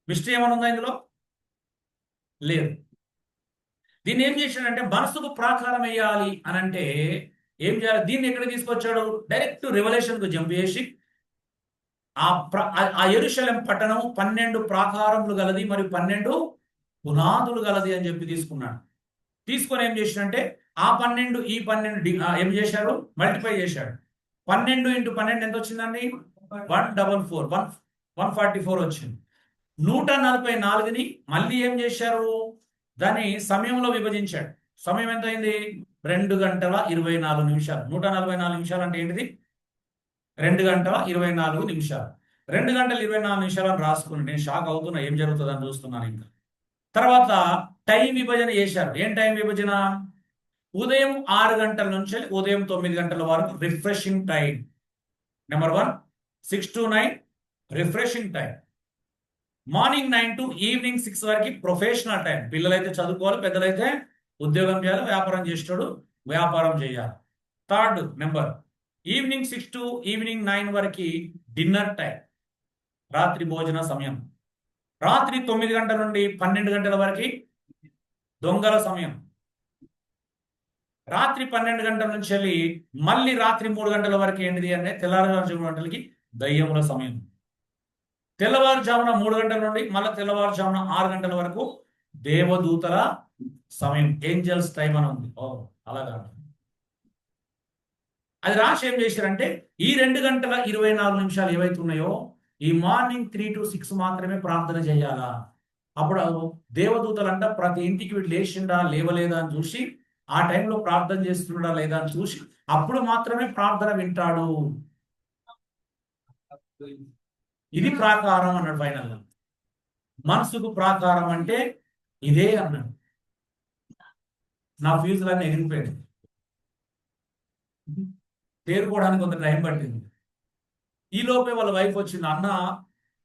మిస్టరీ ఏమైనా ఉందా ఇందులో? లేదు. దీన్ని ఏం చేశాడంటే మనసుకు ప్రాకారం వేయాలి అని అంటే ఏం చేయాలి? దీన్ని ఎక్కడ తీసుకొచ్చాడు? డైరెక్ట్ రెవల్యూషన్ కు జంప్ చేసి ఆ యెరూషలేం పట్టణం 12 ప్రాకారములు గలది మరియు 12 పునాదులు గలది అని చెప్పి తీసుకున్నాడు. తీసుకొని ఏం చేశాడంటే ఆ 12 ఈ 12 ఏం చేశాడు? మల్టిప్లై చేశాడు. 12 × 12 ఎంత వచ్చిందండి? 144 వచ్చింది. 144ని మళ్ళీ ఏం చేశారు? దాన్ని సమయంలో విభజించాడు. సమయం ఎంత అయింది? 2 గంటల 24 నిమిషాలు. 144 నిమిషాలు అంటే ఏంటిది? 2 గంటల 24 నిమిషాలు. 2 గంటల 24 నిమిషాలు అని రాసుకుని నేను షాక్ అవుతున్నా, ఏం జరుగుతుందని చూస్తున్నాను ఇంకా. తర్వాత టైం విభజన చేశారు. ఏం టైం విభజన? ఉదయం 6 గంటల నుంచి ఉదయం 9 గంటల వరకు refreshing time. Number 1, 6 to 9 refreshing time. Morning 9 to evening 6 వరకు ప్రొఫెషనల్ టైం. పిల్లలైతే చదువుకోవాలి, పెద్దలైతే ఉద్యోగం చేయాలి, వ్యాపారం చేసేటోడు వ్యాపారం చేయాలి. Third number, evening 6 to evening 9 వరకు డిన్నర్ టైం, రాత్రి భోజన సమయం. రాత్రి 9 గంటల నుండి 12 గంటల వరకు దొంగల సమయం. రాత్రి 12 గంటల నుంచి వెళ్ళి మళ్ళీ రాత్రి 3 గంటల వరకు ఏంటిది అంటే తెల్లవారుజామున గంటలకి దయ్యముల సమయం. తెల్లవారుజామున 3 గంటల నుండి మళ్ళీ తెల్లవారుజామున 6 గంటల వరకు దేవదూతల సమయం, ఏంజల్స్ టైం అని ఉంది. ఓ అలాగా. అది రాసి ఏం చేశారంటే ఈ 2 గంటల 24 నిమిషాలు ఏవైతే ఉన్నాయో ఈ మార్నింగ్ 3 to 6 మాత్రమే ప్రార్థన చేయాలా. అప్పుడు దేవదూతలంట ప్రతి ఇంటికి వీడు లేచిండా లేవలేదా అని చూసి, ఆ టైంలో ప్రార్థన చేస్తున్నాడా లేదా అని చూసి అప్పుడు మాత్రమే ప్రార్థన వింటాడు. ఇది ప్రాకారం అన్నాడు ఫైనల్. మనసుకు ప్రాకారం అంటే ఇదే అన్నాడు. నా ఫ్యూజులన్నీ ఎగిరిపోయింది, తేరుకోవడానికి కొంత టైం పట్టింది. ఈ లోపే వాళ్ళ వైఫ్ వచ్చింది, అన్న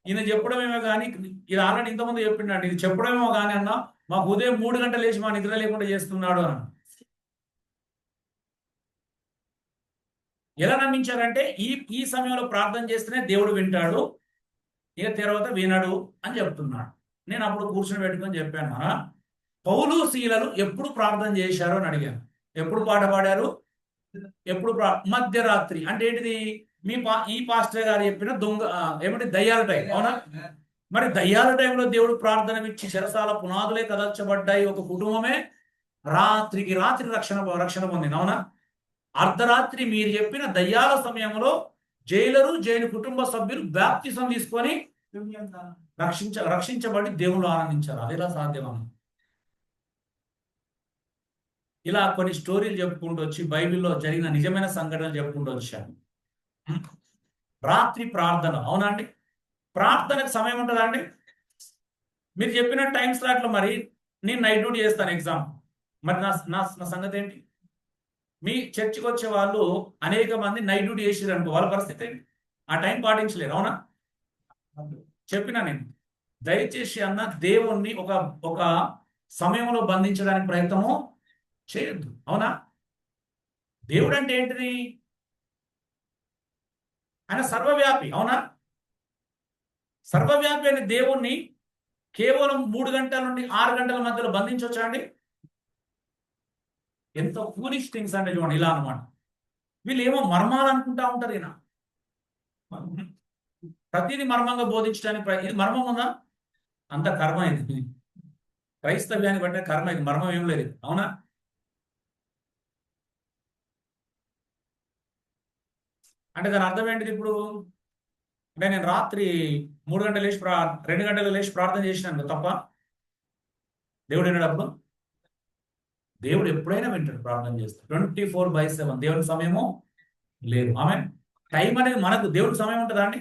ఈయన చెప్పడమేమో కానీ ఇది ఆల్రెడీ ఇంతకుముందు చెప్పిండండి, ఇది చెప్పడమేమో కానీ అన్న మాకు ఉదయం 3 గంటలు లేచి మా నిద్ర లేకుండా చేస్తున్నాడు అని. ఎలా నమ్మించారంటే ఈ సమయంలో ప్రార్థన చేస్తేనే దేవుడు వింటాడు, ఇక తర్వాత వినడు అని చెప్తున్నాడు. నేను అప్పుడు కూర్చొని పెట్టుకొని చెప్పాను, పౌలు శీలలు ఎప్పుడు ప్రార్థన చేశారు అని అడిగాను. ఎప్పుడు పాట పాడారు? ఎప్పుడు మధ్యరాత్రి. అంటే ఏంటిది? ఈ పాస్టర్ గారు చెప్పిన దొంగ ఏమంటే దయ్యాల టైం, అవునా? మరి దయ్యాల టైంలో దేవుడు ప్రార్థన ఇచ్చి చెరసాల పునాదులే కదల్చబడ్డాయి, ఒక కుటుంబమే రాత్రికి రాత్రి రక్షణ పొందింది, అవునా? అర్ధరాత్రి మీరు చెప్పిన దయ్యాల సమయంలో జైలు కుటుంబ సభ్యులు బాప్తిసం తీసుకొని రక్షించబడి దేవుడు ఆనందించారు. అదేలా సాధ్యమని ఇలా కొన్ని స్టోరీలు చెప్పుకుంటూ వచ్చి బైబిల్లో జరిగిన నిజమైన సంఘటనలు చెప్పుకుంటూ వచ్చాను. రాత్రి ప్రార్థన, అవునా అండి? ప్రార్థనకు సమయం ఉంటుందా అండి? మీరు చెప్పిన టైం స్లాట్లో మరి నేను నైట్ డ్యూటీ చేస్తాను ఎగ్జామ్, మరి నా సంగతి ఏంటి? మీ చర్చికి వచ్చే వాళ్ళు అనేక మంది నైట్ డ్యూటీ చేసారు అనుకో, వాళ్ళ పరిస్థితి ఏంటి? ఆ టైం పాటించలేరు, అవునా? చెప్పినా నేను, దయచేసి అన్న దేవుణ్ణి ఒక సమయంలో బంధించడానికి ప్రయత్నము చేయొద్దు, అవునా? దేవుడు అంటే ఏంటిది? ఆయన సర్వవ్యాపి, అవునా? సర్వవ్యాపి అనే దేవుణ్ణి కేవలం 3 గంటల నుండి 6 గంటల మధ్యలో బంధించవచ్చా అండి? ఎంతో ఫూలిష్ థింగ్స్ అంటే చూడండి, ఇలా అనమాట. వీళ్ళు ఏమో మర్మాలు అనుకుంటా ఉంటారు. ఈయన ప్రతిదీ మర్మంగా బోధించడానికి ఇది మర్మం ఉందా? అంత కర్మ ఇది. క్రైస్తవ్యాన్ని బట్టే కర్మ, ఇది మర్మం ఏం లేదు, అవునా? అంటే దాని అర్థం ఏంటిది? ఇప్పుడు అంటే నేను రాత్రి 3 గంటలు లేచి 2 గంటలు లేచి ప్రార్థన చేసినాను తప్ప దేవుడు వినడప్పుడు? దేవుడు ఎప్పుడైనా వింటాడు ప్రార్థన చేస్తాడు. 24/7 దేవుని సమయము లేదు. ఆమె టైం అనేది మనకు దేవుడికి సమయం ఉంటుందా అండి?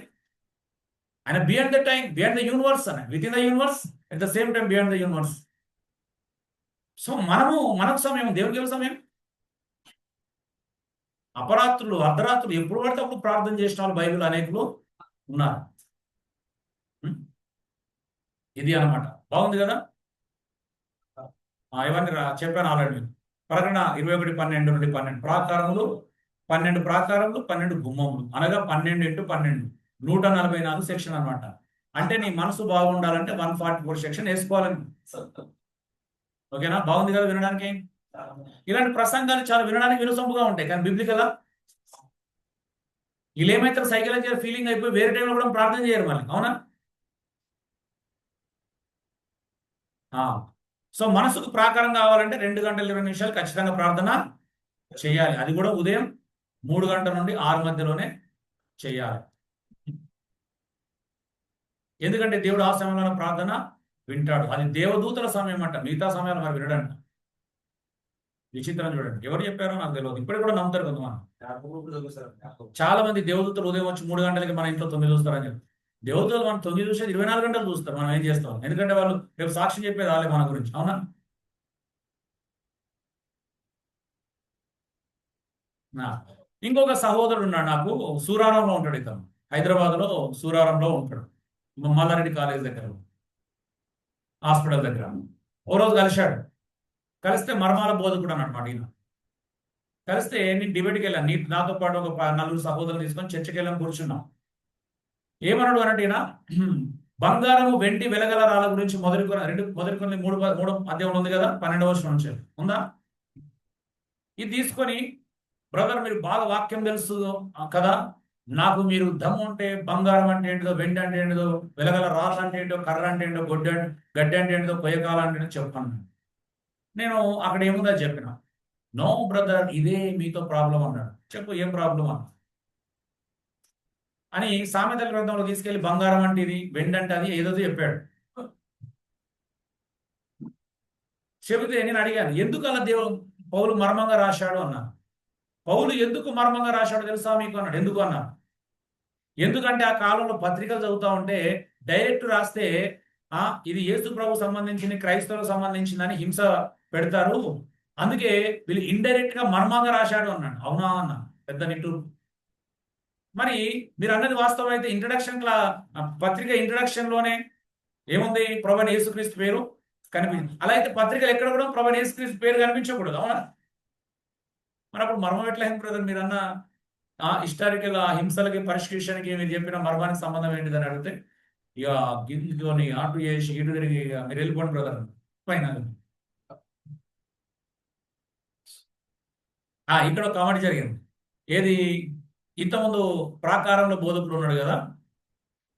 ఆయన beyond the time, beyond the universe, అని within the universe, at the same time beyond the universe. So మనకు సమయం, దేవుడికి సమయం? అపరాత్రులు అర్ధరాత్రులు ఎప్పుడు పడితే అప్పుడు ప్రార్థన చేసిన వాళ్ళు బైబిల్ అనేకులు ఉన్నారు. ఇది అనమాట. బాగుంది కదా? ఇవన్నీ చెప్పాను ఆల్రెడీ. ప్రకటన 21:12 నుండి 12 ప్రాకారములు, 12 ప్రాకారములు, 12 గుమ్మములు, అనగా 12 × 12 144 సెక్షన్ అనమాట. అంటే నీ మనసు బాగుండాలంటే 144 సెక్షన్ వేసుకోవాలని. ఓకేనా? బాగుంది కదా వినడానికి? ఇలాంటి ప్రసంగాలు చాలా వినడానికి వినసొంపుగా ఉంటాయి, కానీ బిబ్లికల్ వీళ్ళు ఏమైతే సైకలాజికల్ ఫీలింగ్ అయిపోయి వేరే టైంలో కూడా ప్రార్థన చేయరు మళ్ళీ, అవునా? సో మనసుకు ప్రాకారం కావాలంటే 2 గంటల 20 నిమిషాలు ఖచ్చితంగా ప్రార్థన చేయాలి. అది కూడా ఉదయం 3 గంటల నుండి 6 మధ్యలోనే చేయాలి. ఎందుకంటే దేవుడు ఆ సమయంలో ప్రార్థన వింటాడు. అది దేవదూతల సమయం అంట, మిగతా సమయాలు మరి వినడంట. విచిత్రం చూడండి, ఎవరు చెప్పారో నాకు తెలియదు, ఇప్పటికి కూడా నమ్ముతారు కొంతమంది. చాలా మంది దేవదూతలు ఉదయం వచ్చి 3 గంటలకి మన ఇంట్లో 9 చూస్తారని చెప్పి. దేవదూతలు మనం 9 చూసేది 24 గంటలు చూస్తారు. మనం ఏం చేస్తాం? ఎందుకంటే వాళ్ళు రేపు సాక్ష్యం చెప్పేది వాళ్ళే మన గురించి, అవునా? ఇంకొక సహోదరుడు ఉన్నాడు నాకు, సూరారంలో ఉంటాడు. ఇతను హైదరాబాద్లో సూరారంలో ఉంటాడు, మల్లారెడ్డి కాలేజ్ దగ్గర, హాస్పిటల్ దగ్గర. ఓ రోజు కలిశాడు. కలిస్తే మర్మాల బోధకుడు అనమాట ఈయన. కలిస్తే నేను డిబేట్కి వెళ్ళాను, నాతో పాటు ఒక 4 సహోదరులు తీసుకొని చర్చకి వెళ్ళాను, కూర్చున్నాం. ఏమన్నాడు అన్నట్టు ఈయన, బంగారము వెండి వెలగల రాళ్ళ గురించి మొదటి కొన్ని 3 అధ్యాయంలో ఉంది కదా, 12వ వచనం నుంచి ఉందా? ఇది తీసుకొని, బ్రదర్ మీరు బాగా వాక్యం తెలుసు కదా, నాకు మీరు దమ్ము అంటే బంగారం అంటే ఏంటిదో, వెండి అంటే ఏంటిదో, వెలగల రాళ్ళు అంటే ఏంటో, కర్ర అంటే ఏంటో, గడ్డి అంటే ఏంటిదో, కొయ్యకాల అంటే ఏంటో చెప్పాను. నేను అక్కడ ఏముందో చెప్పిన. నో బ్రదర్, ఇదే మీతో ప్రాబ్లం అన్నాడు. చెప్పు ఏం ప్రాబ్లం అని సామెతల గ్రంథంలో తీసుకెళ్లి బంగారం అంటే ఇది, వెండి అంటే అది, ఏదో చెప్పాడు. చెబితే నేను అడిగాను, ఎందుకు అలా పౌలు మర్మంగా రాశాడు అన్నాను. పౌలు ఎందుకు మర్మంగా రాశాడు తెలుసా మీకు అన్నాడు. ఎందుకు అన్నాను. ఎందుకంటే ఆ కాలంలో పత్రికలు చదువుతా ఉంటే డైరెక్ట్ రాస్తే ఇది యేసు ప్రభు సంబంధించింది, క్రైస్తవులకు సంబంధించిందని హింస పెడతారు, అందుకే వీళ్ళు ఇండైరెక్ట్ గా మర్మంగా రాశాడు అన్నాడు. అవునా అన్న, పెద్ద నిట్టూరు. మరి మీరు అన్నది వాస్తవం అయితే ఇంట్రడక్షన్ పత్రిక ఇంట్రడక్షన్ లోనే ఏముంది? ప్రభువైన యేసుక్రీస్తు పేరు కనిపించింది. అలా అయితే పత్రికలు ఎక్కడ కూడా ప్రభువైన యేసుక్రీస్తు పేరు కనిపించకూడదు, అవునా? మరి అప్పుడు మర్మం ఎట్లా అయింది బ్రదర్? మీరు అన్న హిస్టారికల్ హింసలకి పరిష్కృషన్కి మీరు చెప్పిన మర్మానికి సంబంధం ఏంటిదని అడిగితే, ఇక గిద్దుకొని అటు చేసి ఇటు తిరిగి మీరు వెళ్ళిపోండి బ్రదర్ పైన. ఇక్కడ ఒక కామెడీ జరిగింది. ఏది? ఇంతకుముందు ప్రాకారంలో బోధకుడు ఉన్నాడు కదా,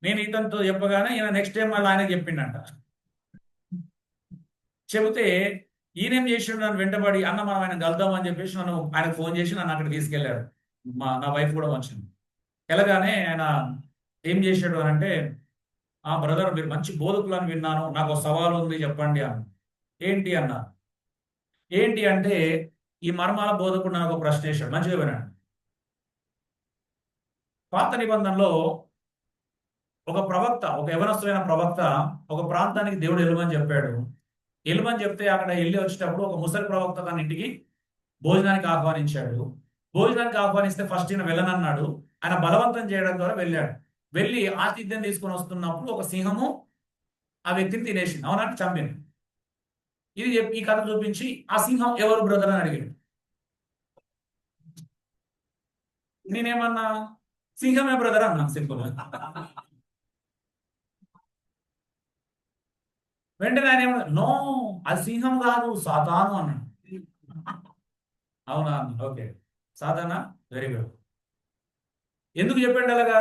నేను ఇతనితో చెప్పగానే ఈయన నెక్స్ట్ టైం మళ్ళీ ఆయన చెప్పిండంట. చెబితే ఈయనేం చేసిండు, నన్ను వెంటబడి అన్న మనం ఆయన కలుద్దాం అని చెప్పేసి నన్ను ఆయనకు ఫోన్ చేసి నన్ను అక్కడ తీసుకెళ్లాడు. నా వైఫ్ కూడా వచ్చింది. వెళ్ళగానే ఆయన ఏం చేశాడు అని అంటే, బ్రదర్ మీరు మంచి బోధకులు అని విన్నాను, నాకు ఒక సవాల్ ఉంది చెప్పండి అన్న. ఏంటి అన్న? ఏంటి అంటే, ఈ మర్మాల బోధకుడు నాకు ఒక ప్రశ్న వేశాడు. మంచిగా విన్నాడు. పాత నిబంధనలో ఒక ప్రవక్త, ఒక యవనస్తులైన ప్రవక్త ఒక ప్రాంతానికి దేవుడు వెళ్ళమని చెప్పాడు. వెళ్ళమని చెప్తే అక్కడ వెళ్ళి వచ్చేటప్పుడు ఒక ముసలి ప్రవక్త తన ఇంటికి భోజనానికి ఆహ్వానించాడు. భోజనానికి ఆహ్వానిస్తే ఫస్ట్ ఈయన వెళ్ళనన్నాడు. ఆయన బలవంతం చేయడం ద్వారా వెళ్ళాడు. వెళ్ళి ఆతిథ్యం తీసుకొని వస్తున్నప్పుడు ఒక సింహము ఆ వ్యక్తిని తినేసింది, అవునంటే చంపింది. ఇది ఈ కథ చూపించి ఆ సింహం ఎవరు బ్రదర్ అని అడిగాడు. నేనేమన్నా, సింహమే బ్రదర్ అన్నా సింపుల్. వెంటనే ఆయన ఏమన్నా, నో అది సింహం కాదు సాతాను అన్నాడు. అవునా? ఓకే, సాతానా, వెరీ గుడ్. ఎందుకు చెప్పండి అలాగా?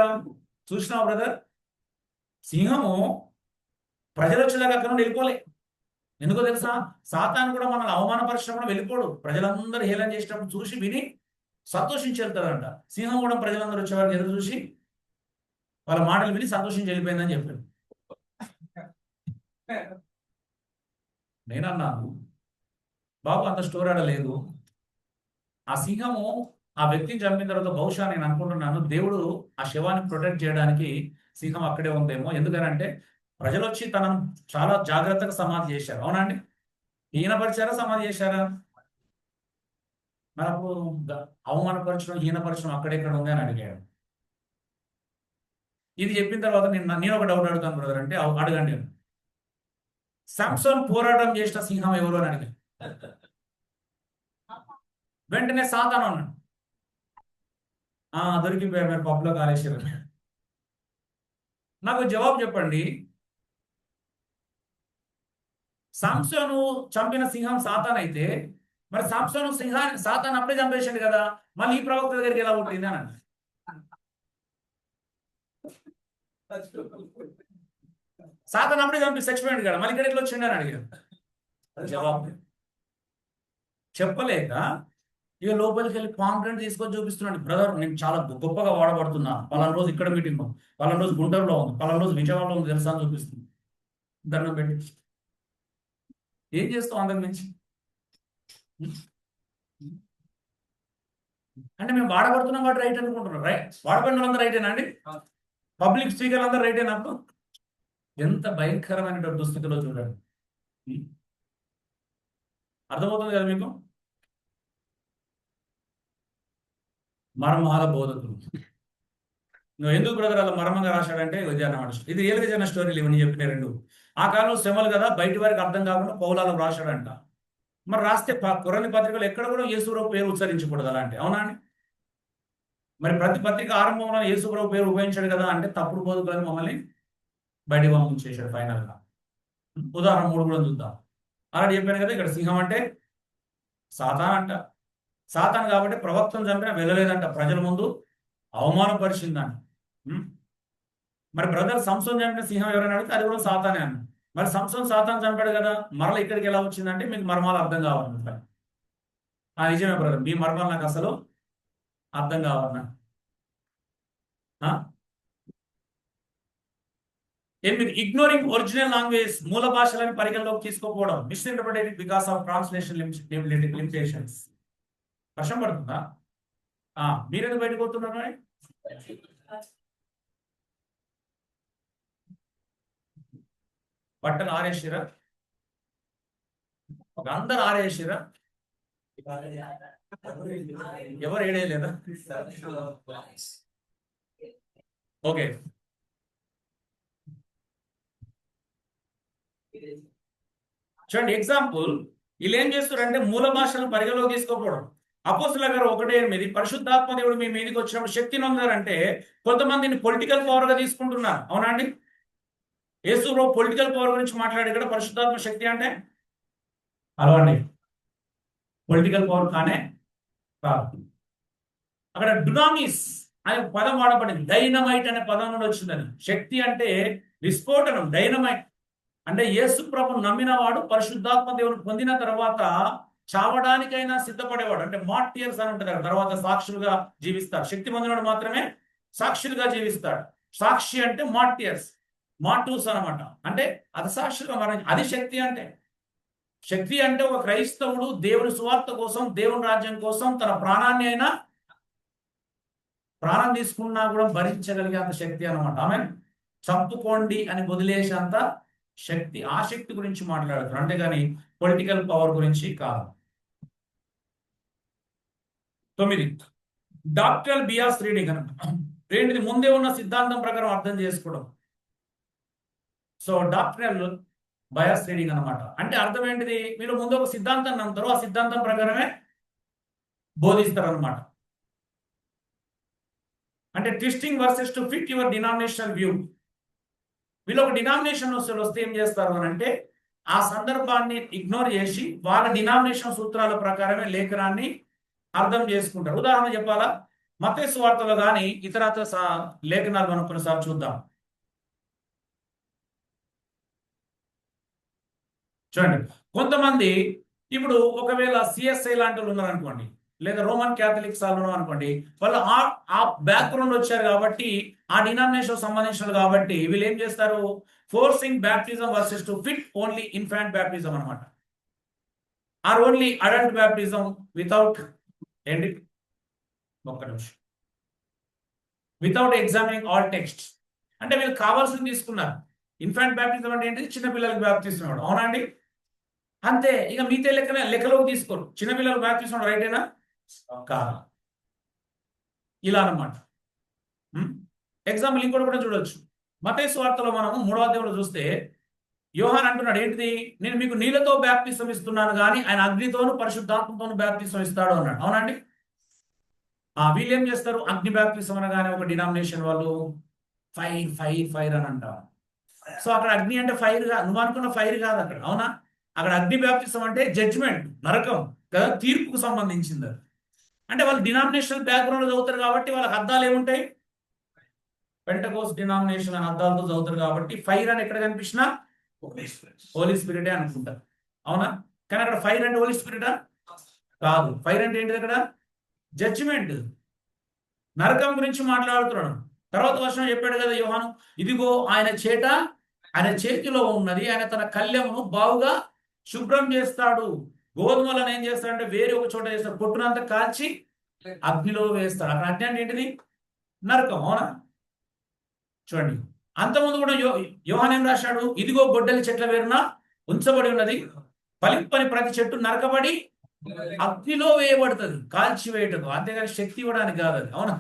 చూసినావు బ్రదర్, సింహము ప్రజలు వచ్చేదాకా అక్కడ నుండి వెళ్ళిపోలే. ఎందుకో తెలుసా? సాతాను కూడా మనల్ని అవమానపరిచినప్పుడు వెళ్ళిపోడు, ప్రజలందరూ హేళన చేసినప్పుడు చూసి విని సంతోషించి వెళ్తారంట. సింహం కూడా ప్రజలందరూ వచ్చేవారికి ఎదురు చూసి వాళ్ళ మాటలు విని సంతోషించి వెళ్ళిపోయిందని చెప్పాడు. నేనన్నాను, బాబు అంత స్టోర్ ఆడలేదు. ఆ సింహము ఆ వ్యక్తిని చంపిన తర్వాత బహుశా నేను అనుకుంటున్నాను దేవుడు ఆ శవాన్ని ప్రొటెక్ట్ చేయడానికి సింహం అక్కడే ఉందేమో. ఎందుకనంటే ప్రజలు వచ్చి తనను చాలా జాగ్రత్తగా సమాధి చేశారు, అవునండి? హీనపరిచారా, సమాధి చేశారా? మనకు అవమానపరచడం, హీనపరచడం అక్కడెక్కడ ఉంది అని అడిగాడు. ఇది చెప్పిన తర్వాత నేను ఒక డౌట్ అడుగుతాను బ్రదర్, అంటే అడగండి. సంసోన్ పోరాటం చేసిన సింహం ఎవరు అని అడిగాడు. వెంటనే సాతాను అన్నాడు. దొరికిపోయారు, మీరు పప్పులో కాలేశ్వరం. నాకు జవాబు చెప్పండి. సంసోను చంపిన సింహం సాతాన్ అయితే మరి సంసోను సాతాన్ అప్పుడే చంపేసింది కదా, మళ్ళీ ఈ ప్రవక్త దగ్గరికి ఎలా ఉంటుంది అని అన్నాడు. సాతాన్ అప్పుడే చంపి చచ్చిపోయాడు కదా, మళ్ళీ ఇక్కడ ఎట్లా వచ్చిండు అని అడిగాడు. జవాబు చెప్పలేక ఇక లోపలికి వెళ్ళి కాన్ఫిడెంట్ తీసుకొని చూపిస్తున్నాడు. బ్రదర్ నేను చాలా గొప్పగా వాడబడుతున్నా, పలానా రోజు ఇక్కడ మీటింగ్, పలానా రోజు గుంటూరులో ఉంది, పలానా రోజు విజయవాడలో ఉంది తెలుసా అని చూపిస్తుంది. దండం పెట్టి ఏం చేస్తాం అందరి నుంచి? అంటే మేము వాడబడుతున్నాం కాబట్టి రైట్ అనుకుంటున్నాం. రైట్, వాడబడిన వాళ్ళందరూ రైటేనా అండి? పబ్లిక్ స్పీకర్లు అందరూ రైటేనా? ఎంత భయంకరమైన దుస్థితిలో చూడండి. అర్థమవుతుంది కదా మీకు? మర్మాల బోధకులు. నువ్వు ఎందుకు బ్రదర్ అలా మర్మంగా రాశాడంటే ఇది రియల్గా జరిగిన స్టోరీలు ఇవన్నీ చెప్పిన రెండు. ఆ కాలంలో శ్రమలు కదా, బయటి వారికి అర్థం కాకుండా పౌలాలు రాశాడంట. మరి రాస్తే కొరని పత్రికలు ఎక్కడ కూడా యేసుప్రభు పేరు ఉచ్చరించకూడదు అలాంటి, అవునా అండి? మరి ప్రతి పత్రిక ఆరంభంలో యేసుప్రభు పేరు ఉపయోగించాడు కదా, అంటే తప్పుడు బోధకులని మమ్మల్ని బయటికి పంపించేశాడు ఫైనల్ గా. ఉదాహరణ 3 కూడా చూద్దాం. అలాంటి చెప్పాను కదా, ఇక్కడ సింహం అంటే సాతాన్ అంట. సాతాన్ కాబట్టి ప్రవక్తను చంపినా వెళ్ళలేదంట, ప్రజల ముందు అవమానపరిచిందంట. మరి బ్రదర్ సంసోన్ చంపిన సింహం ఎవరైనా అడిగితే అది కూడా సాతానే అన్న. మరి సంసోన్ సాతాన్ చంపాడు కదా, మరలా ఇక్కడికి ఎలా వచ్చిందంటే మీకు మర్మాలు అర్థం కావాలన్నమాట. నిజమే బ్రదర్, మీ మర్మాలు నాకు అసలు అర్థం కావాలన్నా. 8, ఇగ్నోరింగ్ ఒరిజినల్ లాంగ్వేజ్, మూల భాషలను పరిగణలోకి తీసుకోకపోవడం, misinterpreted because of translation limitations. వర్షం పడుతుందా? మీరెందుకు బయటకు పోతున్నారు? బట్టలు ఆరేసిరా? అందరు ఆరేసిరా? ఎవరు ఏడేయలేదా? ఓకే, చూడండి ఎగ్జాంపుల్. వీళ్ళు ఏం చేస్తారంటే మూల భాషలను పరిగణలోకి తీసుకోకపోవడం. అపోస్తుల గారు 1:8, పరిశుద్ధాత్మ దేవుడు మీ మీదకి వచ్చినప్పుడు శక్తి నొందారంటే కొంతమందిని పొలిటికల్ పవర్ గా తీసుకుంటున్నారు, అవునా అండి? యేసు పొలిటికల్ పవర్ గురించి మాట్లాడి ఇక్కడ పరిశుద్ధాత్మ శక్తి అంటే హలో అండి, పొలిటికల్ పవర్ కానే కాదు. అక్కడ డునామిస్ అనే పదం వాడబడింది. డైనమైట్ అనే పదం నుండి వచ్చిందని. శక్తి అంటే విస్ఫోటనం, డైనమైట్ అంటే యేసు ప్రభు నమ్మిన వాడు పరిశుద్ధాత్మ దేవుని పొందిన తర్వాత చావడానికైనా సిద్ధపడేవాడు. అంటే మార్టియర్స్ అని ఉంటుంది, తర్వాత సాక్షులుగా జీవిస్తాడు. శక్తి పొందినవాడు మాత్రమే సాక్షులుగా జీవిస్తాడు. సాక్షి అంటే మార్టియర్స్, మార్టూస్ అనమాట. అంటే అధసాక్షులుగా మరణి, అది శక్తి అంటే. శక్తి అంటే ఒక క్రైస్తవుడు దేవుని సువార్త కోసం, దేవుని రాజ్యం కోసం తన ప్రాణాన్ని అయినా ప్రాణం తీసుకున్నా కూడా భరించగలిగే అంత శక్తి అనమాట. ఆమె చంపుకోండి అని వదిలేసేంత శక్తి. ఆ శక్తి గురించి మాట్లాడుతున్నారు, అంతేగాని పొలిటికల్ పవర్ గురించి కాదు. 9, డాక్టరల్ బియాస్ రీడింగ్ అనమాట. ఏంటిది? ముందే ఉన్న సిద్ధాంతం ప్రకారం అర్థం చేసుకోవడం. సో డాక్టరల్ బయాస్ రీడింగ్ అనమాట. అంటే అర్థం ఏంటిది? మీరు ముందు ఒక సిద్ధాంతం నమ్ముతారు, ఆ సిద్ధాంతం ప్రకారమే బోధిస్తారు అనమాట. అంటే twisting versus to fit your denominational view. వీళ్ళు ఒక డినామినేషన్ వస్తే ఏం చేస్తారు అని అంటే ఆ సందర్భాన్ని ఇగ్నోర్ చేసి వాళ్ళ డినామినేషన్ సూత్రాల ప్రకారమే లేఖనాన్ని అర్థం చేసుకుంటారు. ఉదాహరణ చెప్పాలా? మత్తయి సువార్తలో కానీ ఇతరత్ర లేఖనాలు మనం కొన్నిసార్లు చూద్దాం. చూడండి, కొంతమంది ఇప్పుడు ఒకవేళ సిఎస్ఐ లాంటి వాళ్ళు ఉన్నారనుకోండి, లేదా రోమన్ క్యాథలిక్స్ వాళ్ళు అనుకోండి, వాళ్ళు ఆ బ్యాక్గ్రౌండ్ వచ్చారు కాబట్టి, ఆ డినామినేషన్ సంబంధించిన కాబట్టి వీళ్ళు ఏం చేస్తారు? Forcing baptism versus to fit only infant baptism అనమాట. Or only adult baptism without ఏంటి ఒక్క నిమిషం వితౌట్ ఎగ్జామినింగ్ ఆల్ టెక్స్ట్. అంటే వీళ్ళు కావాల్సింది తీసుకున్నారు. ఇన్ఫాంట్ బ్యాప్టిజం అంటే ఏంటి? చిన్నపిల్లలకి బ్యాప్టిస్తున్నాడు, అవునా అండి? అంతే. ఇక మిగతా లెక్కలోకి తీసుకోరు. చిన్నపిల్లలు బ్యాప్టిజం రైటేనా? కాదు. ఇలా అనమాట. ఎగ్జాంపుల్ ఇంకోటి కూడా చూడొచ్చు. మత్తయి సువార్తలో మనము 3వ అధ్యాయంలో చూస్తే యోహాన్ అంటున్నాడు ఏంటిది? నేను మీకు నీళ్ళతో బ్యాప్టిజం ఇస్తున్నాను కానీ ఆయన అగ్నితోను పరిశుద్ధాత్మతోను బ్యాప్టిజం ఇస్తాడు అన్నాడు, అవునండి? వీళ్ళు ఏం చేస్తారు? అగ్ని బ్యాప్టిజం అనగానే ఒక డినామినేషన్ వాళ్ళు ఫైర్ ఫైర్ ఫైర్ అని అంటారు. సో అక్కడ అగ్ని అంటే ఫైర్ కాదు, నువ్వు అనుకున్న ఫైర్ కాదు అక్కడ, అవునా? అక్కడ అగ్ని బ్యాప్టిజం అంటే జడ్జ్మెంట్, నరకం కదా, తీర్పుకు సంబంధించింది. అంటే వాళ్ళు డినామినేషనల్ బ్యాక్గ్రౌండ్ చదువుతారు కాబట్టి వాళ్ళకి అర్థాలు ఏముంటాయి? పెంటకోస్ డినామినేషన్ అని అర్థాలతో చదువుతారు కాబట్టి ఫైర్ అని ఎక్కడ కనిపించినా హోలీ స్పిరిటే అనుకుంటారు, అవునా? కానీ అక్కడ ఫైర్ అంటే హోలీ స్పిరిటా కాదు. ఫైర్ అంటే ఏంటిది? అక్కడ జడ్జిమెంట్, నరకం గురించి మాట్లాడుతున్నాడు. తర్వాత వర్షం చెప్పాడు కదా యోహాను, ఇదిగో ఆయన చేతిలో ఉన్నది, ఆయన తన కళ్యమును బావుగా శుభ్రం చేస్తాడు. గోధుమలను ఏం చేస్తాడంటే వేరే ఒక చోట చేస్తాడు, పొట్టునంతా కాల్చి అగ్నిలో వేస్తాడు. అక్కడ అగ్ని అంటే ఏంటిది? నరకం. అవునా? చూడండి, అంతకుముందు కూడా యోహాను ఏం రాశాడు? ఇదిగో గొడ్డలి చెట్ల వేరున ఉంచబడి ఉన్నది, ఫలింపని ప్రతి చెట్టు నరకబడి అగ్నిలో వేయబడుతుంది, కాల్చివేయటకు, అంతేగాని శక్తి ఇవ్వడానికి కాదు అది. అవునా?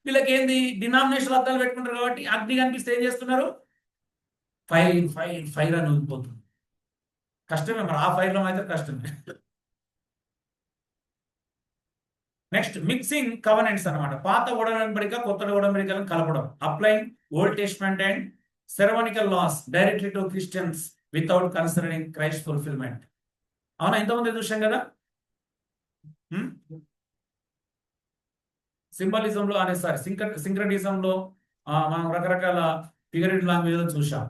వీళ్ళకి ఏంది, డినామినేషన్ అర్థాలు పెట్టుకుంటారు కాబట్టి అగ్ని కనిపిస్తే ఏం చేస్తున్నారు? ఫైర్ ఫైర్ ఫైర్ అని ఊగిపోతుంది. కష్టమే మరి, ఆ ఫైర్లో అయితే కష్టమే. నెక్స్ట్, మిక్సింగ్ కవనెంట్స్ అన్నమాట. పాత ఒడంబడిక కొత్త ఒడంబడికలను కలపడం. Applying old testament and ceremonial laws directly to Christians without considering Christ fulfillment. అవునా? ఇంతకుముందు చూసాం కదా. సింబలిజంలో అనే సారీ సింక్రటిజంలో మనం రకరకాల ఫిగరేటివ్ లాంగ్వేజ్ చూసాం.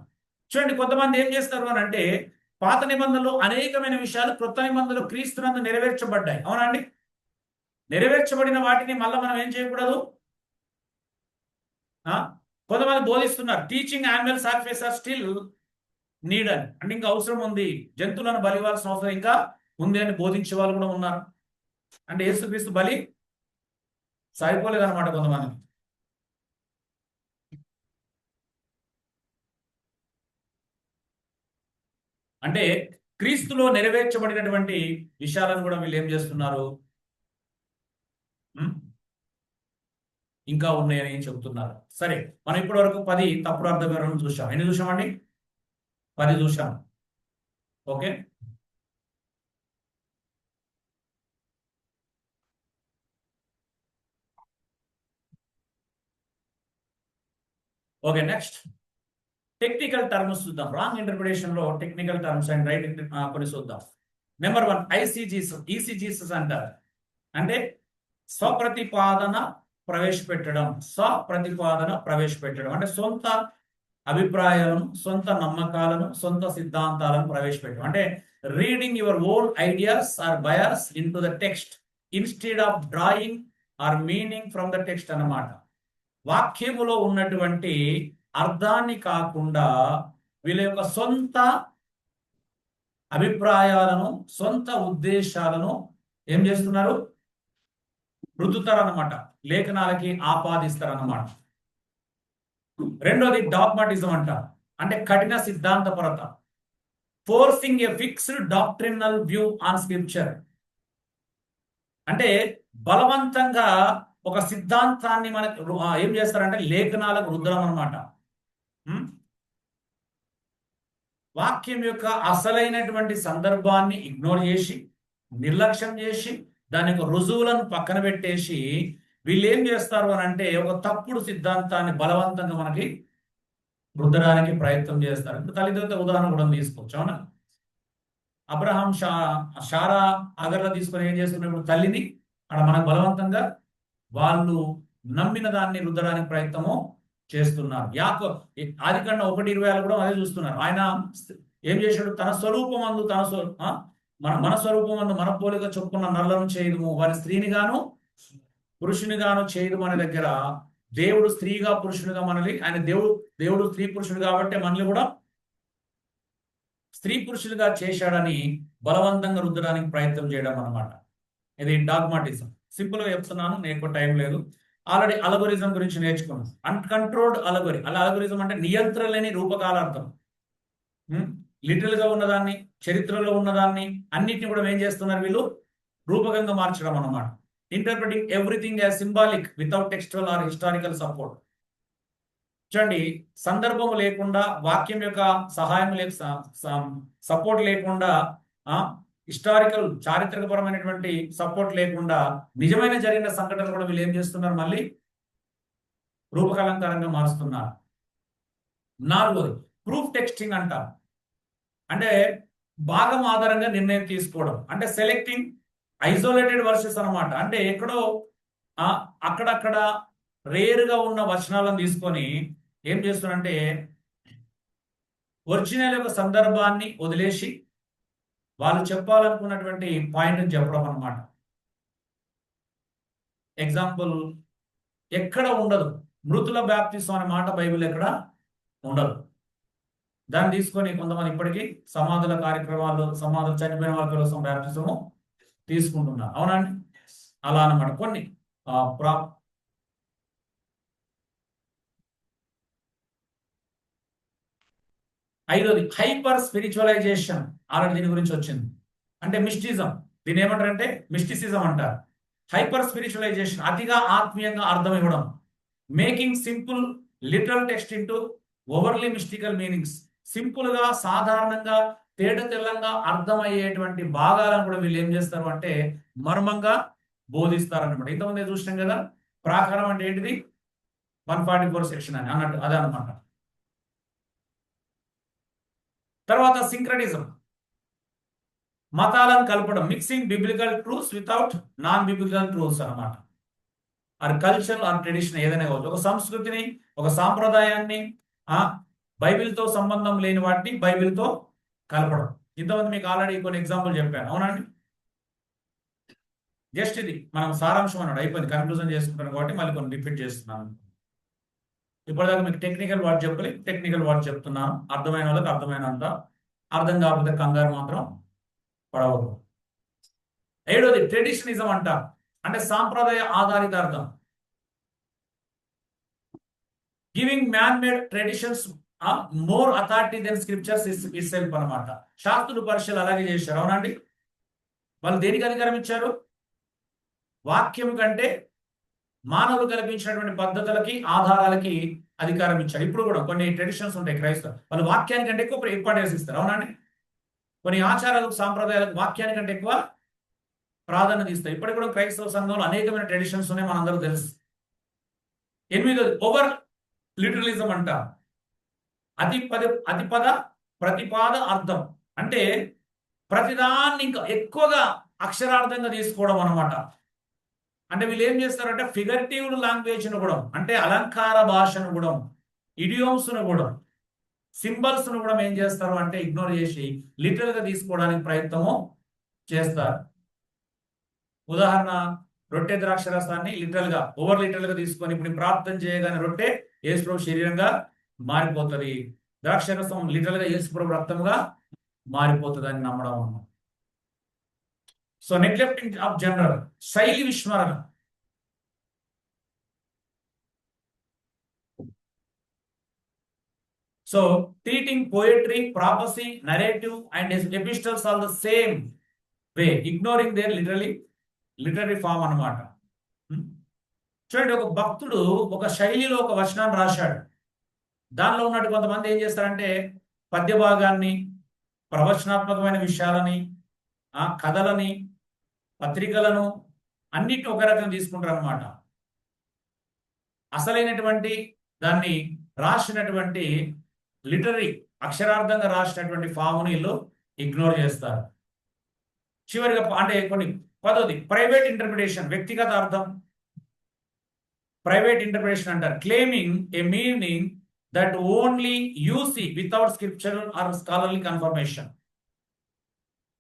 చూడండి, కొంతమంది ఏం చేస్తారు అని అంటే, పాత నిబంధనలో అనేకమైన విషయాలు క్రొత్త నిబంధనలు క్రీస్తునందు నెరవేర్చబడ్డాయి. అవునండి? నెరవేర్చబడిన వాటిని మళ్ళీ మనం ఏం చేయకూడదు. కొంతమంది బోధిస్తున్నారు, teaching animal sacrifice are still need అని, అంటే ఇంకా అవసరం ఉంది, జంతువులను బలి ఇవ్వాల్సిన అవసరం ఇంకా ఉంది అని బోధించే వాళ్ళు కూడా ఉన్నారు. అంటే యేసుక్రీస్తు బలి సరిపోలేదన్నమాట కొంతమంది. అంటే క్రీస్తులో నెరవేర్చబడినటువంటి విషయాలను కూడా వీళ్ళు ఏం చేస్తున్నారు? ఇంకా ఉన్నాయని చెబుతున్నారు. సరే, మనం ఇప్పటి వరకు 10 తప్పుడు అర్థం చూసాం. ఎన్ని చూసామండి? 10 చూసాం. Okay, okay. Next, technical terms చూద్దాం. రాంగ్ ఇంటర్ప్రిటేషన్ లో టెక్నికల్ టర్మ్స్ అండ్ రైట్ కొన్ని చూద్దాం. నెంబర్ 1, ఐసీజీస్, ఈసీజీస్ అంటారు. అంటే స్వప్రతిపాదన ప్రవేశపెట్టడం. స్వప్రతిపాదన ప్రవేశపెట్టడం అంటే సొంత అభిప్రాయాలను, సొంత నమ్మకాలను, సొంత సిద్ధాంతాలను ప్రవేశపెట్టడం. అంటే reading your own ideas or bias into the text instead of drawing our meaning from the text అన్నమాట. వాక్యములో ఉన్నటువంటి అర్థాన్ని కాకుండా వీళ్ళ యొక్క సొంత అభిప్రాయాలను, సొంత ఉద్దేశాలను ఏం చేస్తున్నారు? రుద్దుతారన్నమాట, లేఖనాలకి ఆపాదిస్తారన్నమాట. రెండోది డాగ్మాటిజం అంట, అంటే కఠిన సిద్ధాంతపరత. Forcing a fixed doctrinal view on scripture, అంటే బలవంతంగా ఒక సిద్ధాంతాన్ని మనకు ఏం చేస్తారంటే లేఖనాలకు రుద్దడం అనమాట. వాక్యం యొక్క అసలైనటువంటి సందర్భాన్ని ఇగ్నోర్ చేసి, నిర్లక్ష్యం చేసి, దాని యొక్క రుజువులను పక్కన పెట్టేసి వీళ్ళు ఏం చేస్తారు అని అంటే ఒక తప్పుడు సిద్ధాంతాన్ని బలవంతంగా మనకి రుద్దడానికి ప్రయత్నం చేస్తారు. ఇప్పుడు తల్లిదండ్రుల ఉదాహరణ కూడా తీసుకోవచ్చు. అవునా? అబ్రహాం షారా అగర్ల తీసుకొని ఏం చేస్తున్నప్పుడు తల్లిని అక్కడ మనకు బలవంతంగా వాళ్ళు నమ్మిన దాన్ని రుద్దడానికి ప్రయత్నము చేస్తున్నారు. ఆదికాండం 1:20 కూడా అదే చూస్తున్నారు. ఆయన ఏం చేశాడు? తన స్వరూపం అందు మన స్వరూపం అందు మన పోలిక చొప్పున నల్లను చేయదుము, వారి స్త్రీని గాను పురుషుని గాను చేయదు. మన దగ్గర దేవుడు స్త్రీగా పురుషునిగా మనల్ని, ఆయన దేవుడు స్త్రీ పురుషుడు కాబట్టి మనల్ని కూడా స్త్రీ పురుషులుగా చేశాడని బలవంతంగా రుద్దడానికి ప్రయత్నం చేయడం అన్నమాట. ఇది డాగ్మాటిజం. సింపుల్ గా చెప్తున్నాను, నేను టైం లేదు. ఆల్రెడీ అలగోరిజం గురించి నేర్చుకున్నాం. అన్కంట్రోల్డ్ అలగోరి. అలగోరిజం అంటే నియంత్రణ లేని రూపకాలార్థం. లిటిల్ గా ఉన్నదాన్ని, చరిత్రలో ఉన్నదాన్ని అన్నిటిని కూడా ఏం చేస్తున్నారు వీళ్ళు? రూపకంగా మార్చడం అన్నమాట. Interpreting everything as symbolic without textual or historical support. చూడండి, సందర్భం లేకుండా, వాక్యం యొక్క సహాయం సపోర్ట్ లేకుండా, హిస్టారికల్ చారిత్రకపరమైనటువంటి సపోర్ట్ లేకుండా నిజమైన జరిగిన సంఘటనలు కూడా వీళ్ళు ఏం చేస్తున్నారు? మళ్ళీ రూపకలంకారంగా మారుస్తున్నారు. 4వది ప్రూఫ్ టెక్స్టింగ్ అంటారు. అంటే భాగం ఆధారంగా నిర్ణయం తీసుకోవడం, అంటే సెలెక్టింగ్ ఐసోలేటెడ్ వర్సెస్ అన్నమాట. అంటే ఎక్కడో అక్కడక్కడ రేరుగా ఉన్న వచనాలను తీసుకొని ఏం చేస్తున్నారంటే ఒరిజినల్ యొక్క సందర్భాన్ని వదిలేసి వాళ్ళు చెప్పాలనుకున్నటువంటి పాయింట్ చెప్పడం అన్నమాట. ఎగ్జాంపుల్, ఎక్కడ ఉండదు మృతుల బ్యాప్తిసం అనే మాట బైబిల్ ఎక్కడ ఉండదు. దాన్ని తీసుకొని కొంతమంది ఇప్పటికీ సమాధుల కార్యక్రమాలు, సమాధులు చనిపోయిన వాళ్ళ కోసం బ్యాప్తిసము తీసుకుంటున్నారు. అవునండి? అలా అన్నమాట. కొన్ని ప్రా ఐదోది హైపర్ స్పిరిచువలైజేషన్. ఆల్రెడీ దీని గురించి వచ్చింది. అంటే మిస్టిజం. దీని ఏమంటారంటే మిస్టిసిజం అంటారు. హైపర్ స్పిరిచువలైజేషన్, అతిగా ఆత్మీయంగా అర్థం ఇవ్వడం. Making simple literal text into overly mystical meanings. Simple గా, సాధారణంగా, తేట తెల్లంగా అర్థమయ్యేటువంటి భాగాలను కూడా వీళ్ళు ఏం చేస్తారు అంటే మర్మంగా బోధిస్తారనమాట. ఇంతకుముందే చూసినాం కదా, ప్రాకారం అంటే ఏంటిది, 144 సెక్షన్ అని అన్నట్టు అదే అనమాట. తర్వాత సింక్రటిజం, మతాలను కలపడం, mixing biblical truths without non biblical truths అనమాట. ఆర్ కల్చర్ ఆర్ ట్రెడిషన్ ఏదైనా కావచ్చు. ఒక సంస్కృతిని, ఒక సాంప్రదాయాన్ని బైబిల్తో సంబంధం లేని వాటిని బైబిల్తో కలపడం. ఇంతమంది మీకు ఆల్రెడీ కొన్ని ఎగ్జాంపుల్ చెప్పాను, అవునండి. జస్ట్ ఇది మనం సారాంశం అన్నాడు, అయిపోయింది, కన్క్లూజన్ చేసుకుంటాను కాబట్టి మళ్ళీ కొన్ని రిపీట్ చేస్తున్నాను. ఇప్పటిదాకా మీకు టెక్నికల్ వర్డ్ చెప్పలేదు, టెక్నికల్ వర్డ్ చెప్తున్నాను. అర్థమైన వాళ్ళకి అర్థమైనంత, అర్థం కాకపోతే కంగారు మాత్రం పడవద్దు. ఏడోది ట్రెడిషనిజం అంటారు, అంటే సాంప్రదాయ ఆధారిత అర్థం. Giving man made traditions more authority than scriptures itself అనమాట. శాస్త్రులు పరీక్షలు అలాగే చేశారు, అవునండి. వాళ్ళు దేనికి అధికారం ఇచ్చారు? వాక్యం కంటే మానవులు కల్పించినటువంటి పద్ధతులకి, ఆధారాలకి అధికారం ఇచ్చారు. ఇప్పుడు కూడా కొన్ని ట్రెడిషన్స్ ఉంటాయి క్రైస్తవ, వాళ్ళు వాక్యానికంటే ఎక్కువ ఇంపార్టెన్స్ ఇస్తారు, అవునండి. కొన్ని ఆచారాలకు, సాంప్రదాయాలకు వాక్యానికంటే ఎక్కువ ప్రాధాన్యత ఇస్తారు. ఇప్పటికి కూడా క్రైస్తవ సంఘంలో అనేకమైన ట్రెడిషన్స్ ఉన్నాయి, మనందరూ తెలుసు. ఎనిమిదోది ఓవర్ లిటరలిజం అంట, అతిపద ప్రతిపాద అర్థం. అంటే ప్రతిదాన్ని ఇంకా ఎక్కువగా అక్షరార్థంగా తీసుకోవడం అనమాట. అంటే వీళ్ళు ఏం చేస్తారంటే ఫిగరేటివ్ లాంగ్వేజ్ను కూడా, అంటే అలంకార భాషను కూడా, ఇడియోమ్స్ను కూడా, సింబల్స్ను కూడా ఏం చేస్తారు అంటే ఇగ్నోర్ చేసి లిటరల్ గా తీసుకోవడానికి ప్రయత్నము చేస్తారు. ఉదాహరణ, రొట్టె ద్రాక్ష రసాన్ని లిటరల్ గా, ఓవర్ లిటరల్ గా తీసుకొని ఇప్పుడు ప్రార్థన చేయగానే రొట్టె యేసుప్రభు శరీరంగా మారిపోతుంది, ద్రాక్ష రసం లిటరల్ గా యేసుప్రభు రక్తంగా మారిపోతుంది అని నమ్మడం అన్నమాట. సో నెగ్లెక్టింగ్ ఆఫ్ జనరల్, శైలి విస్మరణ. So treating poetry, prophecy, narrative and epistles are the same way, ignoring their literary form అనమాట. చూడండి, ఒక భక్తుడు ఒక శైలిలో ఒక వచనాన్ని రాశాడు. దానిలో ఉన్నట్టు కొంతమంది ఏం చేస్తారంటే పద్య భాగాన్ని, ప్రవచనాత్మకమైన విషయాలని, కథలని, పత్రికలను అన్నిటిని ఒక రకంగా తీసుకుంటారు అనమాట. అసలైనటువంటి దాన్ని రాసినటువంటి లిటరీ, అక్షరార్థంగా రాసినటువంటి ఫామ్ని వీళ్ళు ఇగ్నోర్ చేస్తారు. చివరిగా అంటే కొన్ని పదోది ప్రైవేట్ ఇంటర్ప్రిటేషన్, వ్యక్తిగత అర్థం. ప్రైవేట్ ఇంటర్ప్రిటేషన్ అంటారు, claiming a meaning that only you see without scriptural or scholarly confirmation.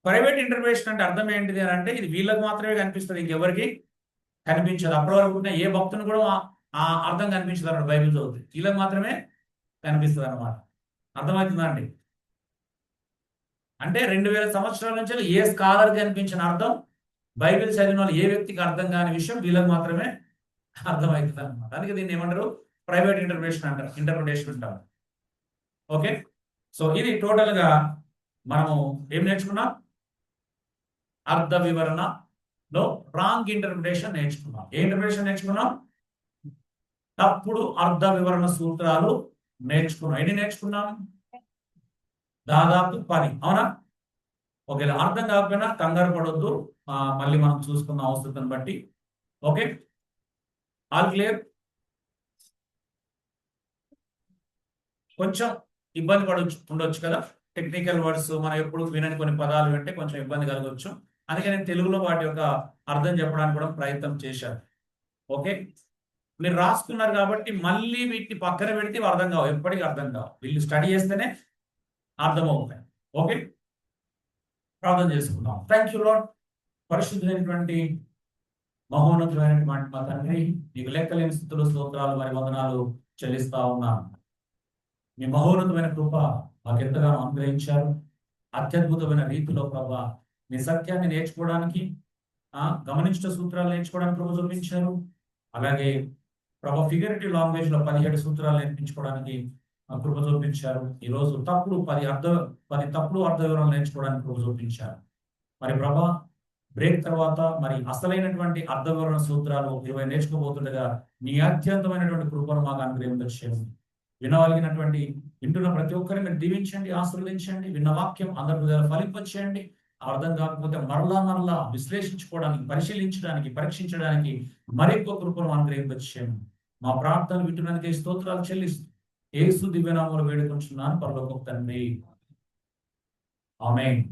Private interpretation అంటే అర్థం ఏంటిది అని అంటే ఇది వీళ్ళకి మాత్రమే కనిపిస్తుంది, ఇంకెవరికి కనిపించదు. అప్పటి వరకు ఏ భక్తుని కూడా ఆ అర్థం కనిపించదు అన్నమాట. బైబిల్ చదువుతుంది వీళ్ళకి మాత్రమే కనిపిస్తుంది అనమాట. అర్థమవుతుందా అండి? అంటే 2000 సంవత్సరాల నుంచి ఏ స్కాలర్ కనిపించిన అర్థం బైబిల్ చదివిన వాళ్ళు ఏ వ్యక్తికి అర్థం కాని విషయం వీళ్ళకి మాత్రమే అర్థమవుతుంది అనమాట. అందుకే దీన్ని ఏమంటారు, ప్రైవేట్ ఇంటర్ప్రిటేషన్ అంటారు. ఓకే, సో ఇది టోటల్ గా మనము ఏం నేర్చుకున్నాం, అర్థ వివరణలో రాంగ్ ఇంటర్ప్రిటేషన్ నేర్చుకున్నాం. ఏ ఇంటర్ప్రిటేషన్ నేర్చుకున్నాం? తప్పుడు అర్థ వివరణ సూత్రాలు నేర్చుకున్నాం. ఎన్ని నేర్చుకున్నాం? దాదాపు 10, అవునా? ఒకవేళ అర్థం కాకపోయినా కంగారు పడొద్దు, మళ్ళీ మనం చూసుకున్న అవసరం బట్టి. Okay, all clear? కొంచెం ఇబ్బంది ఉండొచ్చు కదా, టెక్నికల్ వర్డ్స్ మనం ఎప్పుడు వినని కొన్ని పదాలు వింటే కొంచెం ఇబ్బంది కలగవచ్చు. అందుకే నేను తెలుగులో వాటి యొక్క అర్థం చెప్పడానికి కూడా ప్రయత్నం చేశాను. ఓకే, మీరు రాసుకున్నారు కాబట్టి మళ్ళీ వీటిని పక్కన పెడితే అర్థం కావు, ఎప్పటికీ అర్థం కావు. వీళ్ళు స్టడీ చేస్తేనే అర్థమవుతాయి. ఓకే, ప్రార్థన చేసుకుందాం. Thank you lord. పరిశుద్ధమైనటువంటి మహోన్నతమైనటువంటి మా తండ్రి, నీకు లెక్కలేని స్థితులు, స్తోత్రాలు, మరి వందనాలు చెల్లిస్తా ఉన్నాను. మీ మహోన్నతమైన కృప మాకు ఎంతగానో అనుగ్రహించారు. అత్యద్భుతమైన రీతిలో ప్రభా మీ సత్యాన్ని నేర్చుకోవడానికి, గమనించిన సూత్రాలు నేర్చుకోవడానికి ప్రభు చూపించారు. అలాగే ప్రభు ఫిగరేటివ్ లాంగ్వేజ్ లో 17 సూత్రాలు నేర్పించుకోవడానికి కృప చూపించారు. ఈరోజు 10 తప్పుడు అర్థ వివరాలు నేర్చుకోవడానికి కృప చూపించారు. మరి ప్రభా బ్రేక్ తర్వాత మరి అసలైనటువంటి అర్థ వివరణ సూత్రాలు 20 నేర్చుకోబోతుండగా నీ అత్యంతమైనటువంటి కృపను మాకు అనుగ్రహించండి. వింటున్న ప్రతి ఒక్కరిని మీరు దీవించండి, ఆశీర్వదించండి. విన్న వాక్యం అందరి హృదయాలు ఫలింపచేయండి. అర్థం కాకపోతే మరలా విశ్లేషించుకోవడానికి, పరిశీలించడానికి, పరీక్షించడానికి మరెక్కువ కృపను అనుగ్రహించండి. మా ప్రార్థనలు వింటున్నందుకే స్తోత్రాలు చెల్లిస్తూ యేసు దివ్యనామములో వేడుకుంటున్నాను పరలోకపు తండ్రి. ఆమేన్.